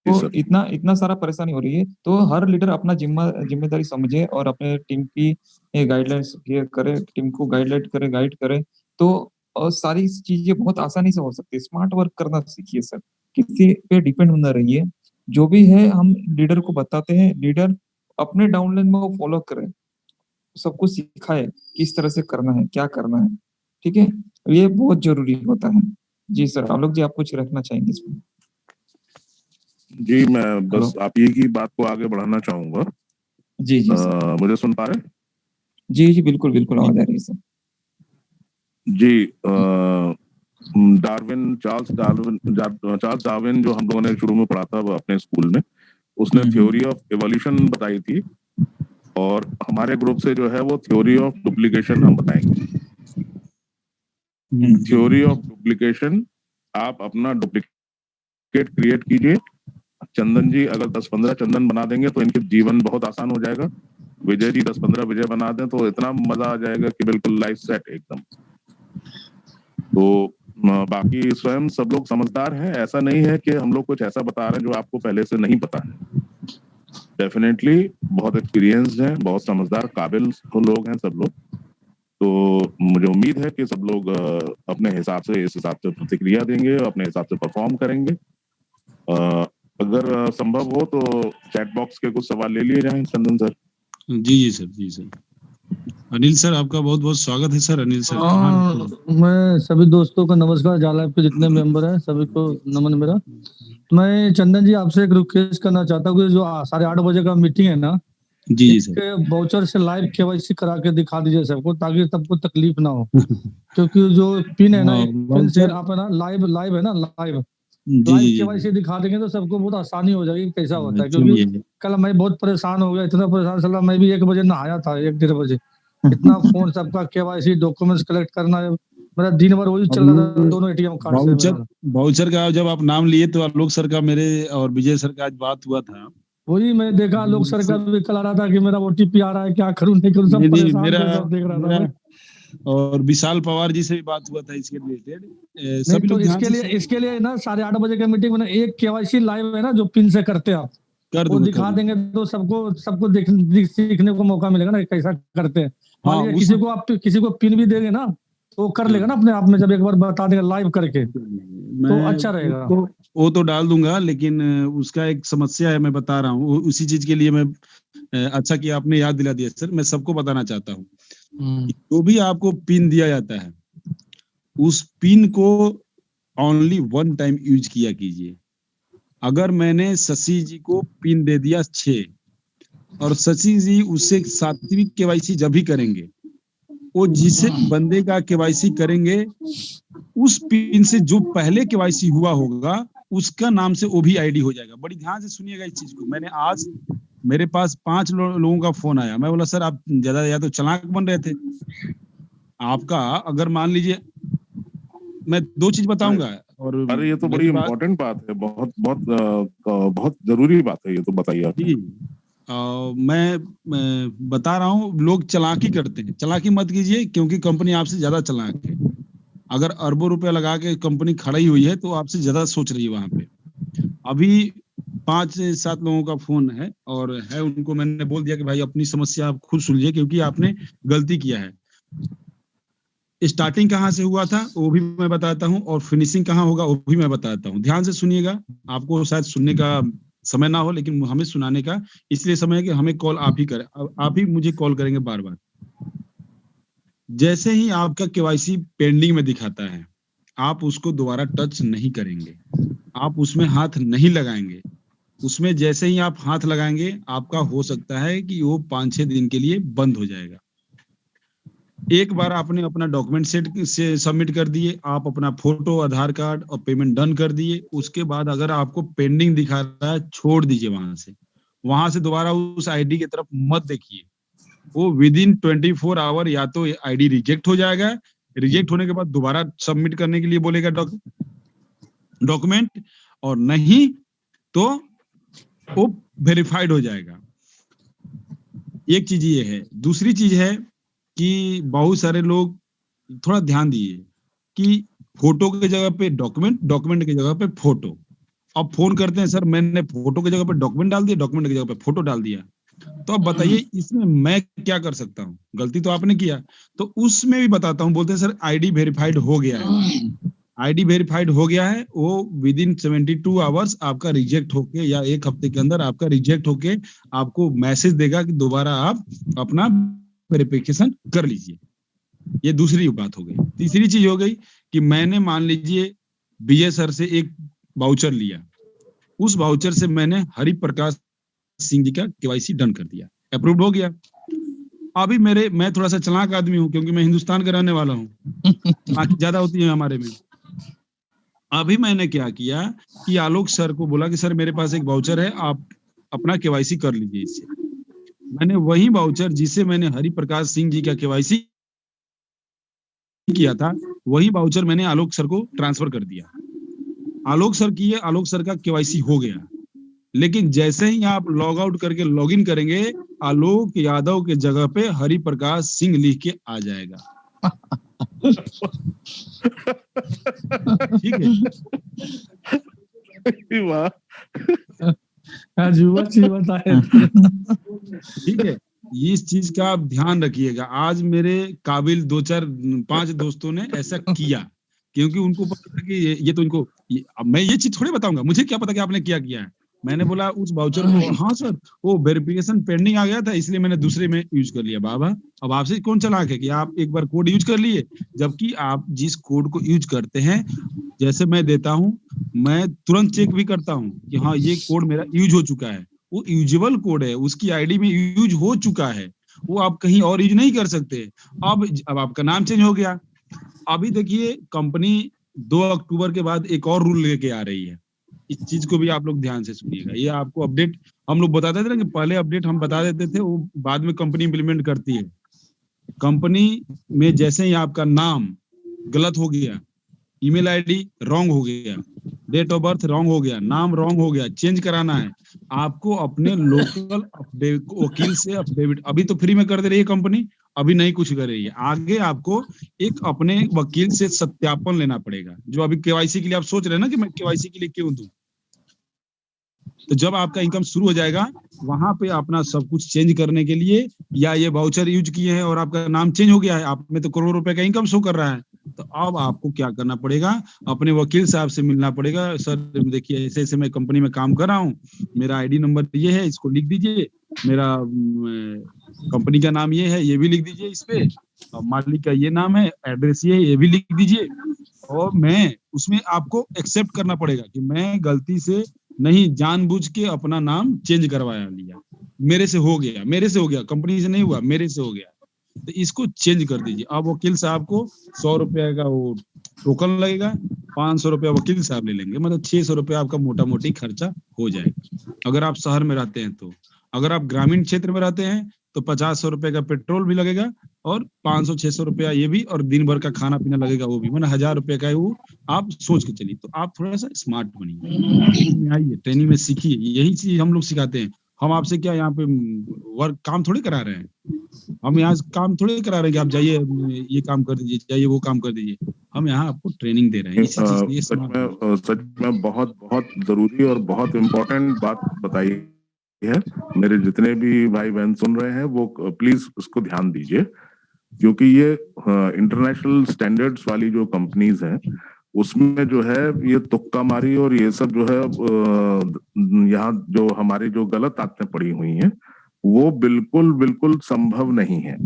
जी सर। इतना इतना सारा परेशानी हो रही है, तो हर लीडर अपना जिम्मेदारी समझे और अपने टीम की गाइडलाइंस करे, टीम को गाइड करे, तो और सारी चीजें बहुत आसानी से हो सकती है। स्मार्ट वर्क करना सीखिए सर, किसी पे डिपेंड ना रहिए। जो भी है हम लीडर को बताते हैं, लीडर अपने डाउनलाइन में वो फॉलो करे, सबको सिखाए किस तरह से करना है, क्या करना है। ठीक है, ये बहुत जरूरी होता है। जी सर, आलोक जी आप कुछ रखना चाहेंगे इसमें? जी मैं हेलो। बस आप ही की बात को आगे बढ़ाना चाहूंगा। जी जी सर। मुझे सुन पा रहे? जी जी बिल्कुल बिल्कुल आवाज आ रही है सर। जी चार्ल्स डार्विन जो हम लोगों ने शुरू में पढ़ा था वो अपने स्कूल में, उसने थ्योरी ऑफ एवोल्यूशन बताई थी, और हमारे ग्रुप से जो है वो थ्योरी ऑफ डुप्लीकेशन हम बताएंगे। थ्योरी ऑफ डुप्लीकेशन, आप अपना डुप्लीकेट क्रिएट कीजिए। चंदन जी अगर 10-15 चंदन बना देंगे तो इनके जीवन बहुत आसान हो जाएगा। विजय जी 10-15 विजय बना दें तो इतना मजा आ जाएगा कि बिल्कुल लाइफ सेट एकदम। तो बाकी स्वयं सब लोग समझदार हैं, ऐसा नहीं है कि हम लोग कुछ ऐसा बता रहे हैं जो आपको पहले से नहीं पता है। डेफिनेटली बहुत एक्सपीरियंस्ड हैं, बहुत समझदार काबिल लोग हैं सब लोग। तो मुझे उम्मीद है कि सब लोग अपने हिसाब से इस हिसाब से प्रतिक्रिया देंगे, अपने हिसाब से परफॉर्म करेंगे। अगर संभव हो तो चैट बॉक्स के कुछ सवाल ले लिए जाएं चंदन सर। जी जी सर, जी सर। अनिल सर आपका बहुत बहुत स्वागत है सर। अनिल सर कहाँ रहते हैं? मैं सभी दोस्तों को नमस्कार, जाला के जितने मेंबर हैं सभी को नमन मेरा। मैं चंदन जी आपसे एक रिक्वेस्ट करना चाहता हूँ कि जो 8:30 बजे का मीटिंग है ना, जी जी सर। एक वाउचर से लाइव केवाईसी करा के दिखा दीजिए सबको, ताकि सबको तकलीफ ना हो। क्योंकि जो पिन है ना, एक पिन से आप है ना लाइव है ना, लाइव जी जी केवाईसी दिखा देंगे तो सबको बहुत आसानी हो जाएगी कैसा होता है। चलिए। क्योंकि कल मैं बहुत परेशान हो गया, इतना परेशान चला, मैं भी 1 बजे नहाया था, 1-1:30 बजे। इतना फोन सबका केवाईसी डॉक्यूमेंट्स कलेक्ट करना है, मेरा दिन भर वही चल रहा था, दोनों एटीएम कार्ड से वाउचर मेरा। वाउचर का जब आप नाम लिए तो आलोक सर का मेरे और विजय सर का आज बात हुआ था। वही मैं देखा लोग सर का भी कल आ रहा था कि मेरा ओटीपी आ रहा है, क्या करूं नहीं करूं, सब नहीं नहीं, परेशान मेरा थे, सब देख रहा था मेरा मैं। और विशाल पवार जी से भी बात हुआ था इसके रिलेटेड। नहीं सभी तो लोग ध्यान से इसके लिए ना 8:30 बजे के मीटिंग में ना एक केवाईसी लाइव है ना, जो पिन से करते हैं आप, कर वो दूंगा दिखा देंगे तो सबको सीखने को मौका मिलेगा ना कैसा करते हैं। मान हाँ लीजिए किसी को पिन भी देंगे ना, तो वो कर लेगा ना अपने आप में, जब एक बार बता देंगे लाइव करके तो मैं अच्छा रहेगा। वो तो डाल दूंगा, लेकिन उसका एक समस्या है, मैं बता रहा हूँ। उसी चीज के लिए मैं अच्छा कि आपने याद दिला दिया सर। मैं सबको बताना चाहता हूँ, जो भी आपको पिन दिया जाता है उस पिन को ओनली 1 टाइम यूज किया कीजिए। अगर मैंने शशि जी को पिन दे दिया 6 और शशि जी उससे 7वीं केवाईसी जब भी करेंगे, वो जिसे बंदे का केवाईसी करेंगे उस पिन से जो पहले केवाईसी हुआ होगा उसका नाम से वो भी आईडी हो जाएगा। बड़ी ध्यान से सुनिएगा इस चीज को। मैंने आज मेरे पास 5 लोगों का फोन आया। मैं बोला सर आप ज्यादा या तो चालाक बन रहे थे। आपका अगर मान लीजिए, मैं 2 चीज बताऊंगा और अरे ये तो बड़ी इम्पोर्टेंट बात है, बहुत बहुत बहुत जरूरी बात है, ये तो बताइए आप। जी मैं बता रहा हूँ, लोग चालाकी करते हैं। चालाकी मत कीजिए, क्योंकि कंपनी आपसे ज्यादा चालाक है। अगर अरबों रुपए लगा के कंपनी खड़ी हुई है तो आपसे ज्यादा सोच रही है वहां पे। अभी 5-7 लोगों का फोन है और है, उनको मैंने बोल दिया कि भाई अपनी समस्या आप खुद सुलझिए, क्योंकि आपने गलती किया है। स्टार्टिंग कहाँ से हुआ था वो भी मैं बताता हूँ, और फिनिशिंग कहाँ होगा वो भी मैं बताता हूँ। ध्यान से सुनिएगा। आपको शायद सुनने का समय ना हो, लेकिन हमें सुनाने का इसलिए समय है कि हमें कॉल आप ही करें, आप ही मुझे कॉल करेंगे बार बार। जैसे ही आपका केवाईसी पेंडिंग में दिखाता है, आप उसको दोबारा टच नहीं करेंगे, आप उसमें हाथ नहीं लगाएंगे। उसमें जैसे ही आप हाथ लगाएंगे, आपका हो सकता है कि वो 5-6 दिन के लिए बंद हो जाएगा। एक बार आपने अपना डॉक्यूमेंट सेट से सबमिट कर दिए, आप अपना फोटो, आधार कार्ड और पेमेंट डन कर दिए, उसके बाद अगर आपको पेंडिंग दिखा रहा है, छोड़ दीजिए। वहां से दोबारा उस आईडी की तरफ मत देखिए। वो विदिन 24 आवर या तो आईडी रिजेक्ट हो जाएगा, रिजेक्ट होने के बाद दोबारा सबमिट करने के लिए बोलेगा डॉक्यूमेंट, और नहीं तो वो वेरीफाइड हो जाएगा। एक चीज ये है। दूसरी चीज है कि बहुत सारे लोग, थोड़ा ध्यान दिए, कि फोटो की जगह पे डॉक्यूमेंट, डॉक्यूमेंट की जगह पे फोटो। अब फोन करते हैं, सर मैंने फोटो की जगह पे डॉक्यूमेंट डाल दिया, डॉक्यूमेंट की जगह पे फोटो डाल दिया। तो अब बताइए इसमें मैं क्या कर सकता हूँ? गलती तो आपने किया। तो उसमें भी बताता हूँ, बोलते हैं सर आईडी वेरीफाइड हो गया है। आईडी वेरीफाइड हो गया है, वो विद इन 72 आवर्स आपका रिजेक्ट होके, या 1 हफ्ते के अंदर आपका रिजेक्ट होके आपको मैसेज देगा कि दोबारा आप अपना वेरिफिकेशन कर लीजिए। ये दूसरी बात हो गई। तीसरी चीज हो गई कि मैंने मान लीजिए विजय सर से एक वाउचर लिया, उस वाउचर से मैंने हरि प्रकाश सिंह जी का केवाईसी डन कर दिया, अप्रूव्ड हो गया। अभी मैं थोड़ा सा चालाक आदमी हूँ, क्योंकि मैं हिंदुस्तान का रहने वाला हूँ, आंखें ज्यादा होती है हमारे में। अभी मैंने क्या किया कि आलोक सर को बोला कि सर मेरे पास एक वाउचर है, आप अपना केवाईसी कर लीजिए इससे। मैंने वही वाउचर जिसे मैंने हरि प्रकाश सिंह जी का केवाईसी किया था, वही वाउचर मैंने आलोक सर को ट्रांसफर कर दिया। आलोक सर किए, आलोक सर का केवाईसी हो गया। लेकिन जैसे ही आप लॉग आउट करके लॉग इन करेंगे, आलोक यादव के जगह पे हरि प्रकाश सिंह लिख के आ जाएगा। ठीक है, वाह, अजूबा चीज बताए। ठीक है, इस चीज का आप ध्यान रखिएगा। आज मेरे काबिल 2-4-5 दोस्तों ने ऐसा किया, क्योंकि उनको पता था कि ये तो इनको अब मैं ये चीज थोड़ी बताऊंगा, मुझे क्या पता कि आपने क्या किया है। मैंने बोला उस वाउचर को, हाँ सर वो वेरिफिकेशन पेंडिंग आ गया था, इसलिए मैंने दूसरे में यूज कर लिया। बाबा अब आपसे कौन चालाक है कि आप एक बार कोड यूज कर लिए, जबकि आप जिस कोड को यूज करते हैं, जैसे मैं देता हूं, मैं तुरंत चेक भी करता हूं कि हाँ ये कोड मेरा यूज हो चुका है, वो यूजेबल कोड है, उसकी आईडी में यूज हो चुका है, वो आप कहीं और यूज नहीं कर सकते। अब आपका नाम चेंज हो गया। अभी देखिए कंपनी 2 अक्टूबर के बाद एक और रूल लेके आ रही है, इस चीज को भी आप लोग ध्यान से सुनिएगा। ये आपको अपडेट हम लोग बताते थे ना कि पहले अपडेट हम बता देते थे, वो बाद में कंपनी इंप्लीमेंट करती है। कंपनी में जैसे ही आपका नाम गलत हो गया, ईमेल आईडी रॉन्ग हो गया, डेट ऑफ बर्थ रॉन्ग हो गया, नाम रॉन्ग हो गया, चेंज कराना है, आपको अपने लोकल वकील से अफिडेविट, अभी तो फ्री में कर दे रही है कंपनी, अभी नहीं कुछ कर रही है, आगे आपको एक अपने वकील से सत्यापन लेना पड़ेगा। जो अभी केवाईसी के लिए आप सोच रहे हैं ना कि मैं केवाईसी के लिए क्यों दूं, तो जब आपका इनकम शुरू हो जाएगा, वहां पे अपना सब कुछ चेंज करने के लिए, या ये वाउचर यूज किए हैं और आपका नाम चेंज हो गया है, आप में तो करोड़ रुपए का इनकम शो कर रहा है, तो अब आपको क्या करना पड़ेगा, अपने वकील साहब से मिलना पड़ेगा। सर देखिए ऐसे ऐसे मैं कंपनी में काम कर रहा हूँ, मेरा आईडी नंबर ये है, इसको लिख दीजिए, मेरा कंपनी का नाम ये है, ये भी लिख दीजिए इस पे, मालिक का ये नाम है, एड्रेस ये भी लिख दीजिए। और मैं उसमें आपको एक्सेप्ट करना पड़ेगा कि मैं गलती से नहीं, जानबूझ के अपना नाम चेंज करवाया लिया, मेरे से हो गया, कंपनी से नहीं हुआ, मेरे से हो गया, तो इसको चेंज कर दीजिए। अब वकील साहब को 100 रुपए का वो टोकन लगेगा, 500 रुपया वकील साहब ले लेंगे, मतलब 600 रुपया आपका मोटा मोटी खर्चा हो जाएगा, अगर आप शहर में रहते हैं तो। अगर आप ग्रामीण क्षेत्र में रहते हैं तो 50-100 रुपए का पेट्रोल भी लगेगा, और 500-600 रुपया ये भी, और दिन भर का खाना पीना लगेगा वो भी, मतलब 1000 रुपए का है वो। आप सोच के चलिए, तो आप थोड़ा सा स्मार्ट बनिए, आइए ट्रेनिंग में सीखिए, यही चीज हम लोग सिखाते हैं। हम आपसे क्या यहाँ पे वर्क काम थोड़ी करा रहे हैं, हम यहाँ काम थोड़ी करा रहे हैं कि आप जाइए ये काम कर दीजिए, जाइए वो काम कर दीजिए, हम यहाँ आपको ट्रेनिंग दे रहे हैं इसी चीज की। सच में बहुत बहुत जरूरी और बहुत इम्पोर्टेंट बात बताई है। मेरे जितने भी भाई बहन सुन रहे हैं वो प्लीज उसको ध्यान दीजिए, क्योंकि ये इंटरनेशनल स्टैंडर्ड्स वाली जो कंपनीज हैं उसमें जो है ये तुक्का मारी और ये सब जो है यहाँ जो हमारी जो गलत आदतें पड़ी हुई हैं वो बिल्कुल बिल्कुल संभव नहीं है।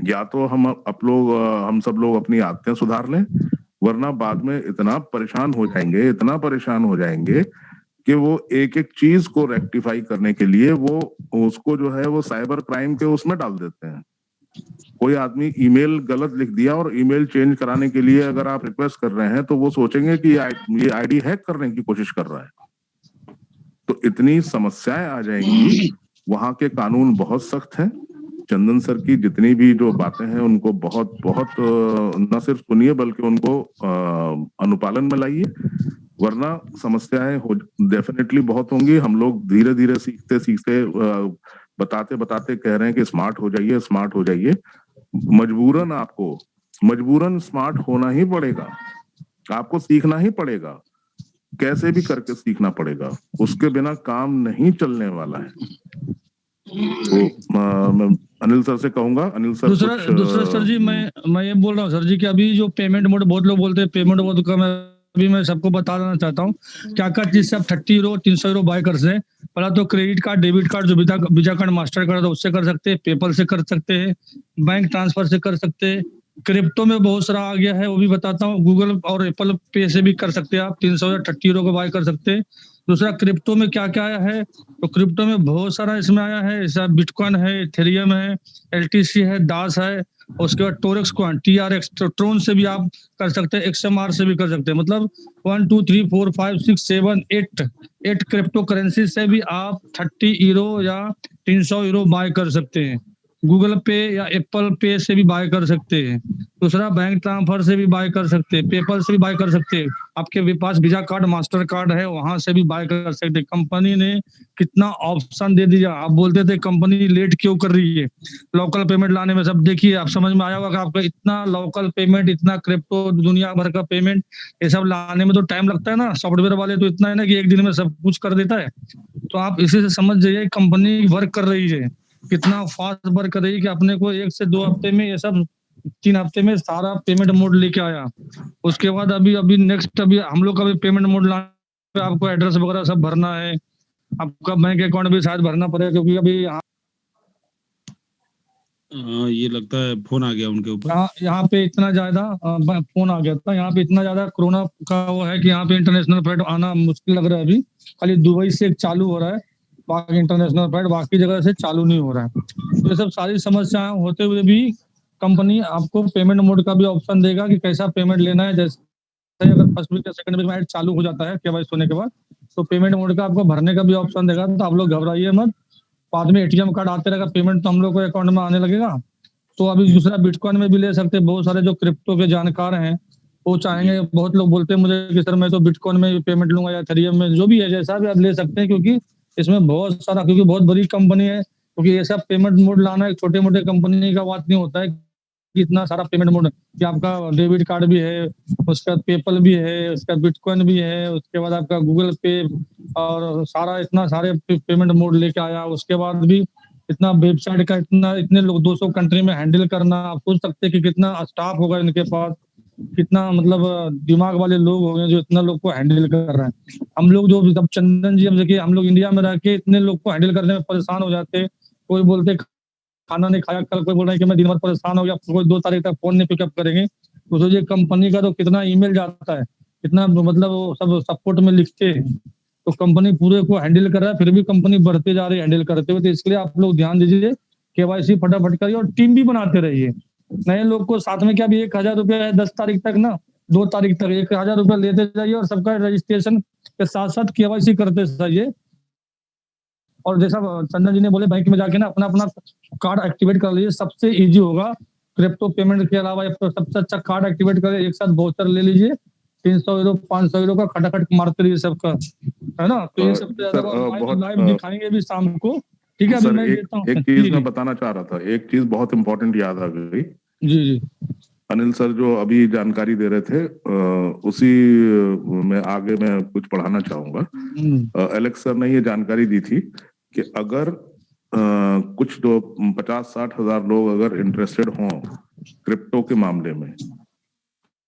या तो हम सब लोग अपनी आदतें सुधार लें, वरना बाद में इतना परेशान हो जाएंगे कि वो एक एक चीज को रेक्टिफाई करने के लिए वो उसको जो है वो साइबर क्राइम के उसमें डाल देते हैं। कोई आदमी ईमेल गलत लिख दिया और ईमेल चेंज कराने के लिए अगर आप रिक्वेस्ट कर रहे हैं तो वो सोचेंगे कि ये आईडी हैक करने की कोशिश कर रहा है, तो इतनी समस्याएं आ जाएंगी। वहां के कानून बहुत सख्त हैं। चंदन सर की जितनी भी जो बातें हैं उनको बहुत बहुत न सिर्फ सुनिए बल्कि उनको अनुपालन में लाइए, वरना समस्याएं डेफिनेटली बहुत होंगी। हम लोग धीरे धीरे सीखते बताते कह रहे हैं कि स्मार्ट हो जाइए, मजबूरन आपको मजबूरन स्मार्ट होना ही पड़ेगा, आपको सीखना ही पड़ेगा, कैसे भी करके सीखना पड़ेगा, उसके बिना काम नहीं चलने वाला है। तो मैं अनिल सर से कहूंगा, अनिल सर दूसरा सर जी, मैं ये बोल रहा हूँ सर जी कि अभी जो पेमेंट मोड, बहुत लोग बोलते हैं पेमेंट मोड का, अभी मैं सबको बता देना चाहता हूँ क्या क्या चीज से आप 30 यूरो 300 यूरो बाय कर सकते हैं। पहला तो क्रेडिट कार्ड, डेबिट कार्ड, जो वीजा कार्ड, मास्टर कार्ड है उससे कर सकते हैं, पेपल से कर सकते हैं, बैंक ट्रांसफर से कर सकते हैं। क्रिप्टो में बहुत सारा आ गया है, वो भी बताता हूँ। गूगल और एप्पल पे से भी कर सकते हैं आप, 300 या 30 यूरो को बाय कर सकते हैं। दूसरा, क्रिप्टो में क्या क्या आया है, तो क्रिप्टो में बहुत सारा इसमें आया है, जैसा बिटकॉइन है, इथेरियम है, LTC है, दास है, उसके बाद टोरेक्स कॉइन, TRX, ट्रोन से भी आप कर सकते हैं, XMR से भी कर सकते हैं। मतलब 1 2 3 4 5 6 7 8 क्रिप्टो करेंसी से भी आप 30 यूरो या 300 यूरो बाय कर सकते हैं। गूगल पे या एप्पल पे से भी बाय कर सकते हैं। दूसरा, बैंक ट्रांसफर से भी बाय कर सकते हैं, पेपल से भी बाय कर सकते हैं। आपके पास वीजा कार्ड, मास्टर कार्ड है, वहां से भी बाय कर सकते हैं। कंपनी ने कितना ऑप्शन दे दिया। आप बोलते थे कंपनी लेट क्यों कर रही है लोकल पेमेंट लाने में, सब देखिए आप समझ में आया होगा कि आपका इतना लोकल पेमेंट, इतना क्रिप्टो, दुनिया भर का पेमेंट, ये सब लाने में तो टाइम लगता है ना। सॉफ्टवेयर वाले तो इतना है ना कि एक दिन में सब कुछ कर देता है। तो आप इसी से समझ जाइए कंपनी वर्क कर रही है, कितना फास्ट वर्क कर रही है कि अपने को 1 से 2 हफ्ते में, ये सब 3 हफ्ते में सारा पेमेंट मोड लेके आया। उसके बाद अभी नेक्स्ट, अभी हम लोग का भी पेमेंट मोड लाने पे आपको एड्रेस वगैरह सब भरना है, आपका बैंक अकाउंट भी शायद भरना पड़ेगा, क्योंकि अभी ये लगता है फोन आ गया उनके ऊपर। यहाँ पे इतना ज्यादा फोन आ गया था, यहाँ पे इतना ज्यादा कोरोना का वो है कि यहाँ पे इंटरनेशनल फ्लाइट आना मुश्किल लग रहा है। अभी खाली दुबई से एक चालू हो रहा है, बाकी इंटरनेशनल फ्लाइट बाकी जगह से चालू नहीं हो रहा है। ये सब सारी समस्याएं होते हुए भी कंपनी आपको पेमेंट मोड का भी ऑप्शन देगा कि कैसा पेमेंट लेना है। जैसे अगर फर्स्ट वीक या सेकंड वीक में चालू हो जाता है KYC होने के बाद, तो पेमेंट मोड का आपको भरने का भी ऑप्शन देगा। तो आप लोग घबराइए मत, बाद में ATM कार्ड आते रहेगा, पेमेंट तो हम लोग को अकाउंट में आने लगेगा। तो अभी दूसरा, बिटकॉइन में भी ले सकते हैं। बहुत सारे जो क्रिप्टो के जानकार हैं वो चाहेंगे, बहुत लोग बोलते हैं मुझे कि सर मैं तो बिटकॉइन में पेमेंट लूंगा या इथेरियम में, जो भी है जैसा भी आप ले सकते हैं, क्योंकि इसमें बहुत सारा, क्योंकि बहुत बड़ी कंपनी है। क्योंकि ये सब पेमेंट मोड लाना एक छोटे मोटे कंपनी का बात नहीं होता है कि इतना सारा पेमेंट मोड, कि आपका डेबिट कार्ड भी है, उसका पेपल भी है, उसका बिटकॉइन भी है, उसके बाद आपका गूगल पे, और सारा इतना सारे पेमेंट मोड लेके आया। उसके बाद भी इतना वेबसाइट का, इतने लोग 200 कंट्री में हैंडल करना, आप सोच सकते हैं कि कितना स्टाफ होगा इनके पास, कितना मतलब दिमाग वाले लोग हो गए जो इतना लोग को हैंडल कर रहे हैं। हम लोग जो, जब चंदन जी, हम देखिए हम लोग इंडिया में रह के इतने लोग को हैंडल करने में परेशान हो जाते हैं। कोई बोलते खाना नहीं खाया कल, कोई बोल रहा है कि मैं दिन भर परेशान हो गया, कोई 2 तारीख तक फोन नहीं पिकअप करेंगे। तो सोचिए कंपनी का तो कितना ईमेल जाता है, कितना मतलब वो सब सपोर्ट में लिखते हैं। तो कंपनी पूरे को हैंडल कर रहा है, फिर भी कंपनी बढ़ते जा रही है हैंडल करते हुए। तो इसलिए आप लोग ध्यान दीजिए, KYC फटाफट करिए और टीम भी बनाते रहिए। नए लोग को साथ में, क्या भी 1000 रुपया है 10 तारीख तक ना, 2 तारीख तक 1000 रुपया लेते जाइए और सबका रजिस्ट्रेशन के साथ साथ KYC करते जाइए। और जैसा चंदन जी ने बोले, बैंक में जाके ना अपना अपना कार्ड एक्टिवेट कर लीजिए, सबसे इजी होगा। क्रिप्टो पेमेंट के अलावा सबसे अच्छा कार्ड एक्टिवेट करें, एक साथ वाउचर ले लीजिए 300 यूरो 500 यूरो का, खटाखट मारते रहिए सबका, है ना। तो ये सबसे ज्यादा लाइव दिखाएंगे भी शाम को, ठीक है। अभी मैं देता हूँ एक चीज मैं बताना चाह रहा था, एक चीज बहुत इंपॉर्टेंट याद आ गई। जी अनिल सर जो अभी जानकारी दे रहे थे, उसी में आगे मैं कुछ पढ़ाना चाहूंगा। एलेक्स सर ने ये जानकारी दी थी कि अगर कुछ तो 50-60 हजार लोग अगर इंटरेस्टेड हों क्रिप्टो के मामले में,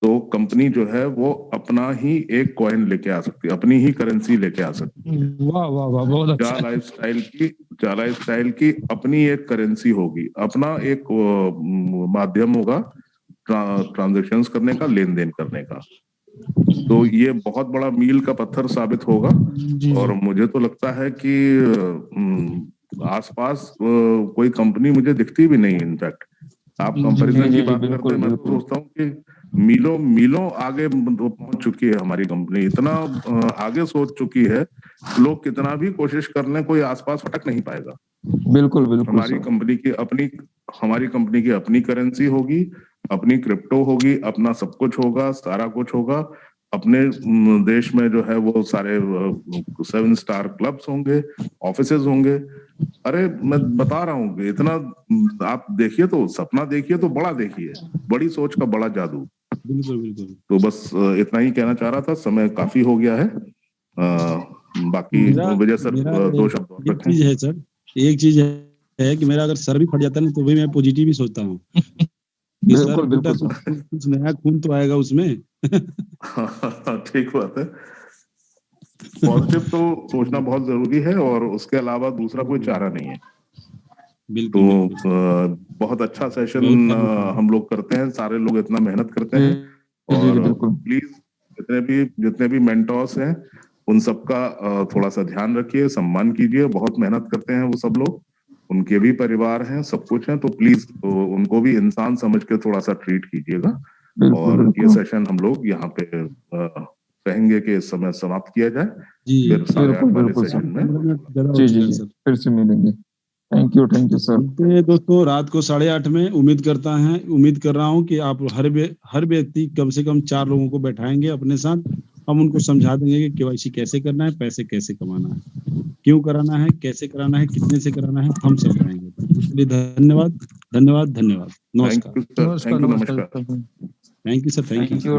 तो कंपनी जो है वो अपना ही एक कॉइन लेके आ सकती है, अपनी ही करेंसी लेके आ सकती है। वाह वाह वाह, बहुत अच्छा। जा लाइफस्टाइल की अपनी एक करेंसी होगी, अपना एक माध्यम होगा ट्रांजैक्शंस करने का, लेन देन करने का। तो ये बहुत बड़ा मील का पत्थर साबित होगा। और मुझे तो लगता है कि आसपास कोई कंपनी मुझे दिखती भी नहीं। इनफैक्ट आप कंपैरिजन की बात करते हैं, मैं तो सोचता हूँ कि मीलों आगे पहुंच चुकी है हमारी कंपनी, इतना आगे सोच चुकी है, लोग कितना भी कोशिश कर लें कोई आसपास फटक नहीं पाएगा। बिल्कुल बिल्कुल। हमारी कंपनी की अपनी करेंसी होगी, अपनी क्रिप्टो होगी, अपना सब कुछ होगा, सारा कुछ होगा। अपने देश में जो है वो सारे 7 स्टार क्लब्स होंगे, ऑफिसेज होंगे। अरे मैं बता रहा हूँ कि इतना आप देखिए, तो सपना देखिए तो बड़ा देखिए, बड़ी सोच का बड़ा जादू। बिल्कुल बिल्कुल। तो बस इतना ही कहना चाह रहा था, समय काफी हो गया है। बाकी विजय सर मेरा 2 शब्द और एक रखें। चीज है सर, एक चीज है कि मेरा अगर सर भी फट जाता है ना तो भी मैं पॉजिटिव ही सोचता हूँ कि सर बिल्कुल फूटा बिल्कुल तो कुछ नया खून तो आएगा उसमें। ठीक बात है। पॉजिटिव तो सोचना बहुत जरूरी है, और उसके अलावा दूसरा कोई चारा नहीं है। तो बिल्कुल बिल्कुल। बहुत अच्छा सेशन बहुत हम लोग करते हैं, सारे लोग इतना मेहनत करते हैं। जी जी और बिल्कुल प्लीज जितने भी मेंटोर्स हैं उन सबका थोड़ा सा ध्यान रखिए, सम्मान कीजिए। बहुत मेहनत करते हैं वो सब लोग, उनके भी परिवार हैं, सब कुछ है। तो प्लीज उनको भी इंसान समझ के थोड़ा सा ट्रीट कीजिएगा। बिल्कुल और ये बिल्कुल सेशन हम लोग यहाँ पे कहेंगे कि इस समय समाप्त किया जाए, जी फिर 8:30 वाले बिल्कुल सेशन में 15 मिनट ज्यादा हो जी चुका जी है जी सर। फिर से मिलेंगे। Thank you sir. मिलते हैं दोस्तों रात को 8:30 में। उम्मीद कर रहा हूँ कि आप हर व्यक्ति कम से कम 4 लोगों को बैठाएंगे अपने साथ। हम उनको समझा देंगे कि केवाईसी कैसे करना है, पैसे कैसे कमाना है, क्यों कराना है, कैसे कराना है, कितने से कराना है, हम समझाएंगे। इसलिए धन्यवाद धन्यवाद धन्यवाद। थैंक नमस्कार। यू सर, नमस्कार थैंक यू, नमस्कार। नमस्कार। Thank you sir, thank thank you. You.